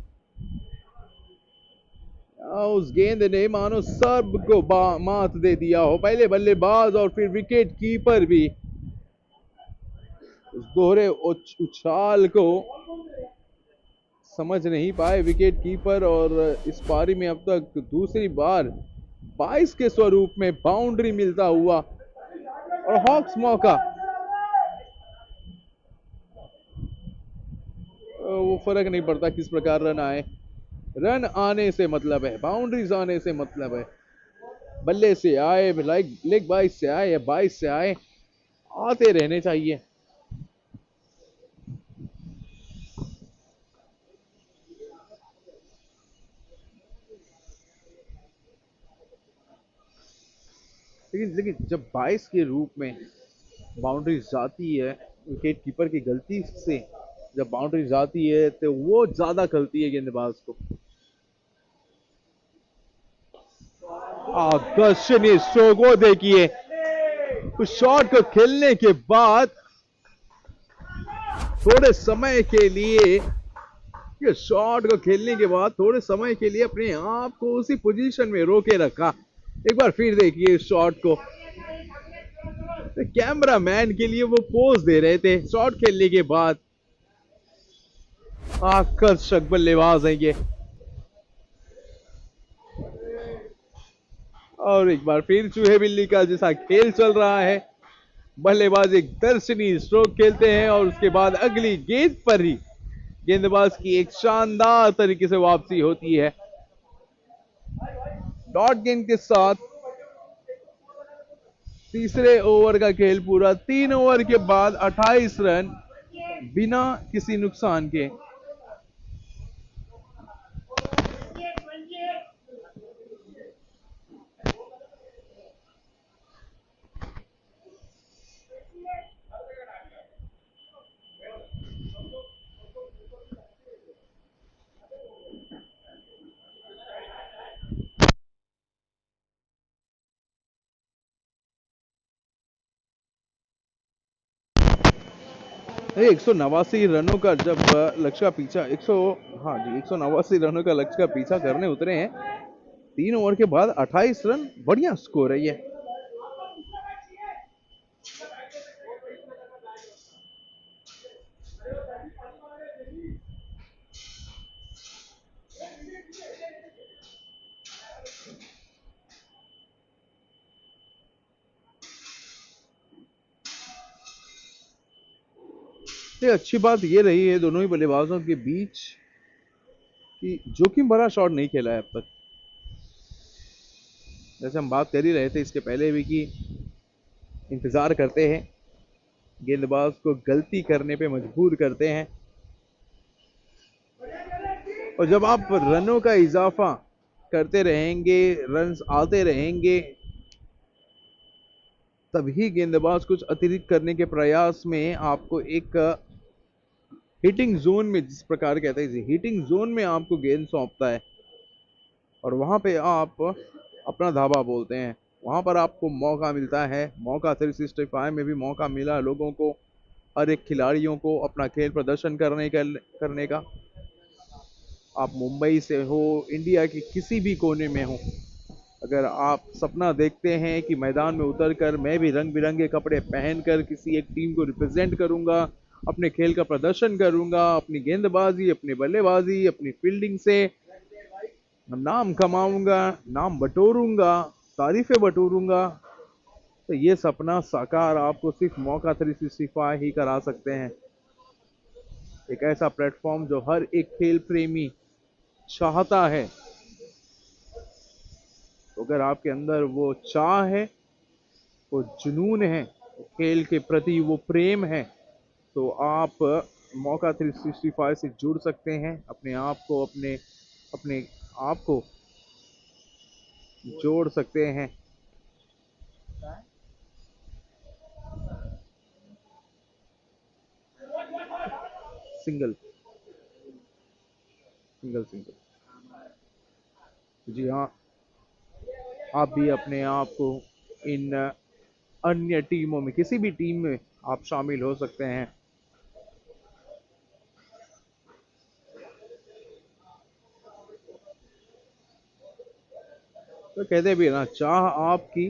उस गेंद ने मानो सब को मात दे दिया हो, पहले बल्लेबाज और फिर विकेट कीपर भी। उस दोहरे उछाल को समझ नहीं पाए विकेट कीपर, और इस पारी में अब तक दूसरी बार 22 के स्वरूप में बाउंड्री मिलता हुआ। और हॉक्स मौका, वो फर्क नहीं पड़ता किस प्रकार रन आए, रन आने से मतलब है, बाउंड्रीज आने से मतलब है। बल्ले से आए, लेग 22 से आए या 22 से आए, आते रहने चाहिए। लेकिन जब 22 के रूप में बाउंड्री जाती है, विकेट कीपर की गलती से जब बाउंड्री जाती है तो वो ज्यादा खलती है गेंदबाज को। आकर्षणीय स्ट्रोक, वो देखिए उस शॉट को खेलने के बाद थोड़े समय के लिए, ये शॉट को खेलने के बाद थोड़े समय के लिए अपने आप को उसी पोजीशन में रोके रखा। एक बार फिर देखिए इस शॉट को, कैमरा मैन के लिए वो पोज दे रहे थे शॉट खेलने के बाद। आकर्षक बल्लेबाज हैं ये। और एक बार फिर चूहे बिल्ली का जैसा खेल चल रहा है। बल्लेबाज एक दर्शनीय स्ट्रोक खेलते हैं और उसके बाद अगली गेंद पर ही गेंदबाज की एक शानदार तरीके से वापसी होती है। डॉट गेंद के साथ तीसरे ओवर का खेल पूरा। 3 ओवर के बाद 28 रन बिना किसी नुकसान के। एक सौ नवासी रनों का जब लक्ष्य का पीछा 189 रनों का लक्ष्य का पीछा करने उतरे हैं। 3 ओवर के बाद 28 रन, बढ़िया स्कोर है ये। अच्छी बात ये रही है दोनों ही बल्लेबाजों के बीच कि जोखिम भरा शॉट नहीं खेला है अब तक। जैसे हम बात कर ही रहे थे इसके पहले भी कि इंतजार करते हैं, गेंदबाज को गलती करने पे मजबूर करते हैं, और जब आप रनों का इजाफा करते रहेंगे, रन्स आते रहेंगे, तभी गेंदबाज कुछ अतिरिक्त करने के प्रयास में आपको एक हिटिंग जोन में, जिस प्रकार कहते हैं हिटिंग जोन में आपको गेंद सौंपता है और वहां पे आप अपना धावा बोलते हैं। वहां पर आपको मौका मिलता है। मौका 365 में भी मौका मिला लोगों को, हर एक खिलाड़ियों को अपना खेल प्रदर्शन करने का। आप मुंबई से हो, इंडिया के किसी भी कोने में हो, अगर आप सपना देखते हैं कि मैदान में उतरकर मैं भी रंग बिरंगे कपड़े पहनकर किसी एक टीम को रिप्रेजेंट करूंगा, अपने खेल का प्रदर्शन करूंगा, अपनी गेंदबाजी, अपनी बल्लेबाजी, अपनी फील्डिंग से नाम कमाऊंगा, नाम बटोरूंगा, तारीफें बटोरूंगा, तो ये सपना साकार आपको सिर्फ मौका 365 ही करा सकते हैं। एक ऐसा प्लेटफॉर्म जो हर एक खेल प्रेमी चाहता है। तो अगर आपके अंदर वो चाह है, वो जुनून है, खेल के प्रति वो प्रेम है, तो आप मौका 365 से जुड़ सकते हैं। अपने आप को जोड़ सकते हैं। Single single single. जी हाँ, आप भी अपने आप को इन अन्य टीमों में, किसी भी टीम में आप शामिल हो सकते हैं। तो कहते भी ना, चाह आपकी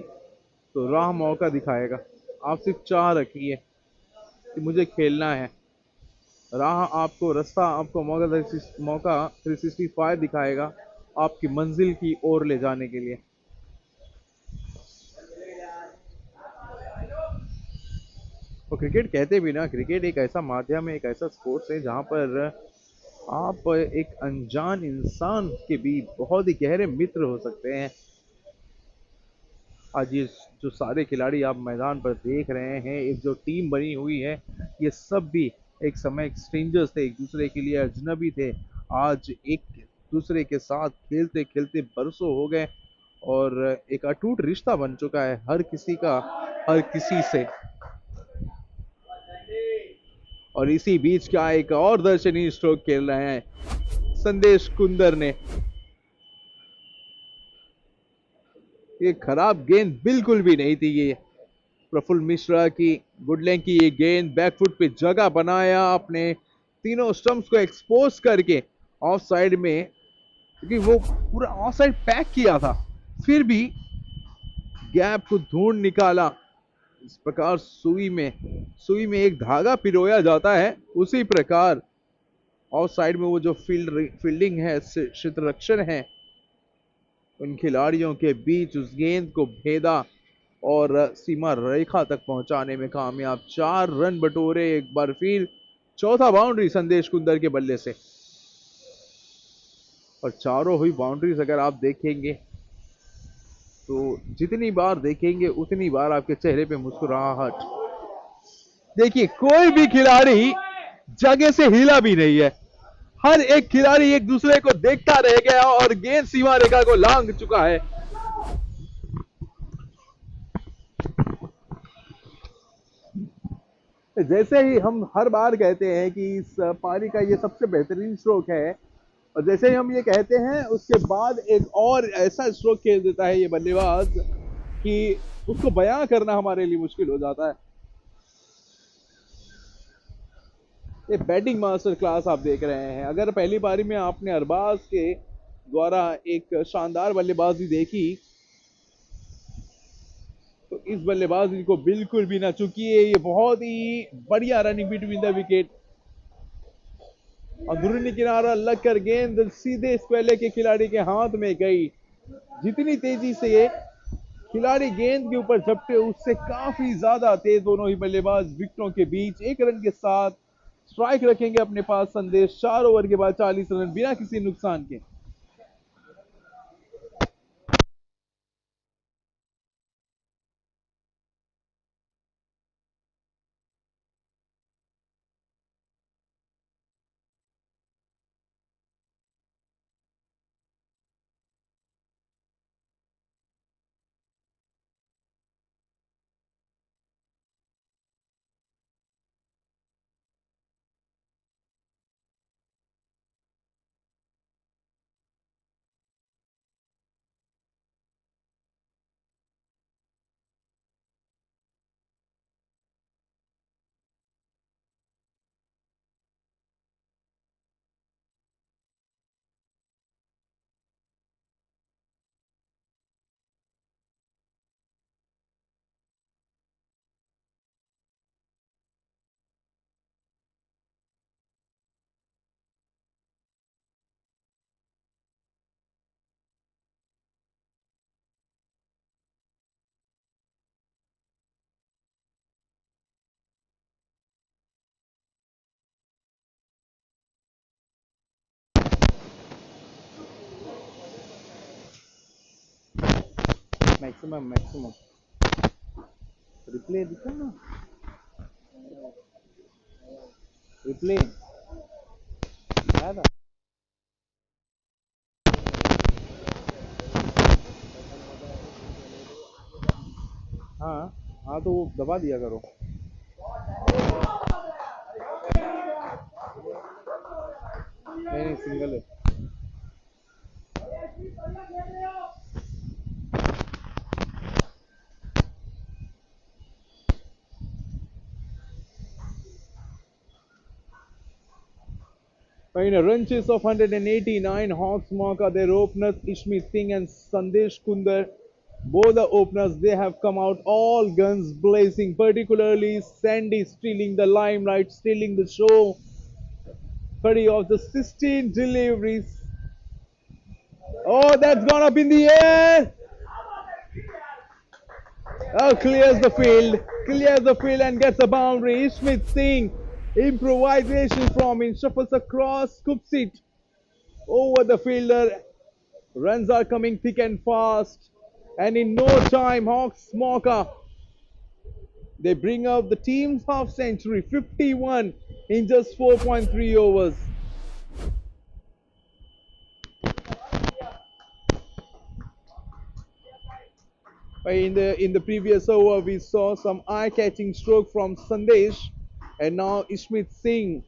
तो राह मौका दिखाएगा। आप सिर्फ चाह रखिए कि मुझे खेलना है, राह आपको, रास्ता आपको मौका 365 दिखाएगा आपकी मंजिल की ओर ले जाने के लिए। तो क्रिकेट कहते भी ना, क्रिकेट एक ऐसा माध्यम है, एक ऐसा स्पोर्ट्स है जहां पर आप एक अनजान इंसान के भी बहुत ही गहरे मित्र हो सकते हैं। आज ये जो सारे खिलाड़ी आप मैदान पर देख रहे हैं, एक जो टीम बनी हुई है, ये सब भी एक समय स्ट्रेंजर्स थे, एक दूसरे के लिए अजनबी थे। आज एक दूसरे के साथ खेलते खेलते बरसों हो गए और एक अटूट रिश्ता बन चुका है हर किसी का, हर किसी से। और इसी बीच का एक और दर्शनीय स्ट्रोक खेल रहे हैं संदेश कुंदर ने। ये खराब गेंद बिल्कुल भी नहीं थी। ये प्रफुल्ल मिश्रा की गुडलैंड की ये गेंद बैकफुट पे जगह बनाया, अपने तीनों स्टंप्स को एक्सपोज करके ऑफ साइड में, क्योंकि वो पूरा ऑफ साइड पैक किया था, फिर भी गैप को ढूंढ निकाला इस प्रकार सुई में एक धागा पिरोया जाता है, उसी प्रकार ऑफ साइड में वो जो फील्डिंग है, क्षेत्र रक्षण है, उन खिलाड़ियों के बीच उस गेंद को भेदा और सीमा रेखा तक पहुंचाने में कामयाब। 4 रन बटोरे एक बार फिर। चौथा बाउंड्री संदेश कुंदर के बल्ले से, और चारों हुई बाउंड्रीज अगर आप देखेंगे तो जितनी बार देखेंगे उतनी बार आपके चेहरे पे मुस्कुराहट। देखिए, कोई भी खिलाड़ी जगह से हिला भी नहीं है, हर एक खिलाड़ी एक दूसरे को देखता रह गया और गेंद सीमा रेखा को लांघ चुका है। जैसे ही हम हर बार कहते हैं कि इस पारी का ये सबसे बेहतरीन स्ट्रोक है, और जैसे ही हम ये कहते हैं उसके बाद एक और ऐसा स्ट्रोक खेल देता है ये बल्लेबाज कि उसको बयां करना हमारे लिए मुश्किल हो जाता है। ये बैटिंग मास्टर क्लास आप देख रहे हैं। अगर पहली पारी में आपने अरबाज के द्वारा एक शानदार बल्लेबाजी देखी, तो इस बल्लेबाजी को बिल्कुल भी ना चूकिए। ये बहुत ही बढ़िया रनिंग बिटवीन द विकेट, अंदरूनी किनारा लगकर गेंद सीधे स्क्वेले के खिलाड़ी के हाथ में गई। जितनी तेजी से ये खिलाड़ी गेंद के ऊपर झपटे, उससे काफी ज्यादा तेज दोनों ही बल्लेबाज विकेटों के बीच। 1 रन के साथ स्ट्राइक रखेंगे अपने पास संदेश। 4 ओवर के बाद 40 रन बिना किसी नुकसान के। मैक्सिमम रिप्ले दिखा ना, रिप्ले आया था। हाँ तो वो दबा दिया करो। नहीं, सिंगल है। In a run chase of 189, Hawks Mauka, their openers Ishmeet Singh and Sandesh Kundar, both the openers, they have come out all guns blazing, particularly Sandy stealing the limelight, stealing the show. 30 of the 16 deliveries. Oh, that's gone up in the air. Oh, clears the field and gets a boundary. Ishmeet Singh, improvisation from him, shuffles across, scoops it over the fielder. Runs are coming thick and fast, and in no time, Hawks Mauka, they bring out the team's half century, 51 in just 4.3 overs. In the previous over, we saw some eye-catching stroke from Sandesh, and now Ishmeet Singh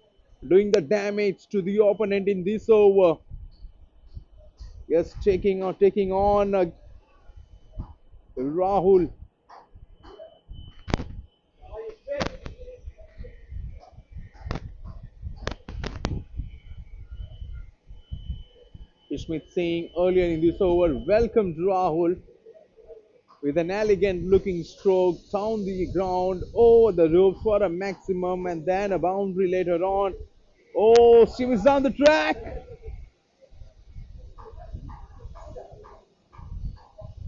doing the damage to the opponent in this over. Yes, taking on Rahul. Ishmeet Singh earlier in this over welcomed Rahul with an elegant looking stroke down the ground over the rope for a maximum and then a boundary later on. Oh, Steve is down the track.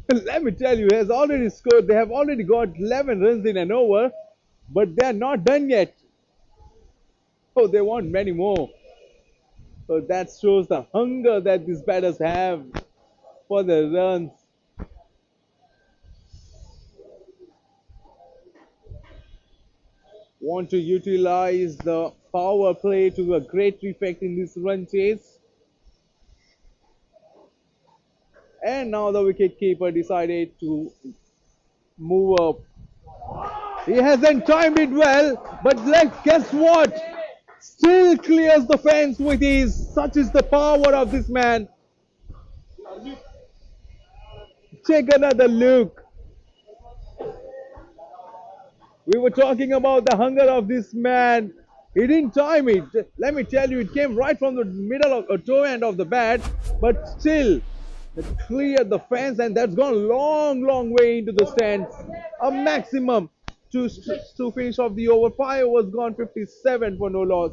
Let me tell you, he has already scored. They have already got 11 runs in an over, but they are not done yet. Oh, they want many more. So that shows the hunger that these batters have for the runs. Want to utilize the power play to a great effect in this run chase. And now the wicketkeeper decided to move up. He hasn't timed it well, but guess what? Still clears the fence with ease. Such is the power of this man. Take another look. We were talking about the hunger of this man. He didn't time it. Let me tell you, it came right from the middle of the toe end of the bat, but still it cleared the fence, and that's gone a long way into the stands. A maximum to finish off the over. 5 overs gone, 57 for no loss.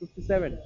57.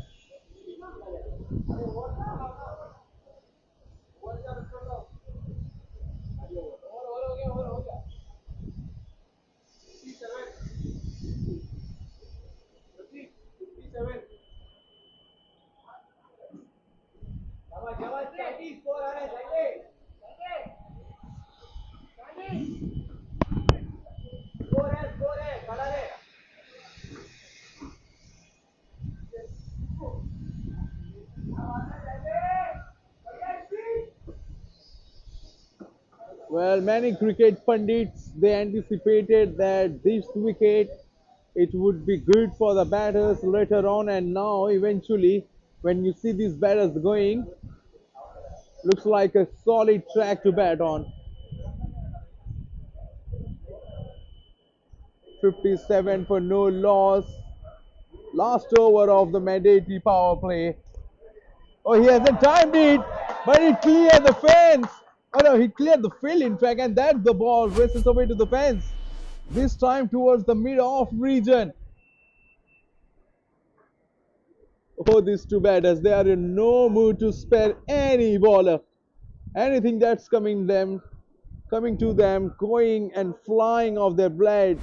Well, many cricket pundits, they anticipated that this wicket, it would be good for the batters later on, and now eventually when you see these batters going, looks like a solid track to bat on. 57 for no loss. Last over of the mandatory power play. Oh, he hasn't timed it, but he cleared the fence. Oh no, he cleared the field in fact, and that the ball races away to the fence. This time towards the mid-off region. Oh, these two batters, they are in no mood to spare any bowler. Anything that's coming to them, going and flying off their blade.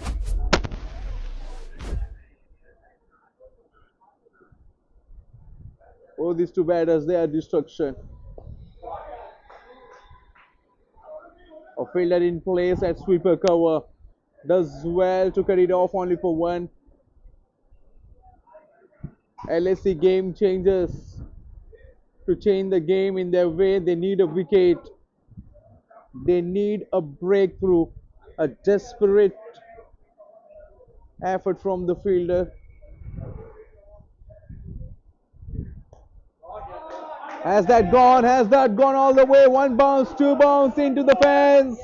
Oh, these two batters, they are destruction. A fielder in place at sweeper cover. Does well to cut it off only for one. LAC game changers. To change the game in their way, they need a wicket. They need a breakthrough. A desperate effort from the fielder. Has that gone? Has that gone all the way? One bounce, two bounce into the fence.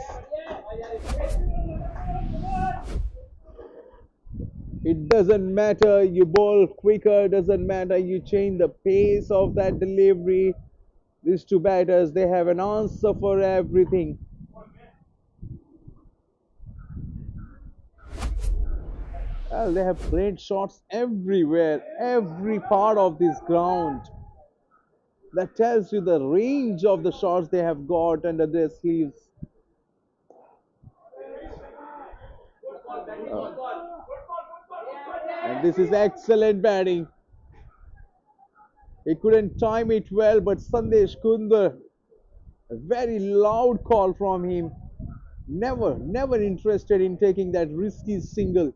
It doesn't matter, you bowl quicker, doesn't matter, you change the pace of that delivery. These two batters, they have an answer for everything. Well, they have great shots everywhere, every part of this ground. That tells you the range of the shots they have got under their sleeves. And this is excellent batting. He couldn't time it well, but Sandesh Kundar, a very loud call from him. Never interested in taking that risky single.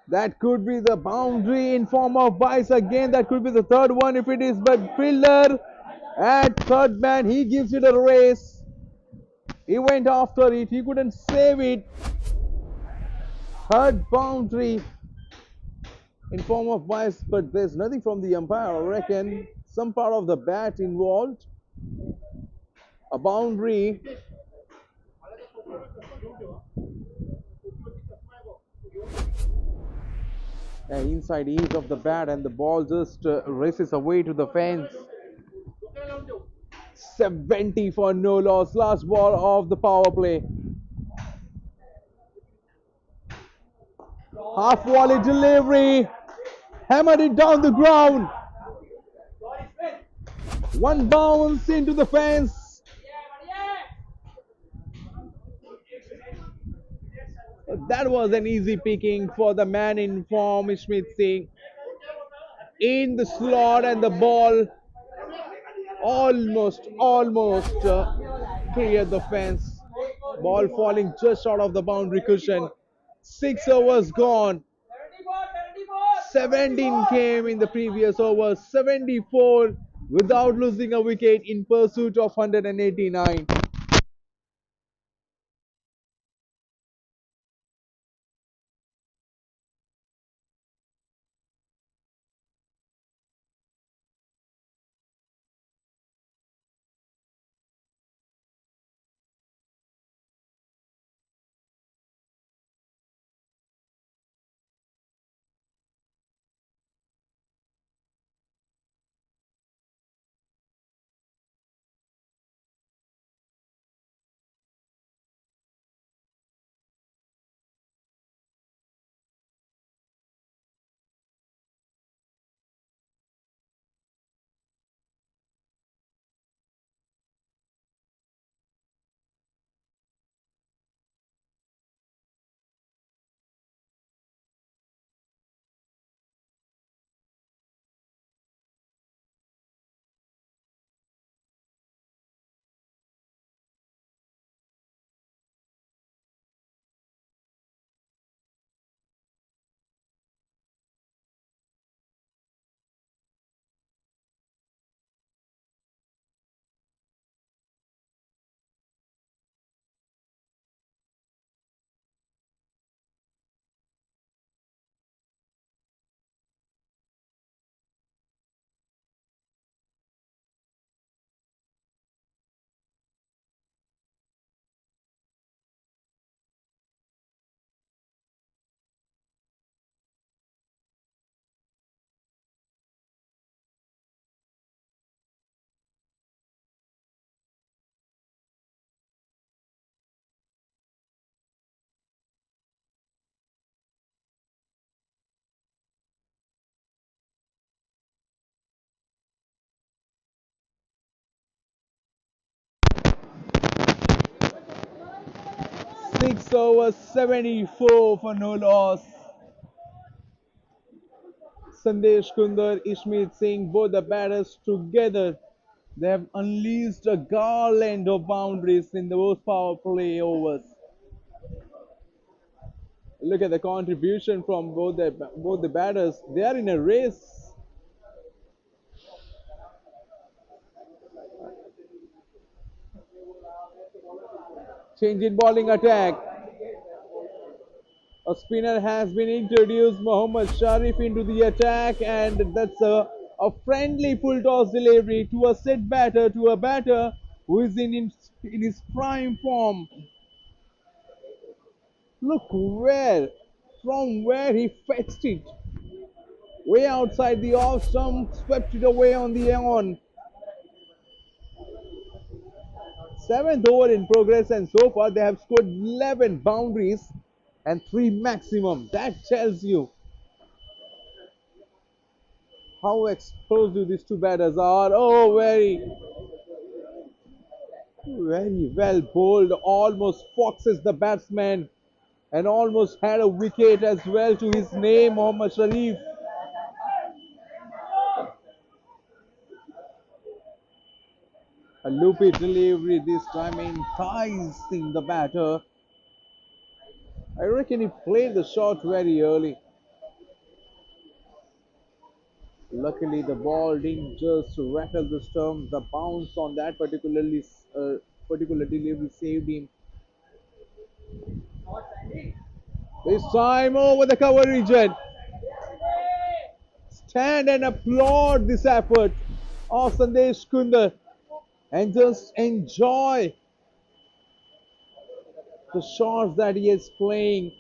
That could be the boundary in form of Bliez again. That could be the third one if it is. But fielder at third man, he gives it a race. He went after it. He couldn't save it. Third boundary in form of Bliez. But there's nothing from the umpire. I reckon some part of the bat involved. A boundary. inside edge of the bat, and the ball just races away to the fence. 70 for no loss. Last ball of the power play. Half volley delivery. Hammered it down the ground. One bounce into the fence. That was an easy picking for the man in form, Ishmeet Singh. In the slot, and the ball almost cleared the fence. Ball falling just out of the boundary cushion. 6 overs gone. 17 came in the previous over. 74 without losing a wicket in pursuit of 189. Six overs, 74 for no loss. Sandesh Kundar, Ishmeet Singh, both the batters together, they have unleashed a garland of boundaries in those power play overs. Look at the contribution from both the batters. They are in a race. Change in bowling attack. A spinner has been introduced, Mohammad Sharif, into the attack, and that's a friendly full toss delivery to a set batter, to a batter who is in his prime form. Look from where he fetched it. Way outside the off stump, swept it away on the on. Seventh over in progress, and so far they have scored 11 boundaries and 3 maximum. That tells you how explosive these two batters are. Oh, very well bowled. Almost foxes the batsman, and almost had a wicket as well to his name, Mohammad Sharif. A loopy delivery this time, enticing the batter. I reckon he played the shot very early. Luckily, the ball didn't just rattle the stump. The bounce on that particular delivery saved him. This time over the cover region. Stand and applaud this effort of Sandesh Kundar and just enjoy the shots that he is playing.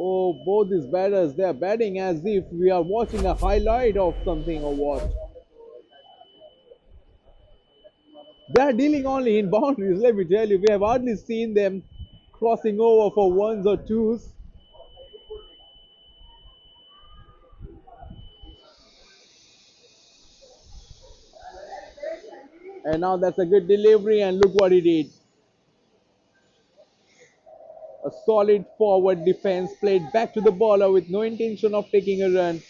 Oh, both these batters, they are batting as if we are watching a highlight of something or what. They are dealing only in boundaries, let me tell you. We have hardly seen them crossing over for ones or twos. And now that's a good delivery, and look what he did. A solid forward defense played back to the bowler with no intention of taking a run.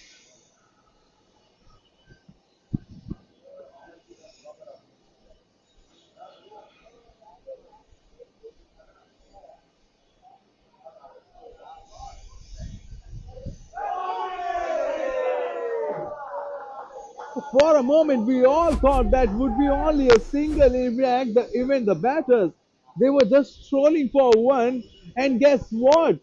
For a moment, we all thought that would be only a single impact. Even the batters, they were just strolling for one. And guess what?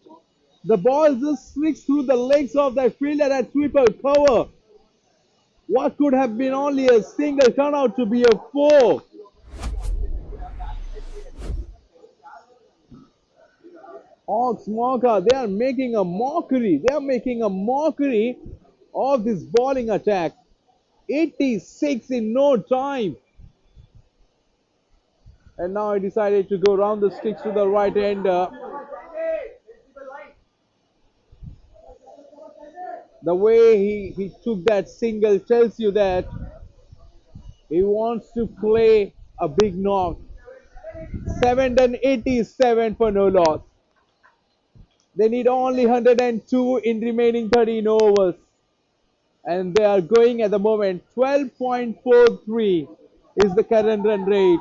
The ball just slicks through the legs of that fielder at sweeper cover. What could have been only a single turned out to be a four. Hawks Mauka, they are making a mockery. They are making a mockery of this bowling attack. 86 in no time. And now he decided to go round the sticks to the right hander. The way he took that single tells you that he wants to play a big knock. 787 for no loss. They need only 102 in remaining 13 overs. And they are going at the moment 12.43 is the current run rate.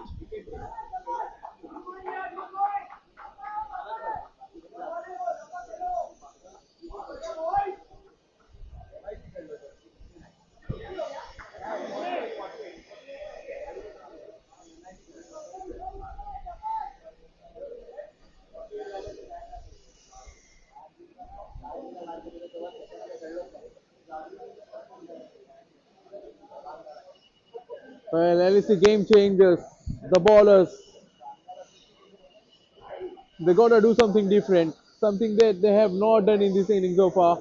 Well, LAC game changers, the bowlers, they gotta do something different, something that they have not done in this inning so far.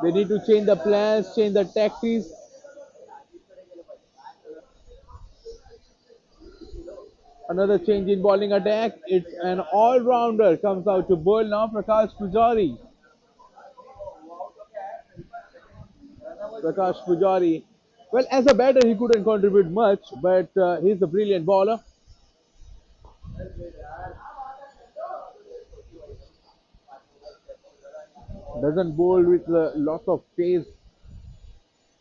They need to change the plans, change the tactics. Another change in bowling attack. It's an all-rounder comes out to bowl now, Prakash Pujari. Prakash Pujari. Well, as a batter, he couldn't contribute much, but he's a brilliant bowler. Doesn't bowl with lots of pace,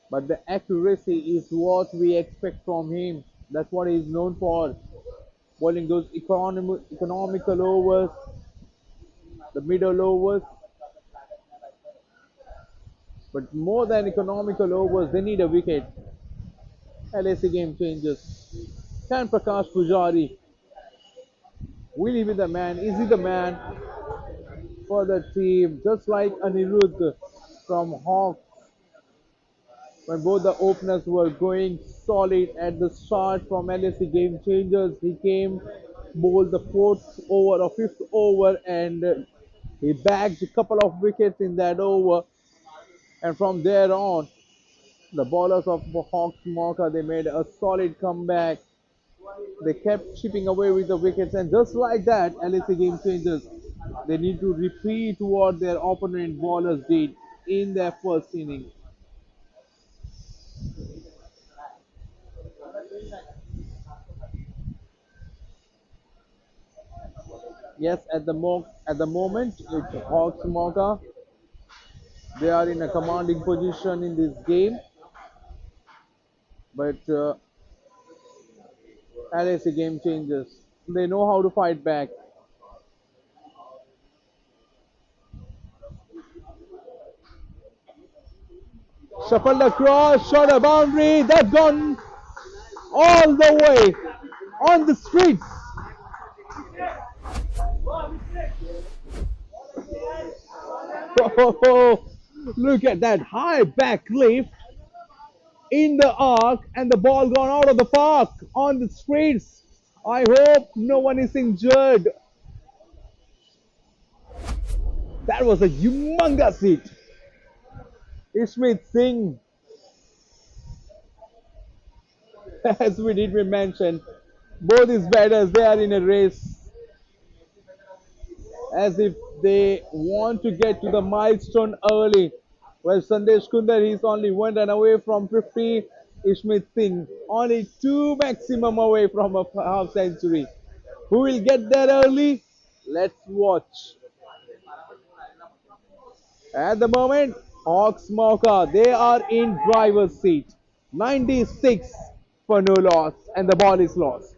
but the accuracy is what we expect from him. That's what he's known for. Bowling those economical overs, the middle overs. But more than economical overs, they need a wicket. LAC game changes. Can Prakash Pujari, will he be the man? Is he the man for the team? Just like Anirudh from Hawks, when both the openers were going solid at the start from LAC game changers, he came, bowled the fourth over or fifth over, and he bagged a couple of wickets in that over. And from there on, the bowlers of Hawks Mauka, they made a solid comeback. They kept chipping away with the wickets, and just like that, LAC game changers, they need to repeat what their opponent bowlers did in their first inning. Yes, at the moment, it's Hawks Mauka. They are in a commanding position in this game, but LAC game changers, they know how to fight back. Shuffled across, shot a boundary, that's gone all the way on the streets. Oh, look at that high back lift in the arc, and the ball gone out of the park on the streets. I hope no one is injured. That was a humongous hit. Ishmeet Singh, as we mention, both these batters, they are in a race as if they want to get to the milestone early. Well, Sandesh Kundar, he's only 1 run away from 50. Ishmeet Singh, only 2 maximum away from a half century. Who will get there early? Let's watch. At the moment, Hawks Mauka, they are in driver's seat. 96 for no loss, and the ball is lost.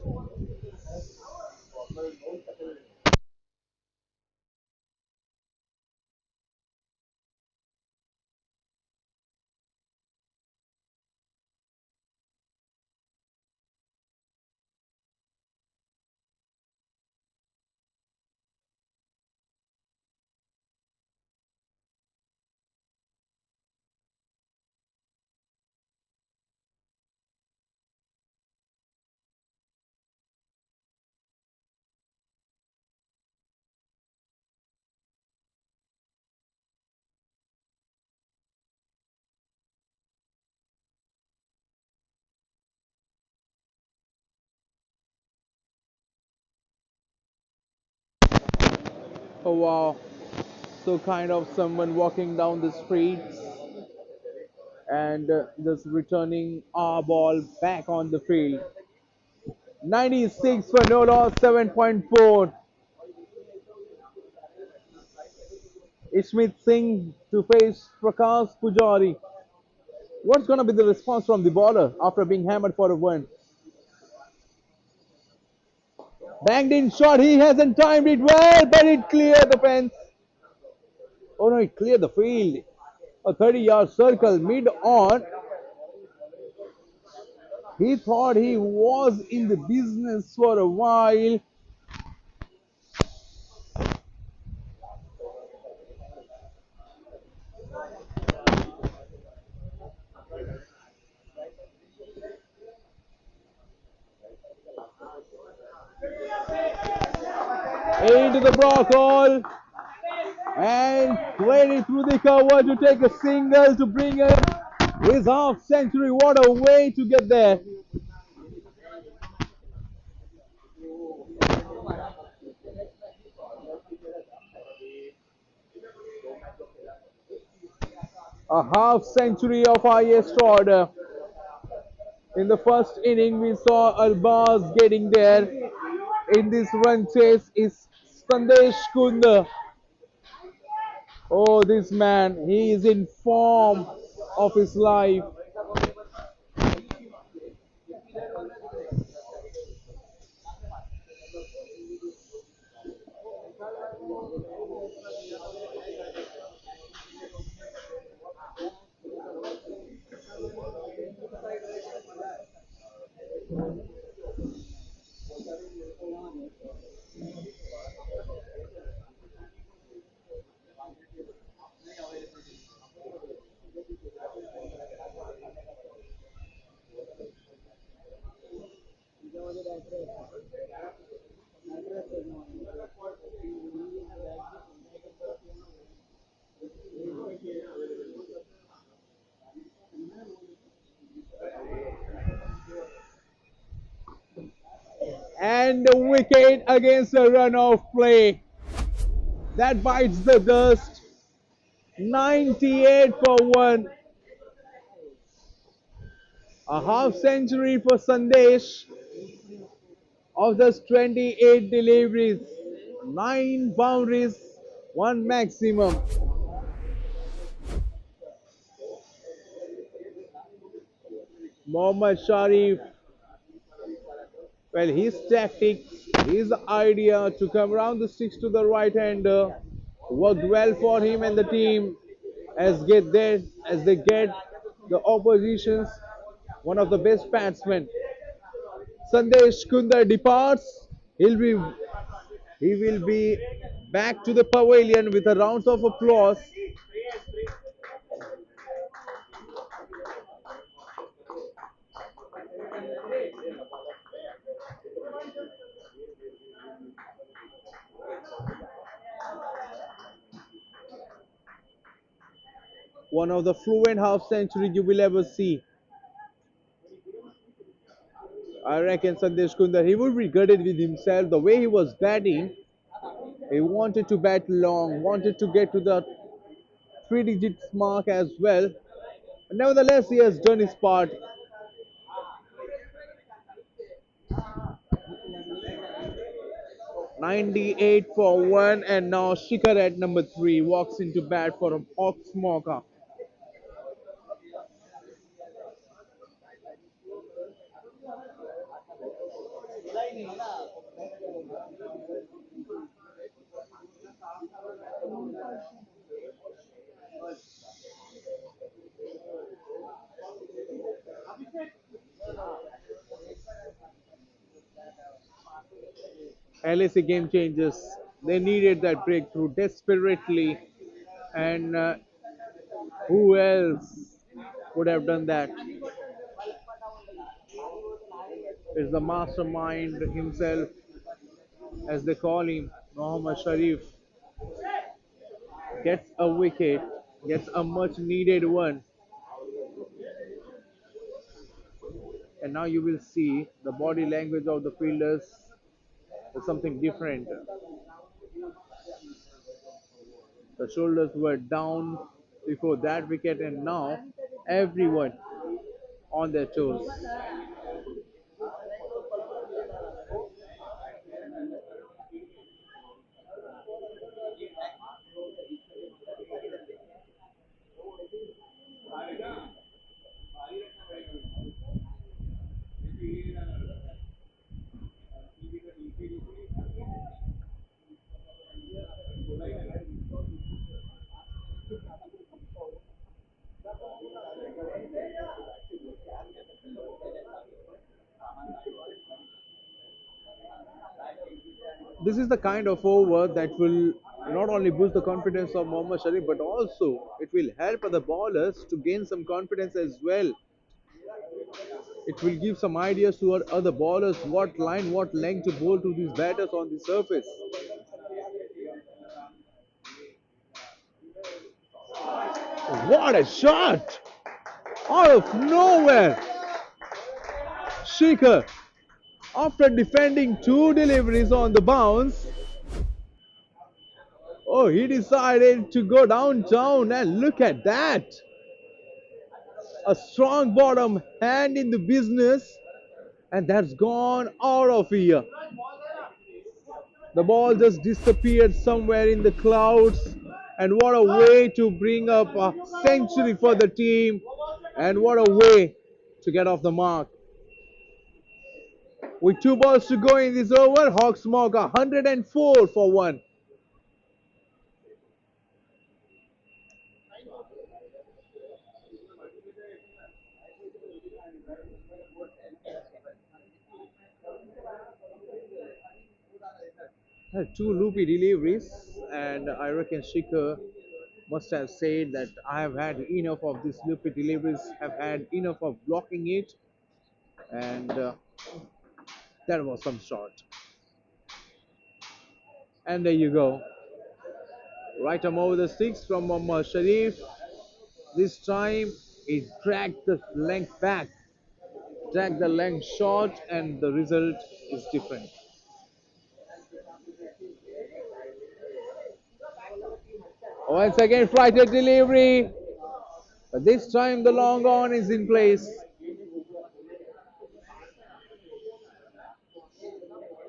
Oh wow. So kind of someone walking down the streets and just returning our ball back on the field. 96 for no loss, 7.4. Ishmeet Singh to face Prakash Pujari. What's going to be the response from the bowler after being hammered for a win? Banged in shot, he hasn't timed it well, but it cleared the fence. Oh no, it cleared the field. A 30-yard circle mid on. He thought he was in the business for a while. Into the block hole and played it through the cover to take a single to bring in his half century. What a way to get there. A half century of highest order. In the first inning, we saw Albaz getting there. In this run chase is Sandesh Kundar. Oh, this man, he is in form of his life. And the wicket against a run of play. That bites the dust. 98 for 1. A half century for Sandesh of just 28 deliveries. 9 boundaries, 1 maximum. Mohammad Sharif, well, his tactics, his idea to come around the sticks to the right hander worked well for him and the team as they get the opposition's one of the best batsmen. Sandesh Kundar departs. He will be back to the pavilion with a round of applause. One of the fluent half century you will ever see. I reckon Sandesh Kundar, he would be gutted with himself the way he was batting. He wanted to bat long, wanted to get to the 3 digits mark as well. Nevertheless, he has done his part. 98 for 1, and now Shikhar at number 3 walks into bat for a Hawks Mauka. LAC game changers. They needed that breakthrough desperately, and who else would have done that? It's the mastermind himself, as they call him, Mohammad Sharif. Gets a wicket, gets a much needed one, and now you will see the body language of the fielders is something different. The shoulders were down before that wicket, and now everyone on their toes. This is the kind of over that will not only boost the confidence of Mohammad Sharif, but also it will help other bowlers to gain some confidence as well. It will give some ideas to our other bowlers what line, what length to bowl to these batters on the surface. What a shot! Out of nowhere! Shikhar, after defending 2 deliveries on the bounce, oh, he decided to go downtown, and look at that! A strong bottom hand in the business, and that's gone out of here. The ball just disappeared somewhere in the clouds, and what a way to bring up a century for the team, and what a way to get off the mark. With 2 balls to go in this over, Hawks Mauka 104 for 1. Had 2 loopy deliveries, and I reckon Shikhar must have said that I have had enough of these loopy deliveries, have had enough of blocking it, and that was some shot. And there you go. Right arm over the six from Mohammad Sharif. This time he dragged the length back, dragged the length short, and the result is different. Once again, flighted delivery, but this time the long on is in place.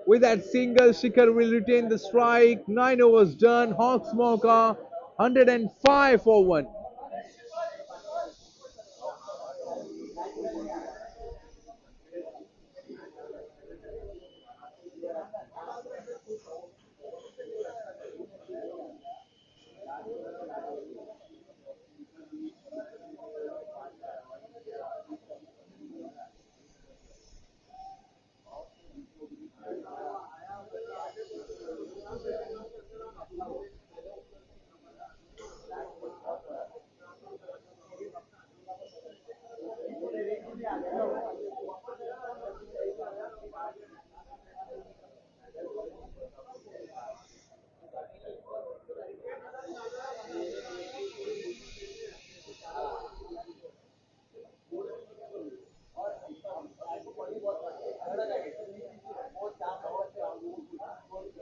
With that single, Shikhar will retain the strike. 9 overs done. Hawks Mauka 105 for 1.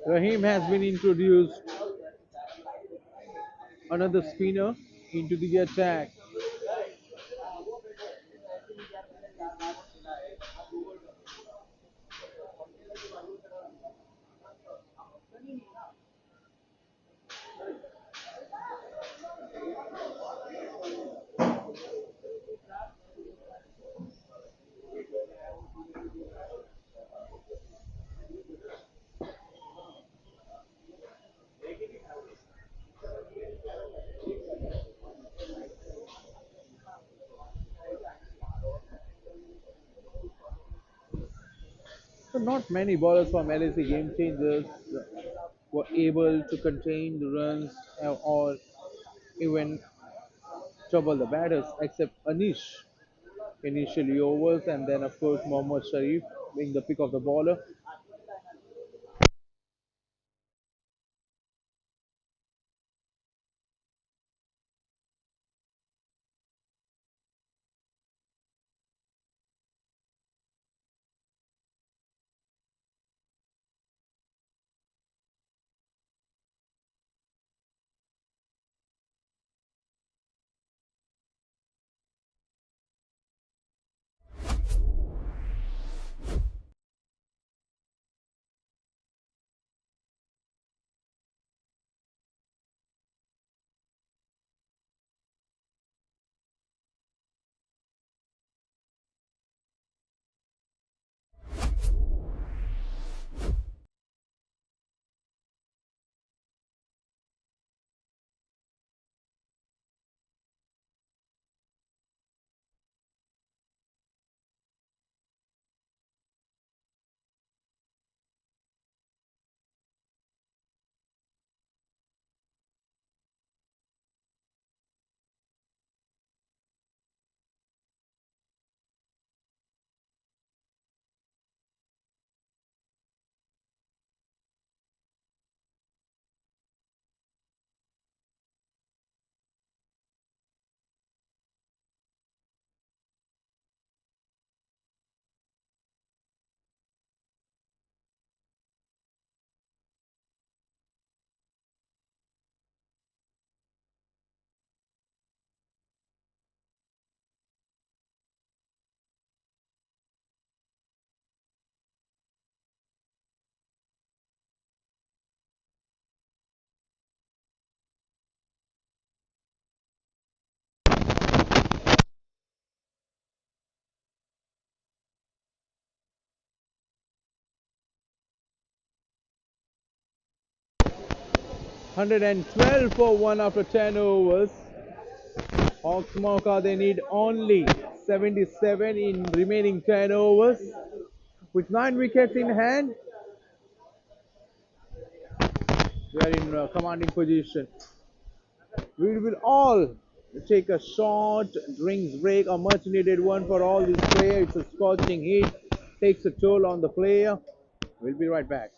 Rahim has been introduced, another spinner into the attack. So not many bowlers from LAC Game Changers were able to contain the runs or even trouble the batters except Anish initially overs, and then of course Mohammad Sharif being the pick of the bowler. 112 for one after 10 overs. Hawks Mauka, they need only 77 in remaining 10 overs. With 9 wickets in hand, they are in commanding position. We will all take a short drinks break, a much needed one for all these players. It's a scorching heat, takes a toll on the player. We'll be right back.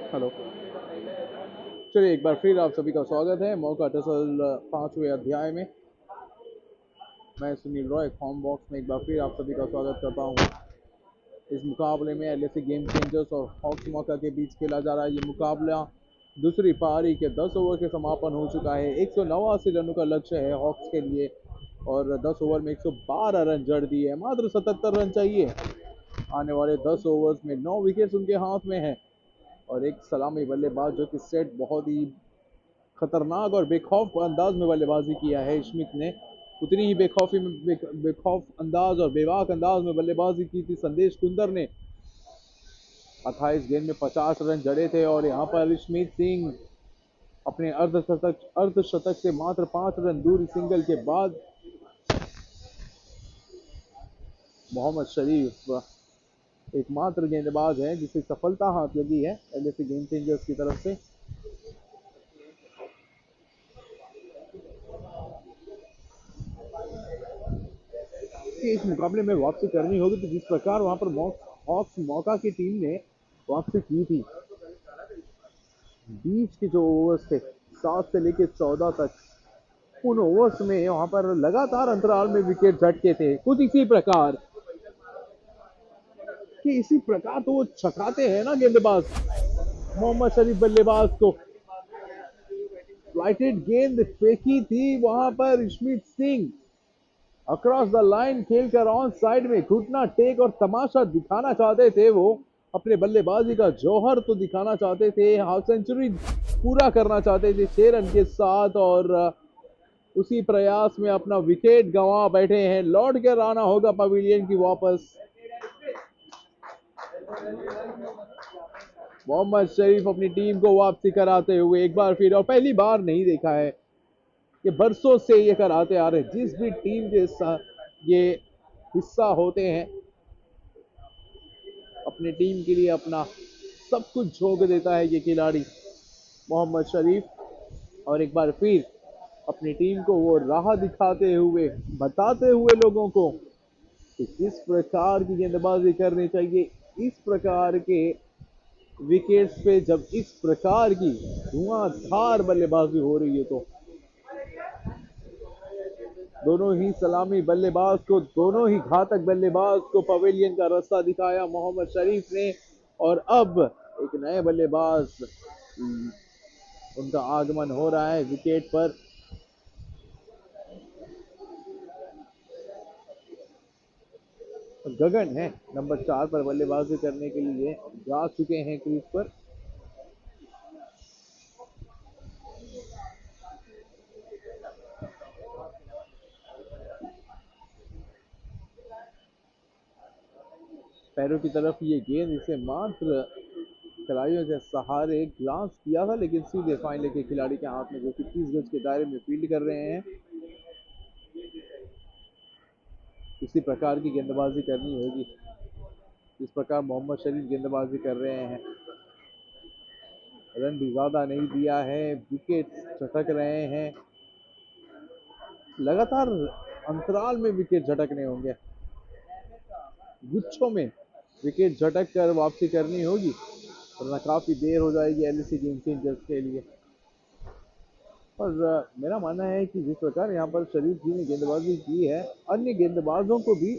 Hello, चलिए एक बार फिर आप सभी का स्वागत है मौका tussle 5वें अध्याय में। मैं सुनील रॉय फॉर्म बॉक्स में एक बार फिर आप सभी का स्वागत करता हूँ। इस मुकाबले में LAC गेम चेंजर्स और हॉक्स मौका के बीच खेला जा रहा है। ये मुकाबला दूसरी पारी के 10 ओवर के समापन हो चुका है। 189 रनों का लक्ष्य है हॉक्स के लिए और 10 ओवर में 112 रन जड़ दिए, मात्र 77 रन चाहिए। आने वाले 10 ओवर्स में 9 विकेट्स उनके हाथ में है और एक सलामी बल्लेबाज जो कि सेट बहुत ही खतरनाक और बेखौफ अंदाज में बल्लेबाजी किया है स्मिथ ने, उतनी ही बेखौफ अंदाज और बेबाक अंदाज में बल्लेबाजी की थी संदेश कुंदर ने। 28 गेंद में 50 रन जड़े थे और यहाँ पर स्मिथ सिंह अपने अर्धशतक से मात्र 5 रन दूर सिंगल के बाद मोहम्मद शरीफ एकमात्र गेंदबाज है जिसे सफलता हाथ लगी है LAC गेम चेंजर्स की तरफ से। कि इस मुकाबले में वापसी करनी होगी, तो जिस प्रकार वहां पर हॉक्स मौका की टीम ने वापसी की थी, 20 के जो ओवर्स थे 7 से लेकर 14 तक, उन ओवर्स में वहां पर लगातार अंतराल में विकेट झटके थे। कुछ इसी प्रकार तो वो छकाते हैं ना गेंदबाज। मोहम्मद शरीफ बल्लेबाज को फ्लाइटेड गेंद फेंकी थी वहां पर Smith Singh across the line खेलकर ऑन साइड में घुटना टेक और तमाशा दिखाना चाहते थे। वो अपने बल्लेबाजी का जौहर तो दिखाना चाहते थे, हाफ सेंचुरी पूरा करना चाहते थे 6 रन के साथ और उसी प्रयास में अपना विकेट गंवा बैठे हैं। लौट कर आना होगा पवेलियन की वापस। मोहम्मद शरीफ अपनी टीम को वापसी कराते हुए एक बार फिर, और पहली बार नहीं देखा है, ये बरसों से ये कराते आ रहे हैं। जिस भी टीम के साथ ये हिस्सा होते हैं अपनी टीम के लिए अपना सब कुछ झोंक देता है ये खिलाड़ी मोहम्मद शरीफ। और एक बार फिर अपनी टीम को वो राह दिखाते हुए, बताते हुए लोगों को कि किस प्रकार की गेंदबाजी करनी चाहिए। इस प्रकार के विकेट्स पे जब इस प्रकार की धुआंधार बल्लेबाजी हो रही है तो दोनों ही सलामी बल्लेबाज को, दोनों ही घातक बल्लेबाज को पवेलियन का रास्ता दिखाया मोहम्मद शरीफ ने। और अब एक नए बल्लेबाज उनका आगमन हो रहा है विकेट पर। गगन है नंबर 4 पर बल्लेबाजी करने के लिए जा चुके हैं क्रीज पर। पैरों की तरफ ये गेंद, इसे मात्र खिलाड़ियों के सहारे ग्लांस किया था लेकिन सीधे फाइन लेके खिलाड़ी के हाथ में, जो कि 30 गज के दायरे में फील्ड कर रहे हैं। इसी प्रकार की गेंदबाजी करनी होगी जिस प्रकार मोहम्मद शरीफ गेंदबाजी कर रहे हैं। रन भी ज्यादा नहीं दिया है, विकेट झटक रहे हैं, लगातार अंतराल में विकेट झटकने होंगे, गुच्छों में विकेट झटक कर वापसी करनी होगी वरना काफी देर हो जाएगी LAC गेम चेंजर्स के लिए। और मेरा मानना है कि जिस प्रकार यहाँ पर शरीफ जी ने गेंदबाजी की है, अन्य गेंदबाजों को भी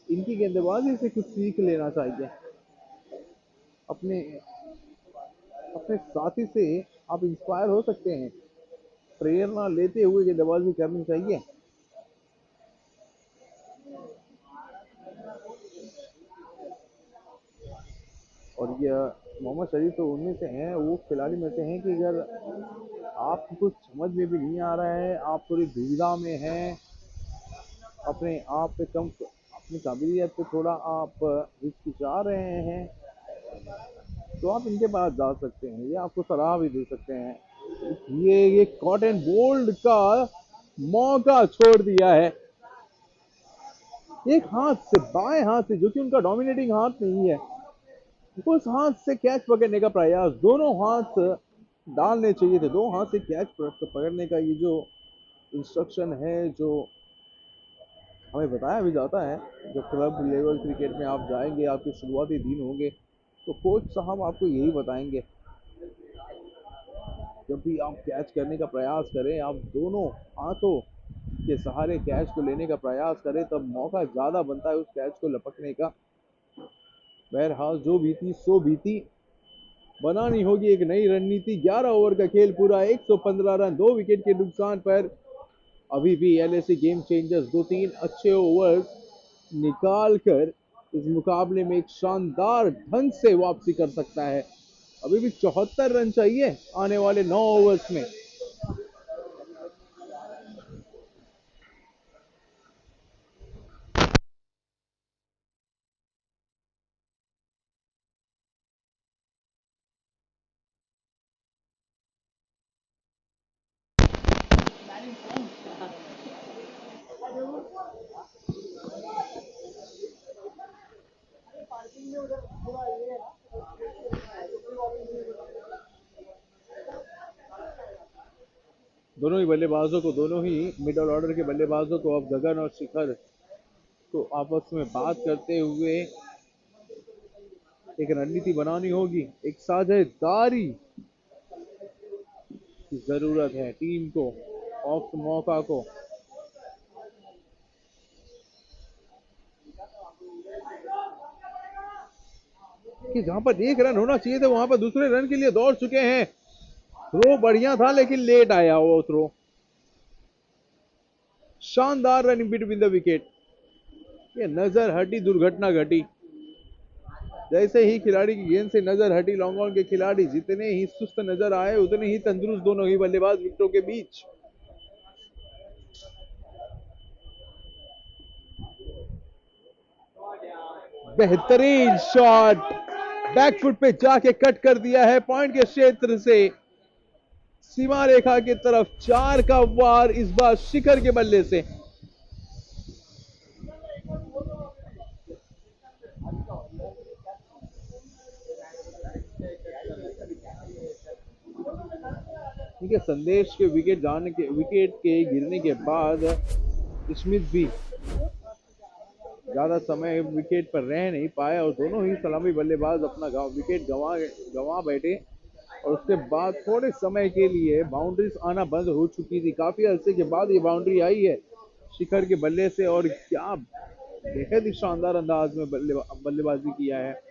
इनकी गेंदबाजी से कुछ सीख लेना चाहिए। अपने अपने साथी से आप इंस्पायर हो सकते हैं, प्रेरणा लेते हुए गेंदबाजी करनी चाहिए। और ये मोहम्मद शरीफ तो उनमें से हैं, वो खिलाड़ी में से हैं कि अगर आपको कुछ समझ में भी नहीं आ रहा है, आप थोड़ी दुविधा में हैं, अपने आप पे कम, अपनी काबिलियत पे थोड़ा आप हिचकिचा रहे हैं, तो आप इनके पास जा सकते हैं, ये आपको सलाह भी दे सकते हैं। ये कॉट एंड बोल्ड का मौका छोड़ दिया है, एक हाथ से, बाएं हाथ से, जो कि उनका डोमिनेटिंग हाथ नहीं है, उस हाथ से कैच पकड़ने का प्रयास, दोनों हाथ डालने चाहिए थे, दो हाथ से कैच पकड़ने का ये जो इंस्ट्रक्शन है, जो हमें बताया भी जाता है, जब क्लब लेवल क्रिकेट में आप जाएंगे, आपके शुरुआती दिन होंगे, तो कोच साहब आपको यही बताएंगे जब भी आप कैच करने का प्रयास करें, आप दोनों हाथों के सहारे कैच को लेने का प्रयास करें, तब मौका ज्यादा बनता है उस कैच को लपकने का। बहरहाल जो बीती सो बीती, बनानी होगी एक नई रणनीति। 11 ओवर का खेल पूरा, 115 रन, 2 विकेट के नुकसान पर अभी भी LAC गेम चेंजर्स 2-3 अच्छे ओवर्स निकाल कर इस मुकाबले में एक शानदार ढंग से वापसी कर सकता है। अभी भी 74 रन चाहिए आने वाले 9 ओवर्स में। दोनों ही बल्लेबाजों को, दोनों ही मिडल ऑर्डर के बल्लेबाजों को अब गगन और शिखर को आपस में बात करते हुए एक रणनीति बनानी होगी। एक साझेदारी की जरूरत है टीम को, ऑफ मौका को। कि जहां पर एक रन होना चाहिए था वहां पर दूसरे रन के लिए दौड़ चुके हैं। थ्रो बढ़िया था लेकिन लेट आया वो थ्रो। शानदार रन बिटवीन द विकेट। ये नजर हटी, दुर्घटना घटी। जैसे ही खिलाड़ी की गेंद से नजर हटी, लॉन्ग ऑन के खिलाड़ी जितने ही सुस्त नजर आए उतने ही तंदुरुस्त दोनों ही बल्लेबाज विकेटों के बीच। बेहतरीन शॉट, बैकफुट पे जाके कट कर दिया है पॉइंट के क्षेत्र से सीमा रेखा की तरफ। 4 का वार इस बार शिखर के बल्ले से। ठीक है, संदेश के विकेट के गिरने के बाद स्मिथ भी ज्यादा समय विकेट पर रह नहीं पाए और दोनों ही सलामी बल्लेबाज अपना विकेट गंवा बैठे। और उसके बाद थोड़े समय के लिए बाउंड्रीज आना बंद हो चुकी थी। काफी अरसे के बाद ये बाउंड्री आई है शिखर के बल्ले से, और क्या बेहद ही शानदार अंदाज में बल्लेबाजी किया है।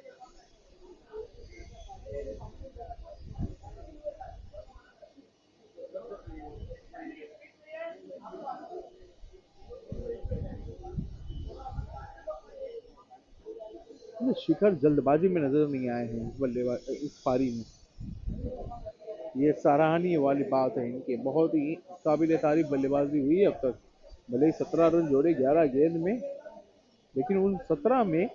शिखर जल्दबाजी में नजर नहीं आए हैं इस पारी में। ये सराहनीय वाली बात है इनके। बहुत ही काबिल तारीफ बल्लेबाजी हुई है अब तक। भले ही 17 रन जोड़े 11 गेंद में, लेकिन उन 17 में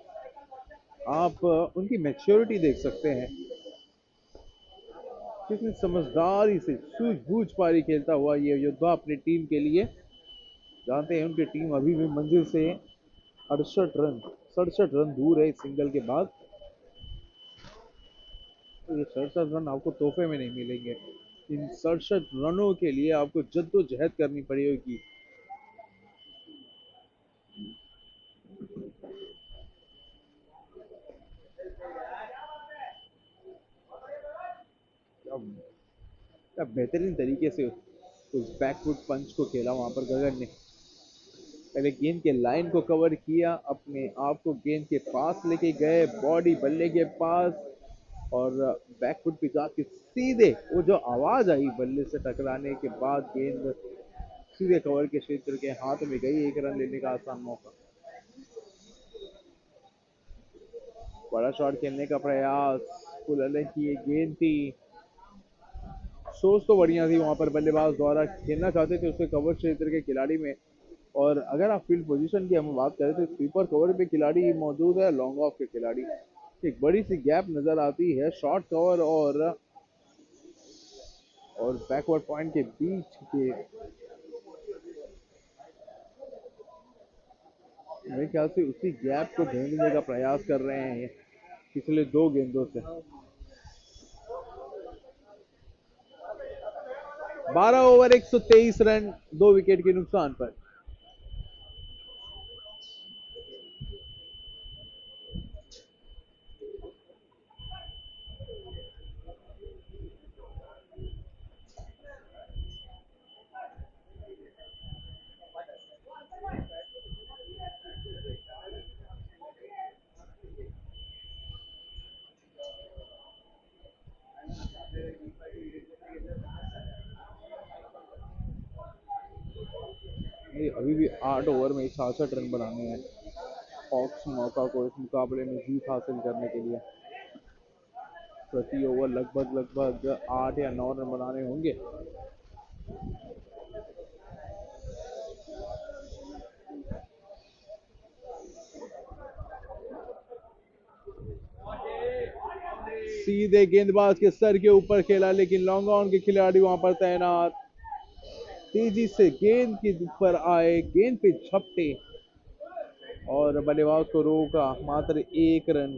आप उनकी मैच्योरिटी देख सकते हैं। कितनी समझदारी से सूझबूझ पारी खेलता हुआ ये योद्धा अपनी टीम के लिए। जानते हैं उनकी टीम अभी भी मंजिल से 67 रन दूर है इस सिंगल के बाद। तो ये 67 रन आपको तोहफे में नहीं मिलेंगे। इन 67 रनों के लिए आपको जद्दोजहद करनी पड़ेगी। क्या बेहतरीन तरीके से उस बैकफुट पंच को खेला वहां पर गगन ने। पहले गेंद के लाइन को कवर किया, अपने आप को गेंद के पास लेके गए, बॉडी बल्ले के पास, और बैकफुट पे जाके सीधे वो जो आवाज आई बल्ले से टकराने के बाद, गेंद सीधे कवर के क्षेत्र के हाथ में गई। 1 रन लेने का आसान मौका। बड़ा शॉट खेलने का प्रयास, फुल अलग की ये गेंद थी। सोच तो बढ़िया थी वहां पर बल्लेबाज द्वारा, खेलना चाहते थे उसके कवर क्षेत्र के खिलाड़ी में। और अगर आप फील्ड पोजीशन की हम बात करें तो स्वीपर कवर पे खिलाड़ी मौजूद है, लॉन्ग ऑफ के खिलाड़ी। एक बड़ी सी गैप नजर आती है शॉर्ट कवर और बैकवर्ड पॉइंट के बीच के। मेरे ख्याल से उसी गैप को ढूंढने का प्रयास कर रहे हैं पिछले 2 गेंदों से। 12 ओवर 123 रन, 2 विकेट के नुकसान पर। अभी भी 8 ओवर में 66 रन बनाने हैं हॉक्स मौका को इस मुकाबले में जीत हासिल करने के लिए। प्रति ओवर लगभग 8 या 9 रन बनाने होंगे। सीधे गेंदबाज के सर के ऊपर खेला, लेकिन लॉन्ग ऑन के खिलाड़ी वहां पर तैनात। तेजी से गेंद के ऊपर आए, गेंद पे झपटे और बल्लेबाज को रोका। मात्र 1 रन।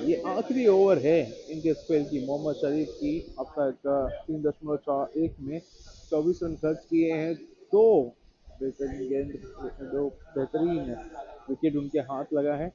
ये आखिरी ओवर है इनके स्पेल की मोहम्मद शरीफ की। अब तक 3.1 में 24 रन खर्च किए हैं। दो बेहतरीन विकेट उनके हाथ लगा है।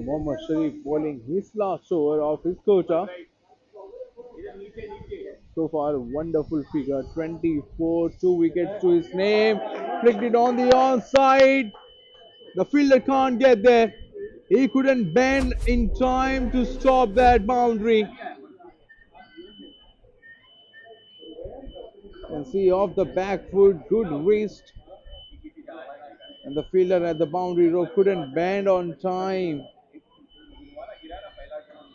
Mohammad Sharif bowling his last over of his quota. So far, wonderful figure. 24, 2 wickets to his name. Flicked it on the onside. The fielder can't get there. He couldn't bend in time to stop that boundary. And see off the back foot, good wrist. And the fielder at the boundary row couldn't bend on time.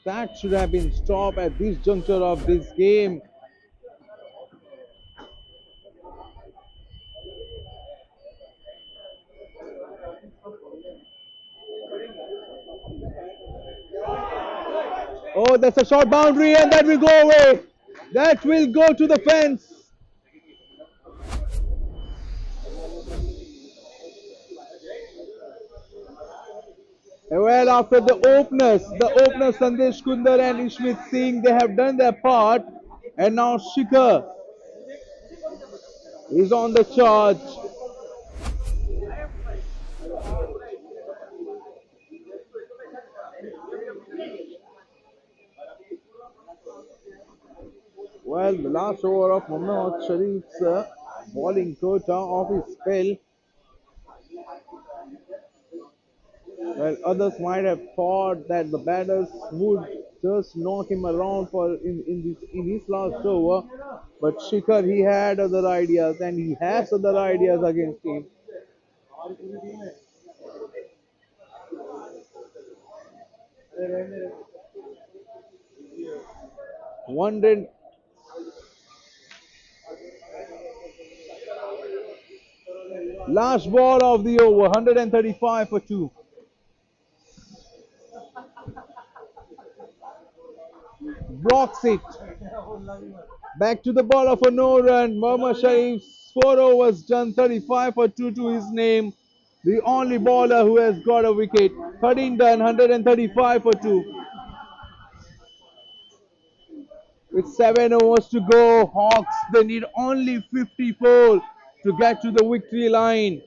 That should have been stopped at this juncture of this game. Oh, that's a short boundary, and that will go away. That will go to the fence. Well, after the openers Sandesh Kundar and Ishmit Singh, they have done their part, and now Shikhar is on the charge. Well, the last over of Mohammad Sharif's bowling quota of his spell. Well, others might have thought that the batters would just knock him around in his last over, but Shikhar, he had other ideas, and he has other ideas against him. 100. Last ball of the over, 135 for 2. Blocks it. Back to the ball of a no run. Mohammad Sharif's 4 overs done, 35 for 2 to his name. The only bowler who has got a wicket. 13 done, 135 for 2. With 7 overs to go, Hawks, they need only 54 to get to the victory line.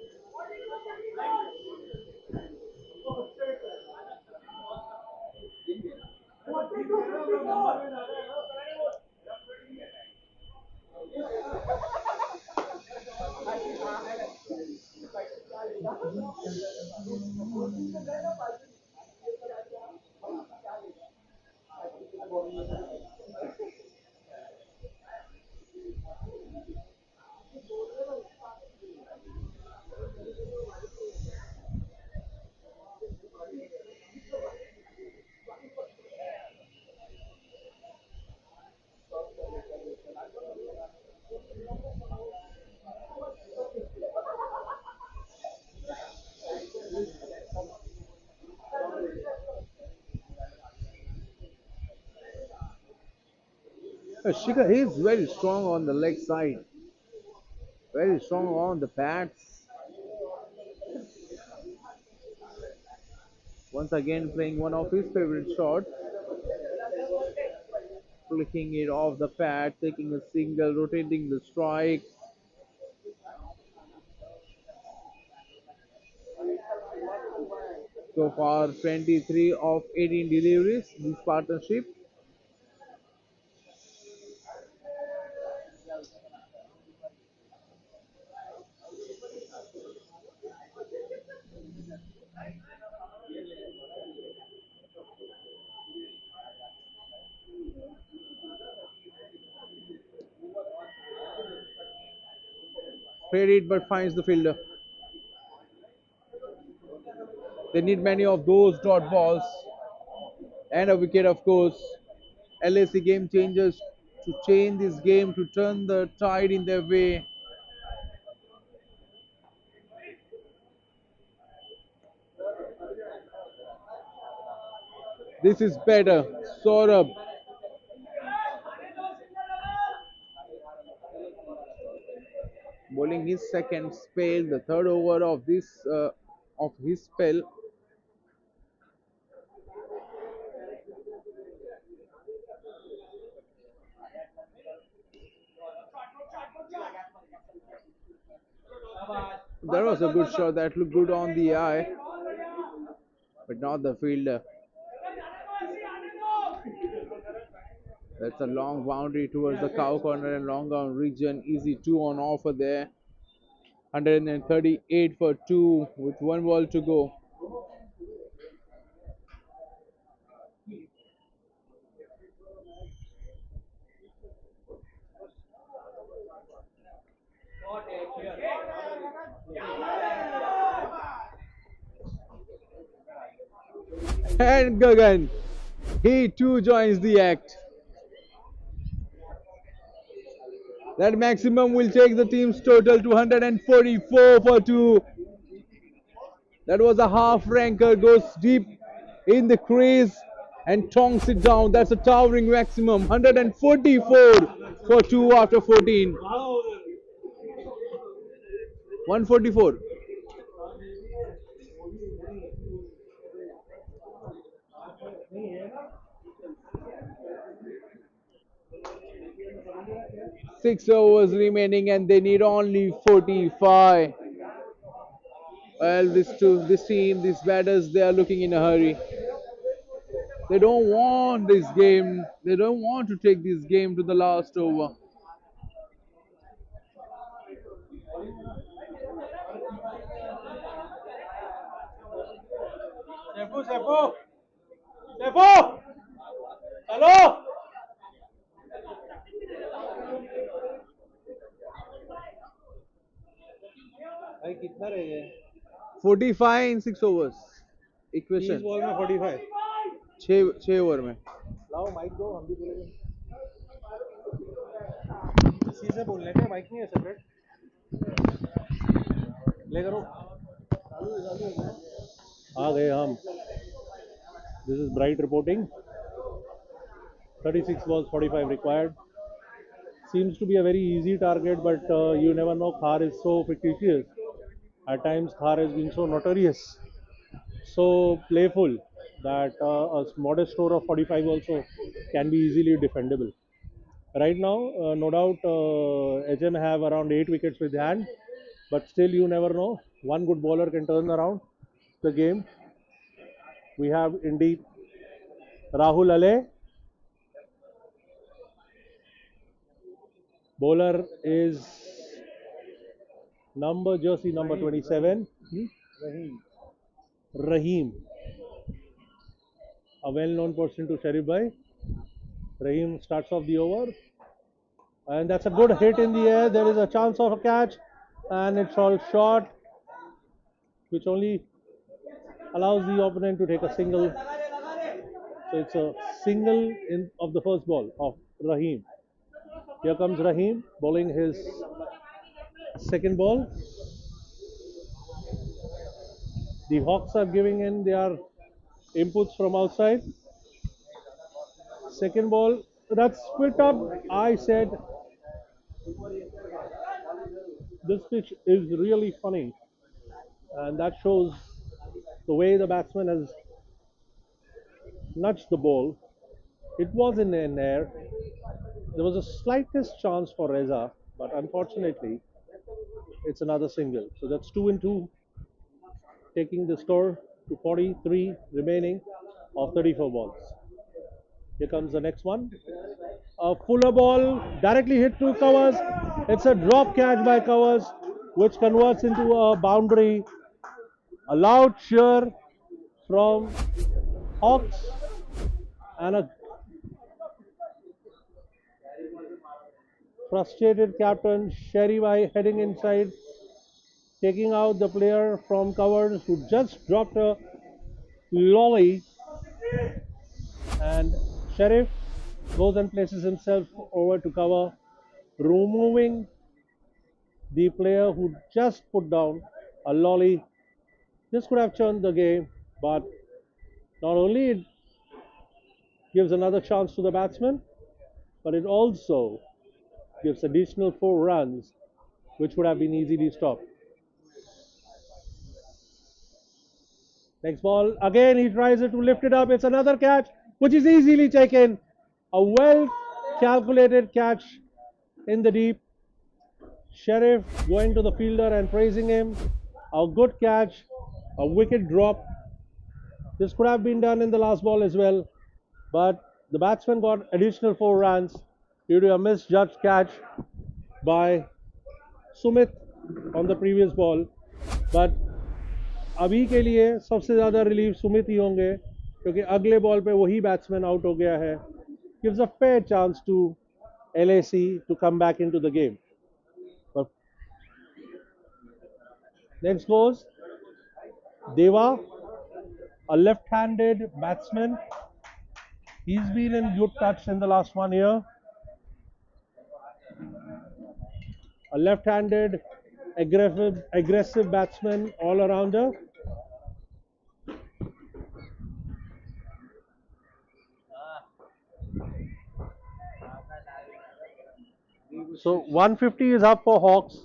Shikhar is very strong on the leg side, very strong on the pads. Once again playing one of his favorite shots. flicking it off the pad, taking a single, rotating the strike. So far, 23 of 18 deliveries, this partnership. Played it but finds the fielder. They need many of those dot balls and a wicket, of course. LAC game changers to change this game, to turn the tide in their way. This is better. Saurabh. Bowling his second spell, the third over of this of his spell. That was a good shot. That looked good on the eye, but not the fielder. That's a long boundary towards the cow corner and long on region. Easy 2 on offer there. 138 for 2 with 1 ball to go. And Gagan, he too joins the act. That maximum will take the team's total to 144 for 2. That was a half ranker, goes deep in the crease and tongs it down. That's a towering maximum. 144 for 2 after 14. 144. Six overs remaining and they need only 45. Well, this team, these batters, they are looking in a hurry. They don't want this game. They don't want to take this game to the last over. Hello. 45 in 6 overs. Equation. 6 over में लाओ mic दो हम भी बोलेंगे इसी से बोलने का माइक नहीं है सेपरेट ले करो आ गए हम this is bright reporting 36 balls 45 required seems to be a very easy target but you never know Khar is so fictitious at times Khar has been so notorious so playful that a modest score of 45 also can be easily defendable. Right now, no doubt, HM have around 8 wickets with hand, but still you never know. One good bowler can turn around the game. We have indeed Rahul Ale. Bowler is jersey number 27. Rahim. A well-known person to Sharif Bhai. Rahim starts off the over. And that's a good hit in the air. There is a chance of a catch. And it's all short. Which only allows the opponent to take a single. So it's a single of the first ball of Rahim. Here comes Rahim bowling his second ball. The Hawks are giving in their inputs from outside. Second ball, that's split up. I said this pitch is really funny, and that shows the way the batsman has nudged the ball. It was in an air. There was a slightest chance for Reza, but unfortunately, it's another single. So that's 2 and 2, taking the score to 43 remaining of 34 balls. Here comes the next one. A fuller ball directly hit to Covers. It's a drop catch by Covers, which converts into a boundary. A loud cheer from Hawks and a frustrated captain Sherry by heading inside, taking out the player from Covers who just dropped a lolly, and Sheriff goes and places himself over to cover, removing the player who just put down a lolly. This could have turned the game, but not only it gives another chance to the batsman, but it also gives additional 4 runs, which would have been easily stopped. Next ball, again he tries to lift it up. It's another catch, which is easily taken. A well calculated catch in the deep. Sheriff going to the fielder and praising him. A good catch, a wicket drop. This could have been done in the last ball as well, but the batsman got additional 4 runs due to a misjudged catch by Sumit on the previous ball. But अभी के लिए सबसे ज़्यादा relief Sumit ही होंगे क्योंकि अगले ball पे वही बैट्समैन आउट हो गया है. Gives a fair chance to LAC to come back into the game. But next goes Deva, a left-handed batsman. He's been in good touch in the last 1 year. A left-handed aggressive batsman all-arounder. So 150 is up for Hawks.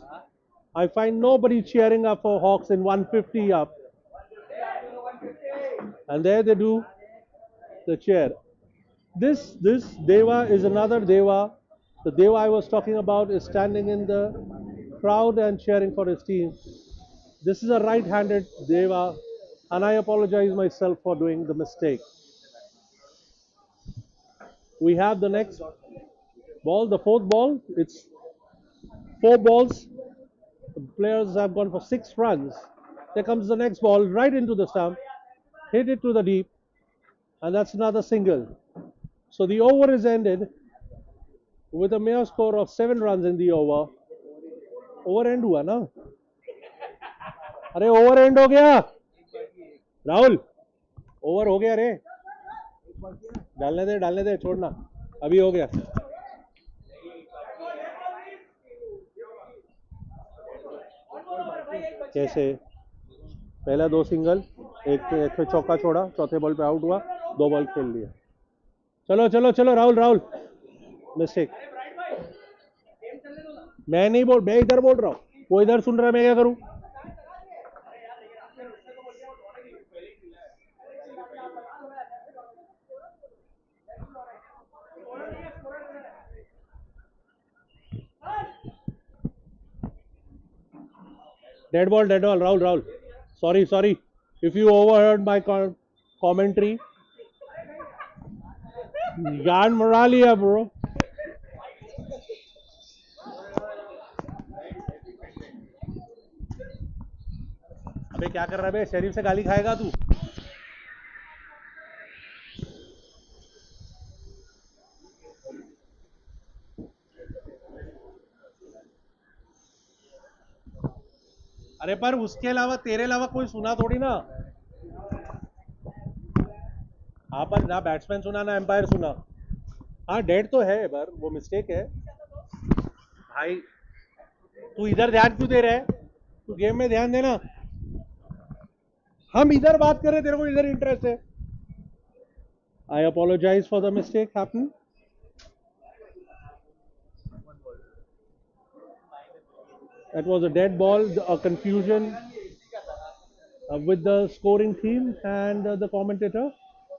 I find nobody cheering up for Hawks in 150 up. And there they do the cheer. This Deva is another Deva. The Deva I was talking about is standing in the crowd and cheering for his team. This is a right-handed Deva, and I apologize myself for doing the mistake. We have the next ball, the fourth ball. It's 4 balls. The players have gone for 6 runs. There comes the next ball right into the stump, hit it to the deep, and that's another single. So the over is ended with a mere score of 7 runs in the over. Over end हुआ ना? अरे over and हो गया Rahul, over हो गया रे. डालने दे छोड़ना, अभी हो गया. कैसे पहला 2 सिंगल, एक पे चौका छोड़ा, चौथे बॉल पे आउट हुआ, 2 बॉल खेल लिया. चलो राहुल मिस्टेक. मैं नहीं बोल, मैं इधर बोल रहा हूँ, वो इधर सुन रहा है, मैं क्या करूँ. Dead ball, Rahul. Sorry. If you overheard my commentary, गांड मरा लिया bro. अबे क्या कर रहा है बे, शरीफ से गाली खाएगा तू. अरे पर उसके अलावा तेरे अलावा कोई सुना थोड़ी ना. हाँ पर ना बैट्समैन सुना ना एम्पायर सुना. हाँ डेड तो है पर वो मिस्टेक है भाई. तू इधर ध्यान क्यों दे रहा है, तू गेम में ध्यान देना. हम इधर बात कर रहे, तेरे को इधर इंटरेस्ट है. I apologise for the mistake happen. That was a dead ball, a confusion with the scoring team and the commentator.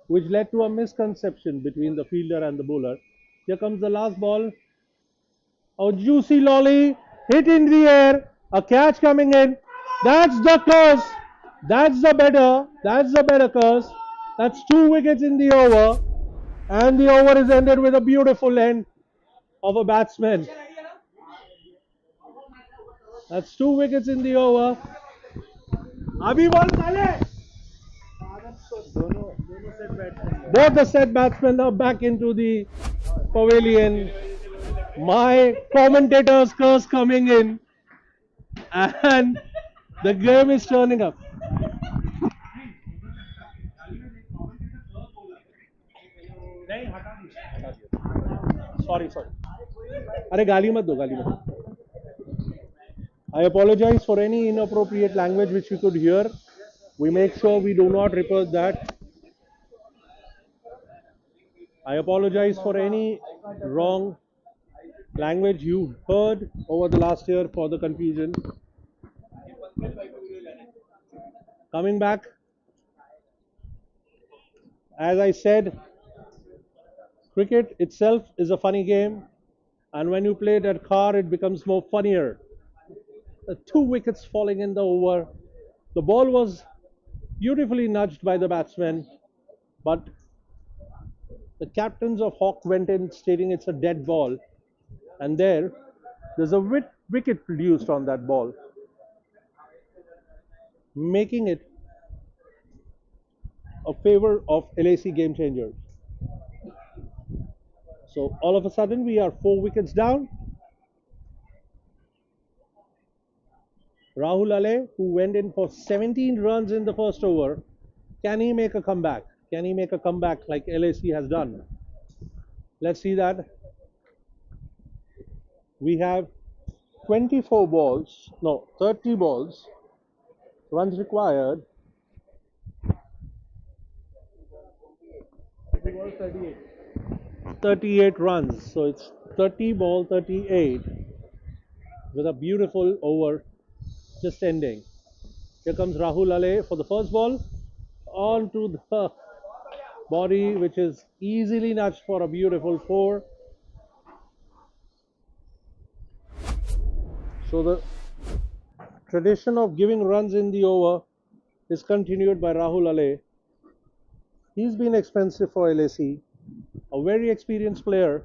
which led to a misconception between the fielder and the bowler. Here comes the last ball. A juicy lolly hit in the air, a catch coming in. That's the curse. That's the better curse. That's 2 wickets in the over, and the over is ended with a beautiful end of a batsman. That's 2 wickets in the over. Abhi ball chale. Both the set batsmen are back into the pavilion. My commentator's curse coming in, and the game is turning up. Sorry. अरे गाली मत दो, गाली मत दो. I apologize for any inappropriate language which you could hear. We make sure we do not repeat that. I apologize for any wrong language you heard over the last year for the confusion. Coming back, as I said, cricket itself is a funny game, and when you play it at car, it becomes more funnier. 2 wickets falling in the over. The ball was beautifully nudged by the batsman, but the captains of Hawk went in stating it's a dead ball, and there's a wicket produced on that ball, making it a favor of LAC Gamechangers. So all of a sudden we are 4 wickets down. Rahul Ale, who went in for 17 runs in the first over, can he make a comeback? Can he make a comeback like LAC has done? Let's see that. We have 30 balls, runs required. 38 runs, so it's 30 ball 38 with a beautiful over just ending. Here comes Rahul Ale for the first ball, onto the body, which is easily nudged for a beautiful 4. So the tradition of giving runs in the over is continued by Rahul Ale. He's been expensive for LAC, a very experienced player.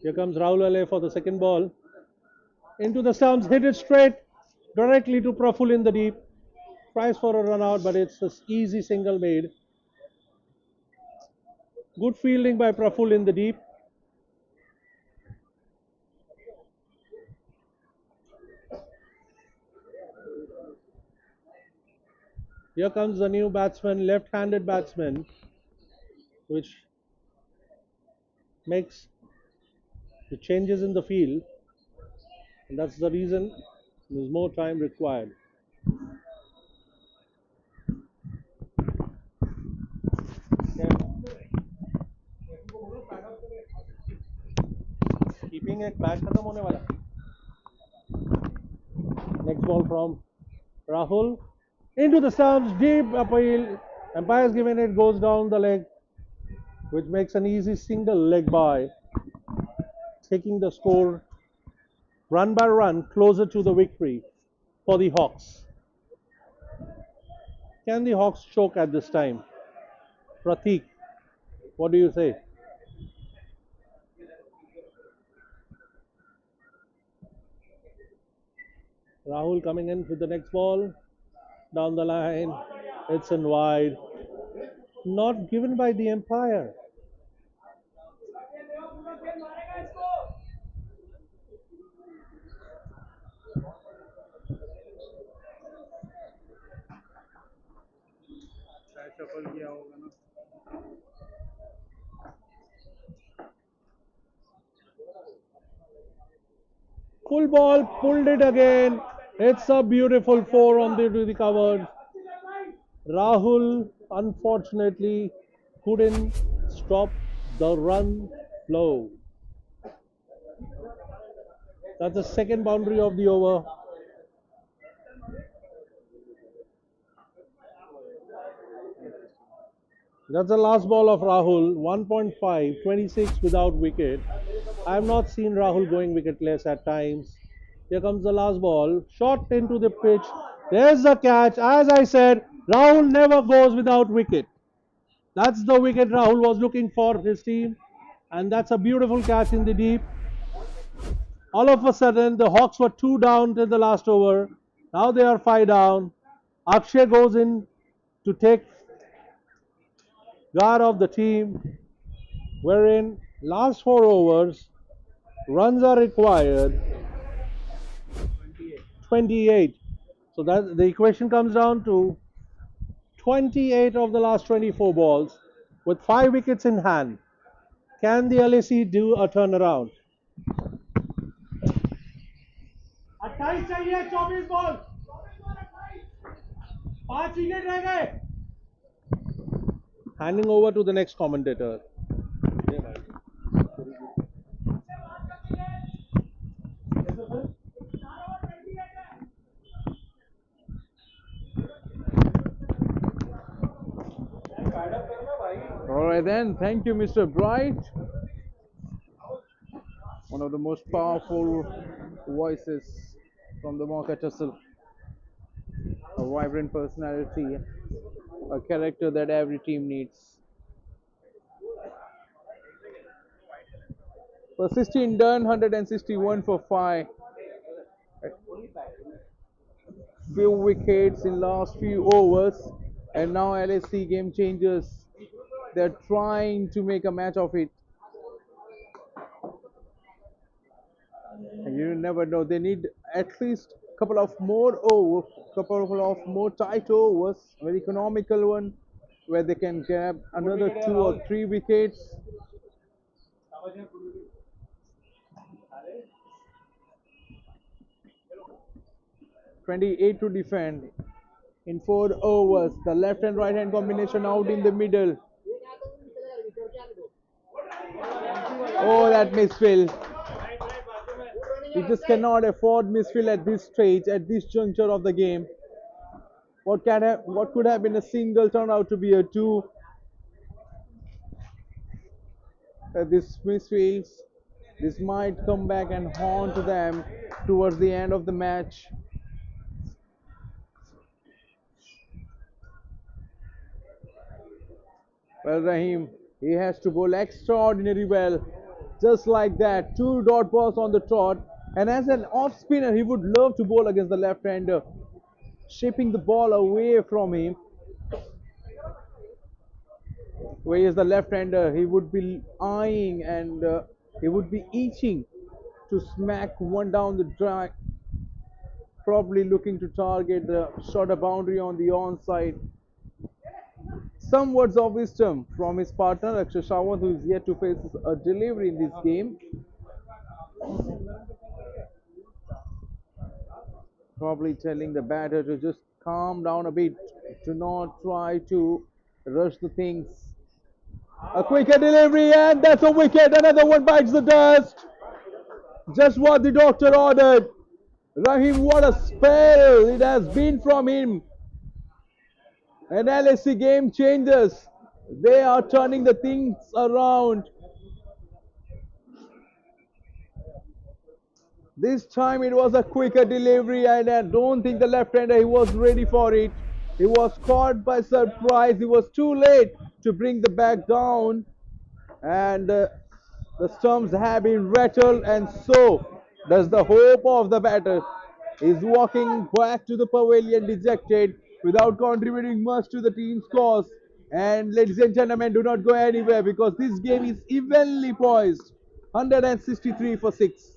Here comes Rahul Ale for the second ball. Into the stumps, hit it straight, directly to Praful in the deep. Tries for a run out, but it's an easy single made. Good fielding by Praful in the deep. Here comes the new batsman, left-handed batsman, which makes the changes in the field, and that's the reason there's more time required. Keeping it back khatam hone wala. Next ball from Rahul into the stumps, deep appeal. Umpire's given it, goes down the leg, which makes an easy single leg by, taking the score run by run closer to the victory for the Hawks. Can the Hawks choke at this time? Prateek, what do you say? Rahul coming in with the next ball. Down the line. It's in wide. Not given by the umpire. Full ball, pulled it again. It's a beautiful 4 on the covers. Rahul, unfortunately, couldn't stop the run flow. That's the second boundary of the over. That's the last ball of Rahul. 1.5, 26 without wicket. I have not seen Rahul going wicketless at times. Here comes the last ball. Shot into the pitch. There's the catch. As I said, Rahul never goes without wicket. That's the wicket Rahul was looking for his team. And that's a beautiful catch in the deep. All of a sudden, the Hawks were 2 down till the last over. Now they are 5 down. Akshay goes in to take guard of the team, wherein last 4 overs, runs are required 28. So that the equation comes down to 28 of the last 24 balls with 5 wickets in hand. Can the LAC do a turnaround? 28 चाहिए 24 ball 5 wicket रह गए. Handing over to the next commentator. All right then, thank you, Mr. Bright. One of the most powerful voices from the Mauka Tussle. A vibrant personality, a character that every team needs. For 16 done, 161 for 5. Few wickets in last few overs, and now LAC game changers. They're trying to make a match of it. And you never know. They need at least a couple of more tight overs, a very economical one, where they can grab another 2 or 3 wickets. 28 to defend in 4 overs. The left and right hand combination out in the middle. Oh, that misfield. We just cannot afford misfield at this stage, at this juncture of the game. What could have been a single turned out to be a 2. This misfields, this might come back and haunt them towards the end of the match. Well, Rahim, he has to bowl extraordinarily well. Just like that, 2 dot balls on the trot. And as an off spinner, he would love to bowl against the left-hander, shaping the ball away from him. Where he is the left-hander, he would be eyeing and he would be itching to smack one down the track, probably looking to target the shorter boundary on the onside. Some words of wisdom from his partner Akshay Sawant, who is yet to face a delivery in this game. Probably telling the batter to just calm down a bit, to not try to rush the things. A quicker delivery, and that's a wicket. Another one bites the dust. Just what the doctor ordered. Rahim, what a spell it has been from him. And LAC game changers. They are turning the things around. This time it was a quicker delivery, and I don't think the left-hander, he was ready for it. He was caught by surprise. He was too late to bring the bat down, and the stumps have been rattled, and so does the hope of the batter. He's walking back to the pavilion dejected without contributing much to the team's cause. And ladies and gentlemen, do not go anywhere because this game is evenly poised. 163 for 6.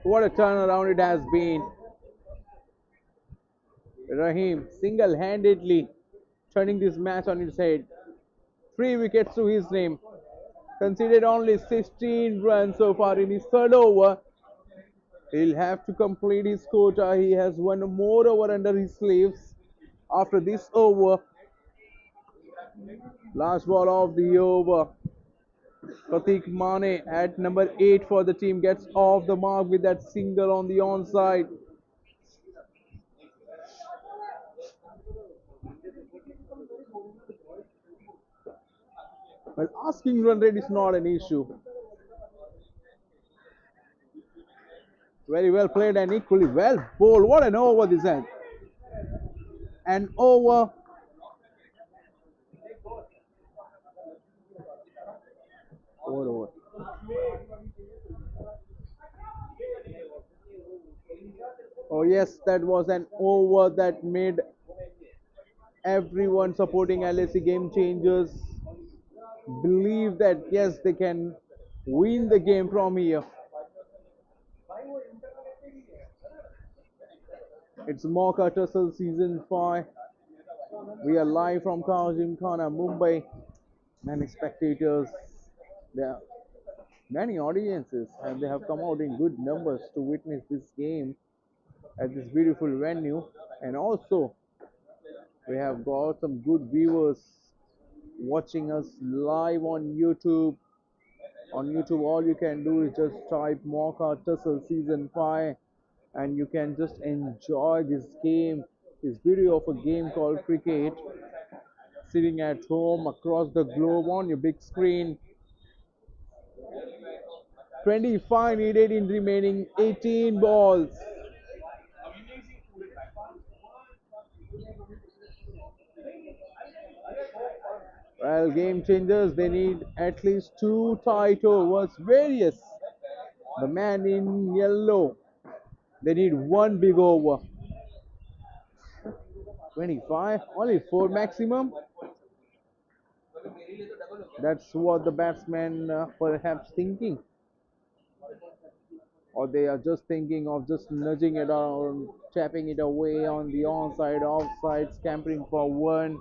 What a turnaround it has been. Rahim single-handedly turning this match on its head. 3 wickets to his name. Conceded only 16 runs so far in his third over. He'll have to complete his quota. He has one more over under his sleeves after this over. Last ball of the over. Pratik Mane at number 8 for the team gets off the mark with that single on the onside. Well, asking run rate is not an issue. Very well played and equally well bowled. What an over this is. An over. Over. Oh yes, that was an over that made everyone supporting LAC Game Changers believe that yes, they can win the game from here. It's Mauka Tussle season 5. We are live from Gymkhana, Mumbai. Many spectators, there are many audiences, and they have come out in good numbers to witness this game at this beautiful venue. And also, we have got some good viewers watching us live on YouTube. On YouTube, all you can do is just type Mauka Tussle season 5, and you can just enjoy this game, this beauty of a game called cricket, sitting at home across the globe on your big screen. 25 needed in remaining 18 balls. Well, Game Changers, they need at least 2 tight overs. Various. The man in yellow, they need 1 big over. 25, only 4 maximum. That's what the batsman perhaps thinking. Or they are just thinking of just nudging it around, tapping it away on the onside, offside, scampering for 1.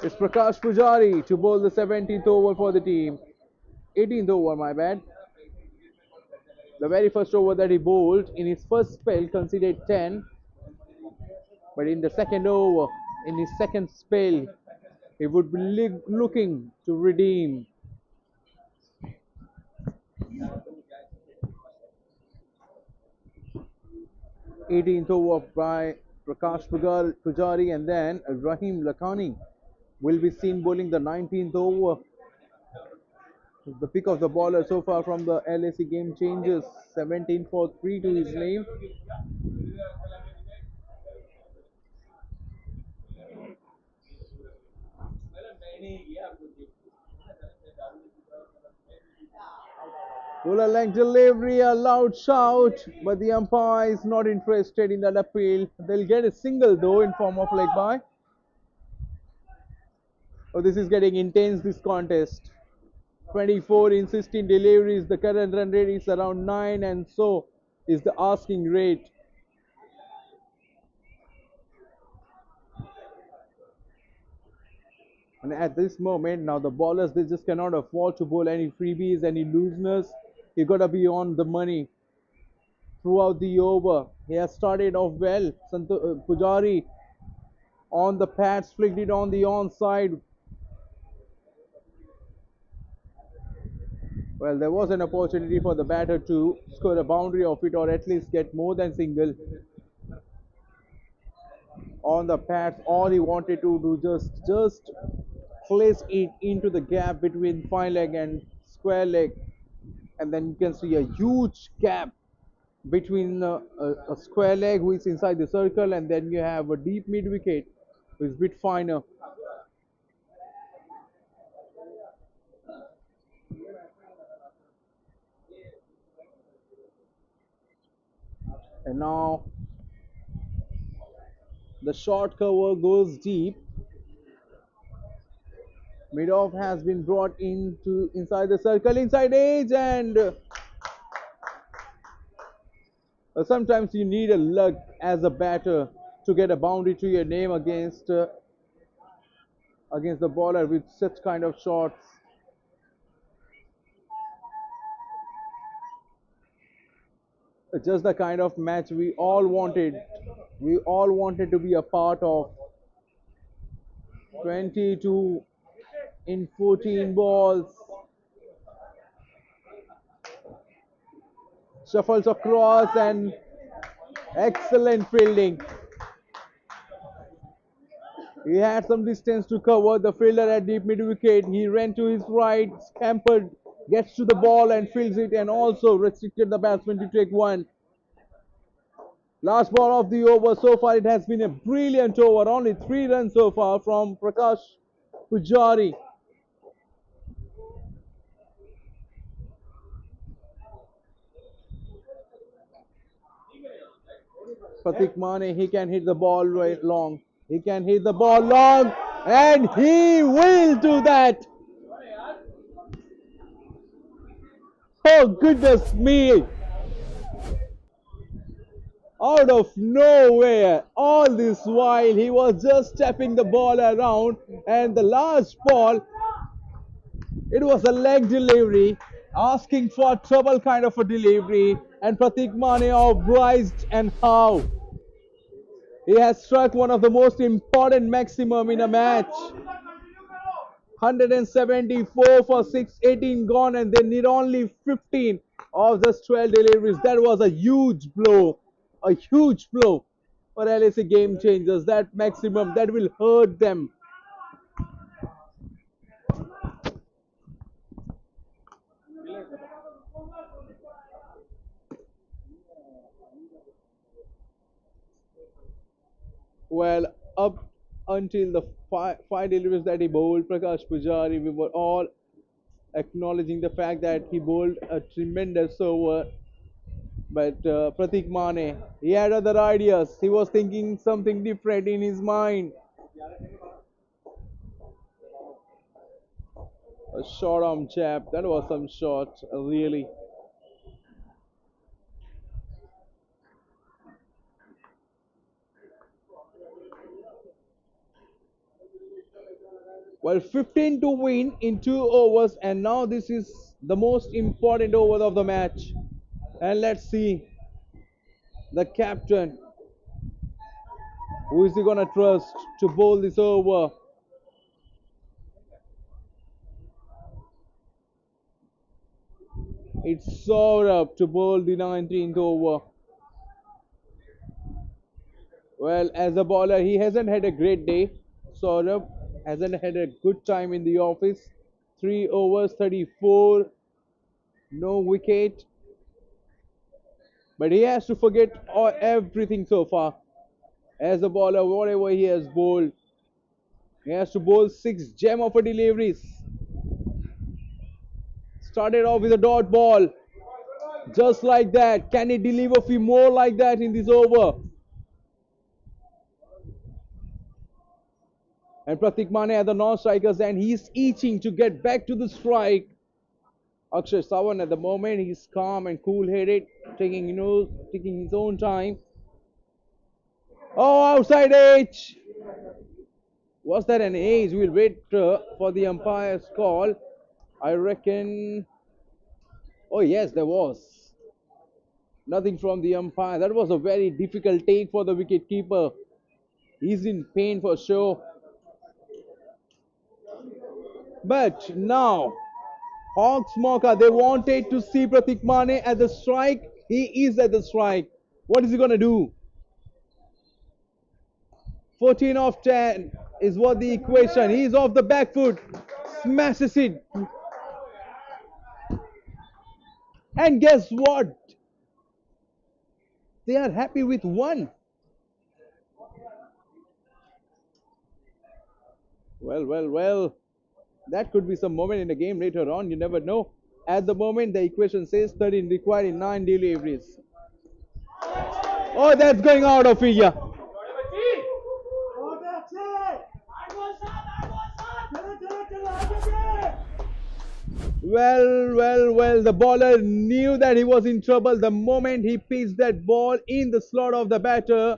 It's Prakash Pujari to bowl the 17th over for the team. 18th over, my bad. The very first over that he bowled in his first spell conceded 10. But in the second over, in his second spell, he would be looking to redeem. Eighteenth over by Prakash Pujari, and then Rahim Lakhani will be seen bowling the 19th over. The pick of the bowler so far from the LAC Game Changers, 17 for 3 to his name. Fuller length delivery, a loud shout, but the umpire is not interested in that appeal. They'll get a single though in form of leg bye. Oh, this is getting intense, this contest. 24 in 16 deliveries. The current run rate is around 9, and so is the asking rate. And at this moment, now the bowlers, they just cannot afford to bowl any freebies, any looseness. You gotta be on the money throughout the over. He has started off well. Pujari on the pads, flicked it on the onside. Well, there was an opportunity for the batter to score a boundary of it, or at least get more than single. On the pads, all he wanted to do just place it into the gap between fine leg and square leg, and then you can see a huge gap between a square leg who is inside the circle, and then you have a deep mid wicket who is a bit finer. And now the short cover goes deep. Mid-off has been brought into inside the circle, inside edge, and sometimes you need a luck as a batter to get a boundary to your name against the bowler with such kind of shots. Just the kind of match we all wanted. We all wanted to be a part of. 22 in 14 balls. Shuffles across and excellent fielding. He had some distance to cover. The fielder at deep mid wicket. He ran to his right, scampered, gets to the ball and fields it, and also restricted the batsman to take one. Last ball of the over. So far it has been a brilliant over. Only 3 runs so far from Prakash Pujari. Pratik Mane, he can hit the ball right long. He can hit the ball long, and he will do that. Oh goodness me. Out of nowhere, all this while he was just tapping the ball around, and the last ball, it was a leg delivery, asking for trouble kind of a delivery, and Pratik Mane obliged, and how? He has struck one of the most important maximum in a match. 174 for 618 gone, and they need only 15 of just 12 deliveries. That was a huge blow for LAC Game Changers. That maximum, that will hurt them. Well, up until the five deliveries that he bowled, Prakash Pujari, we were all acknowledging the fact that he bowled a tremendous over. But Pratik Mane, he had other ideas. He was thinking something different in his mind. A short arm chap. That was some shot, really. Well, 15 to win in 2 overs, and now this is the most important over of the match. And let's see the captain. Who is he gonna trust to bowl this over? It's Saurabh to bowl the 19th over. Well, as a bowler, he hasn't had a great day. Saurabh hasn't had a good time in the office. 3 overs, 34, no wicket. But he has to forget everything so far. As a bowler, whatever he has bowled, he has to bowl 6 gem of a deliveries. Started off with a dot ball. Just like that. Can he deliver a few more like that in this over? And Pratik Mane at the non-strikers, and he's itching to get back to the strike. Akshay Sawan at the moment, he's calm and cool-headed, taking his own time. Oh, outside edge. Was that an edge? We'll wait for the umpire's call. I reckon. Oh yes, there was. Nothing from the umpire. That was a very difficult take for the wicketkeeper. He's in pain for sure. But now, Hawks Mauka, they wanted to see Pratik Mane at the strike. He is at the strike. What is he going to do? 14 of 10 is what the equation. He's off the back foot. Smashes it. And guess what? They are happy with 1. Well. That could be some moment in the game later on. You never know. At the moment, the equation says 13 required in 9 deliveries. Oh, that's going out of here. Well, the bowler knew that he was in trouble the moment he pitched that ball in the slot of the batter,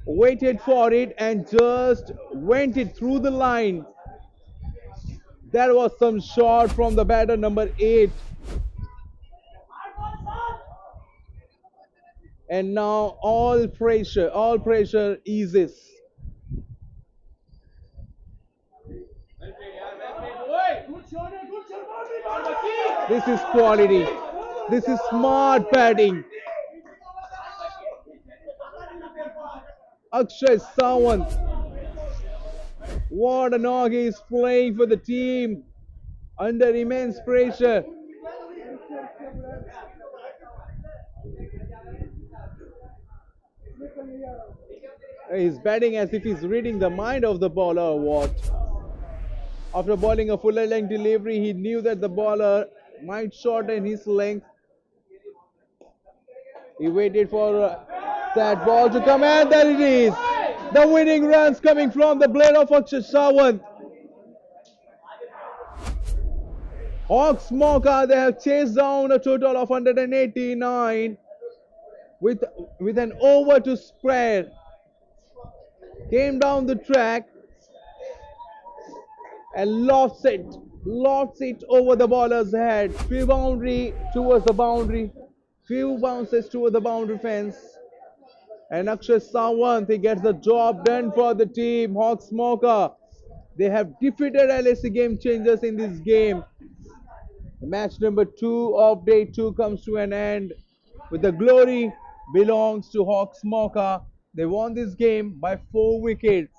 waited for it and just went it through the line. That was some shot from the batter number 8. And now all pressure eases. This is quality. This is smart batting. Akshay Sawant. What a knock he is playing for the team under immense pressure. He's batting as if he's reading the mind of the bowler or what. After bowling a fuller length delivery, he knew that the bowler might shorten his length. He waited for that ball to come, and there it is. The winning runs coming from the blade of Akshay Sawant. Hawks Mauka, they have chased down a total of 189 with an over to spread. Came down the track and lofts it over the bowler's head. Few bounces towards the boundary fence. And Akshay Sawant, he gets the job done for the team. Hawks Mauka, they have defeated LAC Gamechangers in this game. Match number 2 of day 2 comes to an end with the glory belongs to Hawks Mauka. They won this game by 4 wickets.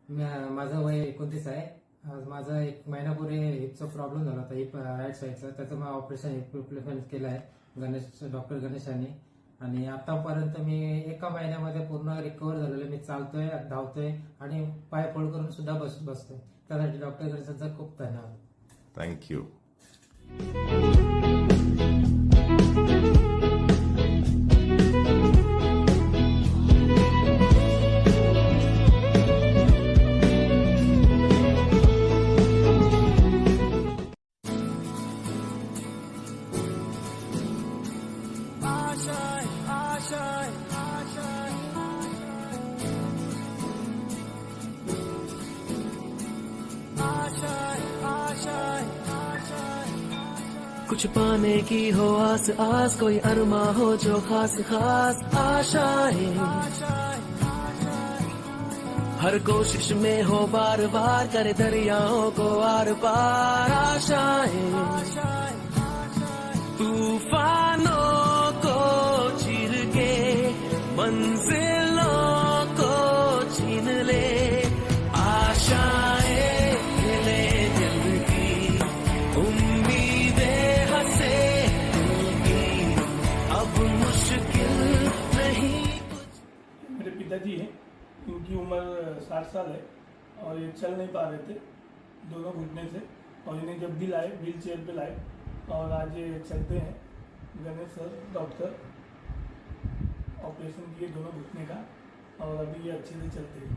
माझं वय 29 आहे. आज माझा एक महिनापूर्वी हिपचा problem झाला होता, hip right साईडचा. त्याचं मग ऑपरेशन हिप रिप्लेसमेंट केलं आहे डॉक्टर गणेशांनी. आणि आतापर्यंत मी एका महिन्यामध्ये पूर्ण रिकवर झालेलो. मी चालतोय, धावतोय आणि पाय फोल्ड करून सुद्धा बसतोय. त्यासाठी डॉक्टर गणेशांचा खूप धन्यवाद. थँक्यू. कुछ पाने की हो आस आस, कोई अरमा हो जो खास खास आशाएं, हर कोशिश में हो बार बार, करे दरियाओं को आर पार आशाएं, तूफानों को चीर के मंजिलों को छीन ले, आशाएं खिले दिल की, उम्मीदें हंसे दिल की, अब मुश्किल नहीं कुछ. मेरे पिताजी हैं, इनकी उम्र 60 साल है और ये चल नहीं पा रहे थे दोनों घुटने से. और इन्हें जब भी लाए व्हील चेयर पे लाए और आज ये चलते हैं. गणेश सर डॉक्टर ऑपरेशन किए दोनों घुटने का और अभी ये अच्छे से चलते हैं.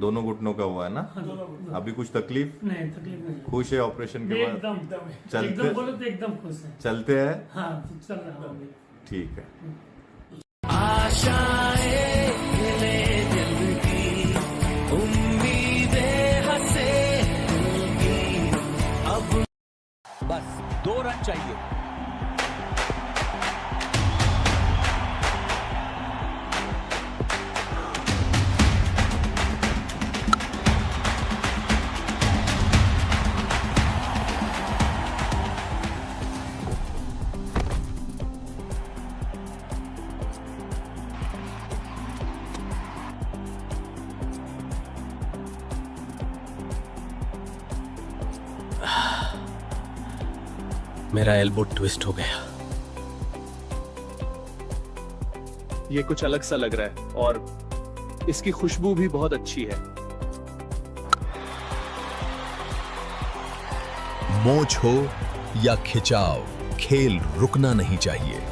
दोनों घुटनों का हुआ है ना? दोनों घुटने. अभी कुछ तकलीफ? नहीं, तकलीफ नहीं. खुश है ऑपरेशन के बाद? एकदम एकदम है. चलते एकदम बोलो तो एकदम खुश है. चलते हैं? हाँ, चल रहा हूँ. ठीक है. आशाएं खिले दिल की, उम्मीदें हंसे दिल की, अब बस 2 रन चाहिए. मेरा एल्बो ट्विस्ट हो गया. ये कुछ अलग सा लग रहा है और इसकी खुशबू भी बहुत अच्छी है. मोच हो या खिंचाव, खेल रुकना नहीं चाहिए.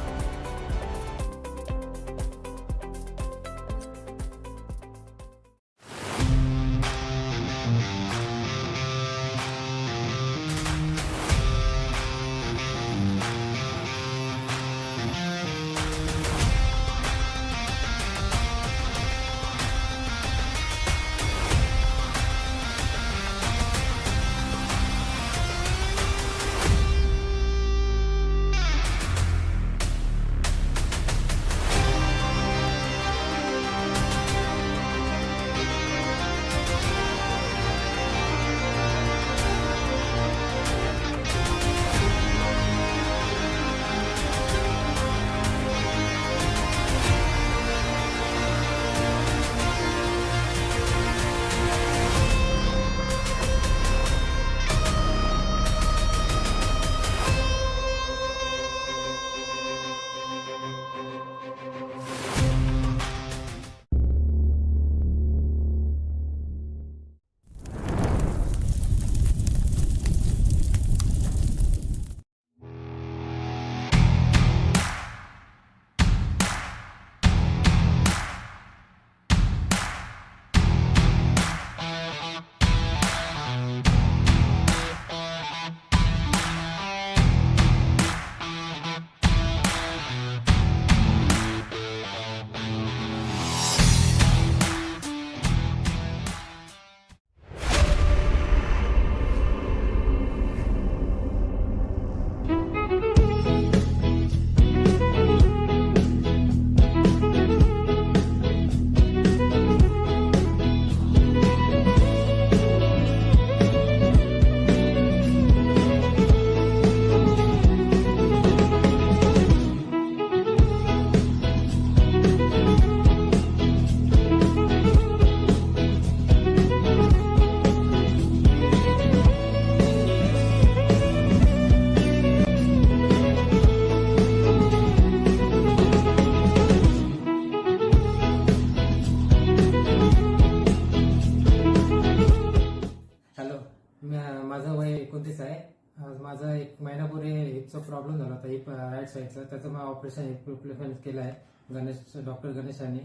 आज माझा एक महिनापूर्वी हिपचा प्रॉब्लेम झाला होता हिप राईट साईडचा. त्याचं मग ऑपरेशन हिप रिप्लेसमेंट केलं आहे डॉक्टर गणेशांनी.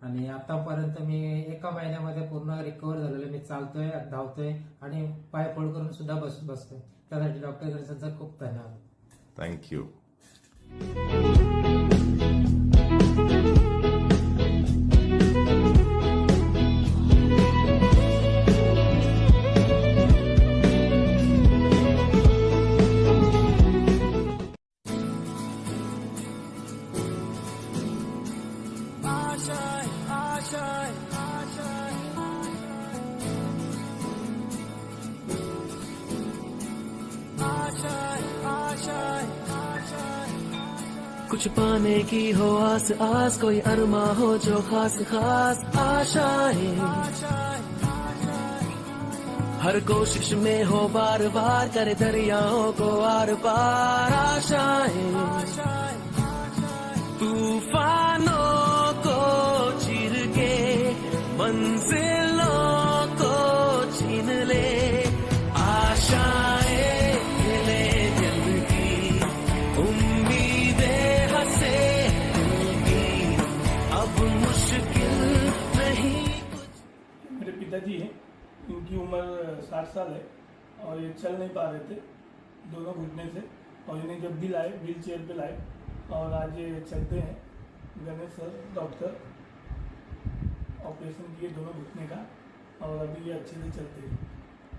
आणि आतापर्यंत मी एका महिन्यामध्ये पूर्ण रिकवर झालेलो. मी चालतोय, धावतोय आणि पाय फोल्ड करून सुद्धा बसतोय. त्यासाठी डॉक्टर गणेशांचा खूप धन्यवाद. थँक्यू. कुछ पाने की हो आस आस, कोई अरमा हो जो खास खास आशाएं, हर कोशिश में हो बार बार, करे दरियाओं को आर पार आशाएं, तूफानों को चीर के मंजिलों को छीन ले आशाएं, ले दिल की उम्मीदें हंसे दिल की, अब मुश्किल नहीं कुछ. मेरे पिताजी हैं, इनकी उम्र 60 साल है और ये चल नहीं पा रहे थे दोनों घुटने से. और इन्हें जब भी लाए व्हील चेयर पे लाए और आज ये चलते हैं. गणेश सर डॉक्टर ऑपरेशन किए दोनों घुटने का और अभी ये अच्छे से चलते हैं.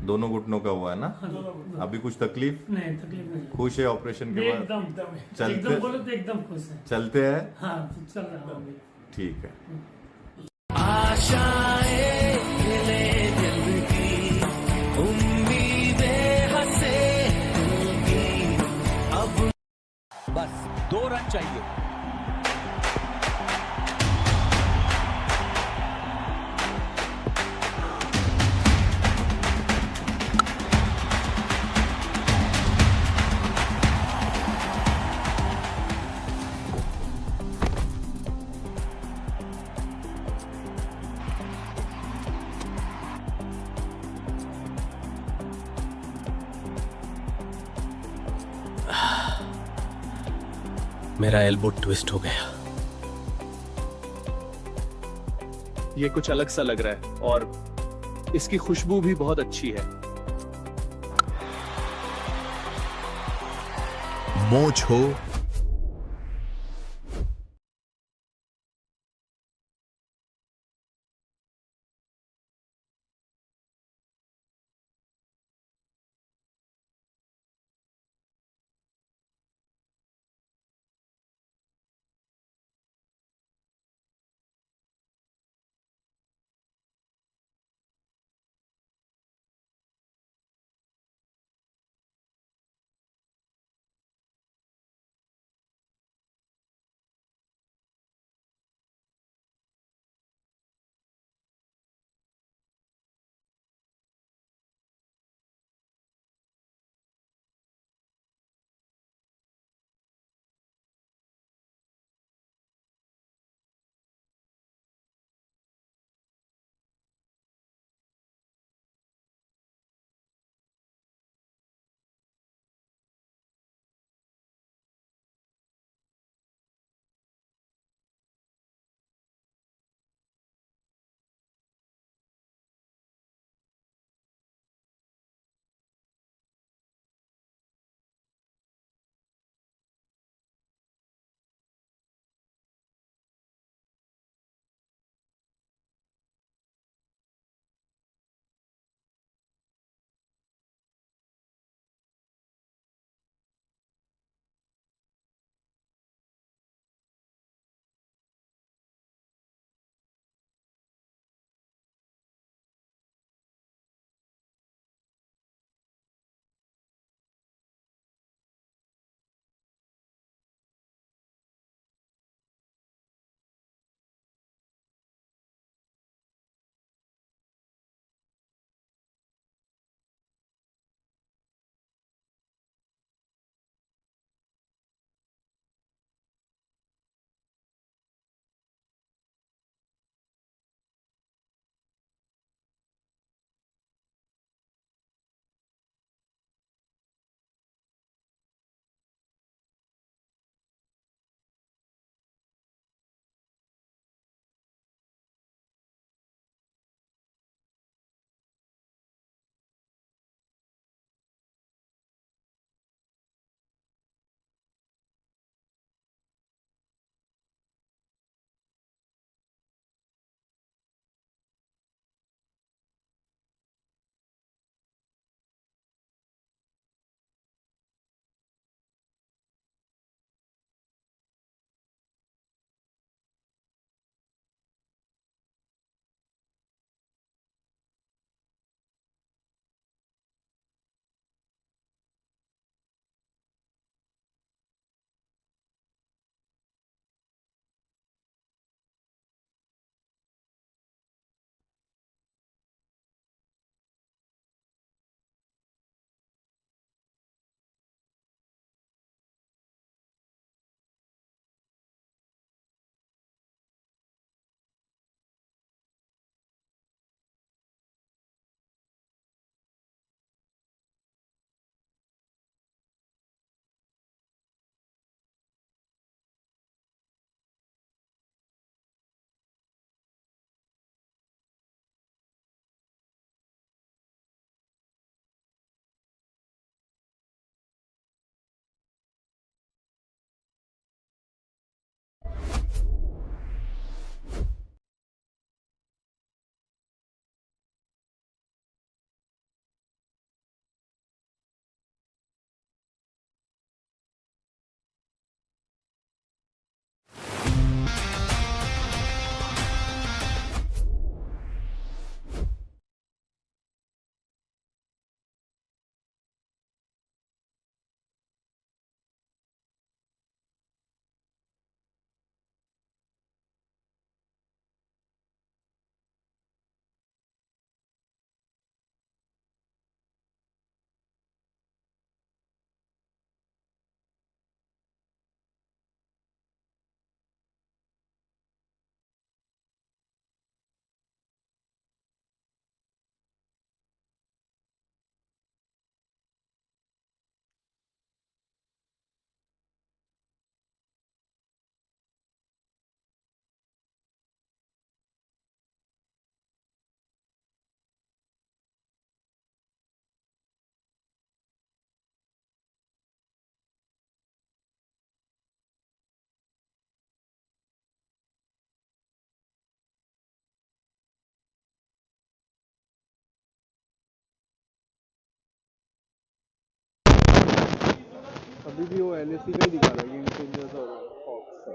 दोनों घुटनों का हुआ है ना? दोनों घुटने अभी कुछ तकलीफ? नहीं, तकलीफ नहीं. खुश है ऑपरेशन के बाद? एकदम एकदम है. चलते एकदम बोलो तो एकदम खुश है. चलते हैं? हाँ, चल रहा हूँ अभी. ठीक है. आशाएं खिले दिल की, उम्मीदें हंसे दिल की, अब बस 2 रन चाहिए. मेरा एल्बो ट्विस्ट हो गया. ये कुछ अलग सा लग रहा है और इसकी खुशबू भी बहुत अच्छी है. मोच हो अभी भी वो LAC का ही दिखा रहा है, गेम चेंजर्स और हॉक्स का।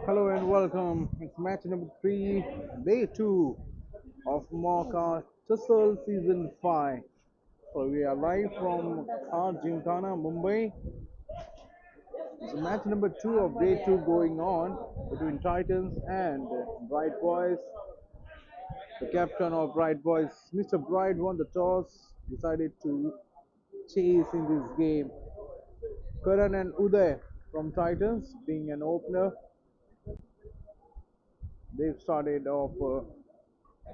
Hello and welcome. It's match number 3, day 2 of Mauka Tussle season 5. So we are live from Gymkhana, Mumbai. It's match number 2 of day 2 going on between Titans and Bright Boys. The captain of Bright Boys, Mr. Bright, won the toss, decided to chase in this game. Karan and Uday from Titans being an opener. They've started off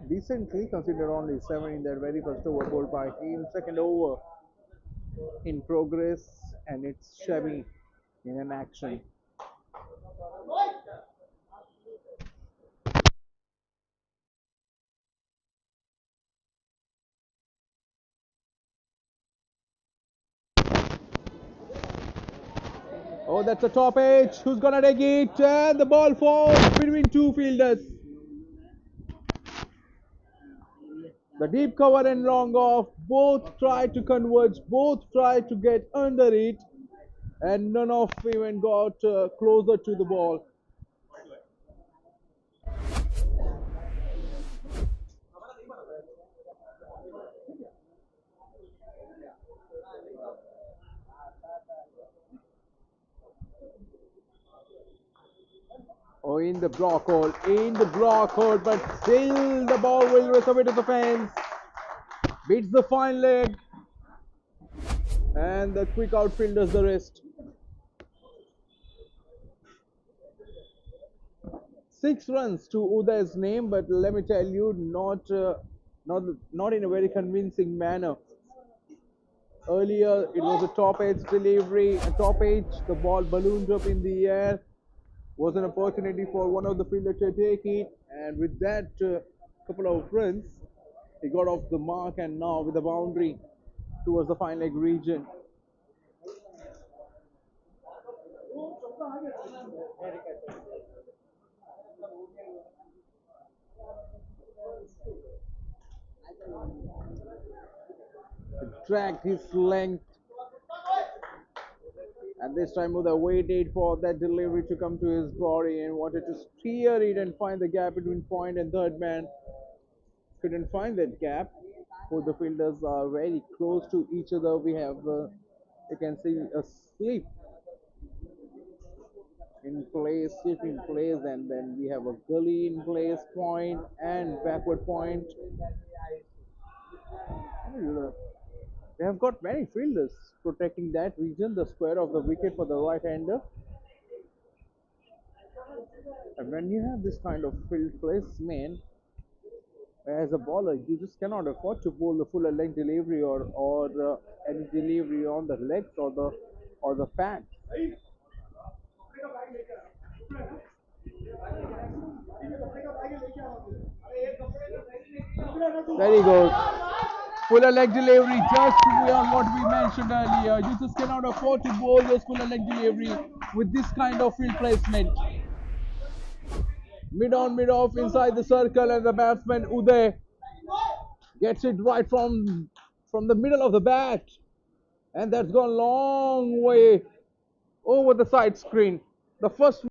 decently, considered only 7 in their very first over bowled by him. Second over in progress, and it's Shami in an action. Oh, that's a top edge. Who's gonna take it? And the ball falls between two fielders. The deep cover and long off. Both try to converge. Both try to get under it, and none of even got closer to the ball. Oh, in the block hole, but still the ball will race away to the fence. Beats the fine leg, and the quick outfield does the rest. 6 runs to Uday's name, but let me tell you, not in a very convincing manner. Earlier, it was a top edge delivery, a top edge, the ball ballooned up in the air. Was an opportunity for one of the fielders to take it, and with that couple of runs, he got off the mark, and now with a boundary towards the fine leg region. Dragged his length, and this time Uday waited for that delivery to come to his body and wanted to steer it and find the gap between point and third man. Couldn't find that gap. Both the fielders are very close to each other. We have, you can see a slip in place, and then we have a gully in place, point and backward point. They have got many fielders protecting that region, the square of the wicket for the right-hander. And when you have this kind of field placement, as a bowler, you just cannot afford to bowl the full leg delivery or any delivery on the legs or the pad. There he goes. Fuller leg delivery, just beyond what we mentioned earlier. You just cannot afford to bowl those fuller leg delivery with this kind of field placement. Mid on, mid off, inside the circle, and the batsman Uday gets it right from the middle of the bat, and that's gone long way over the side screen. The first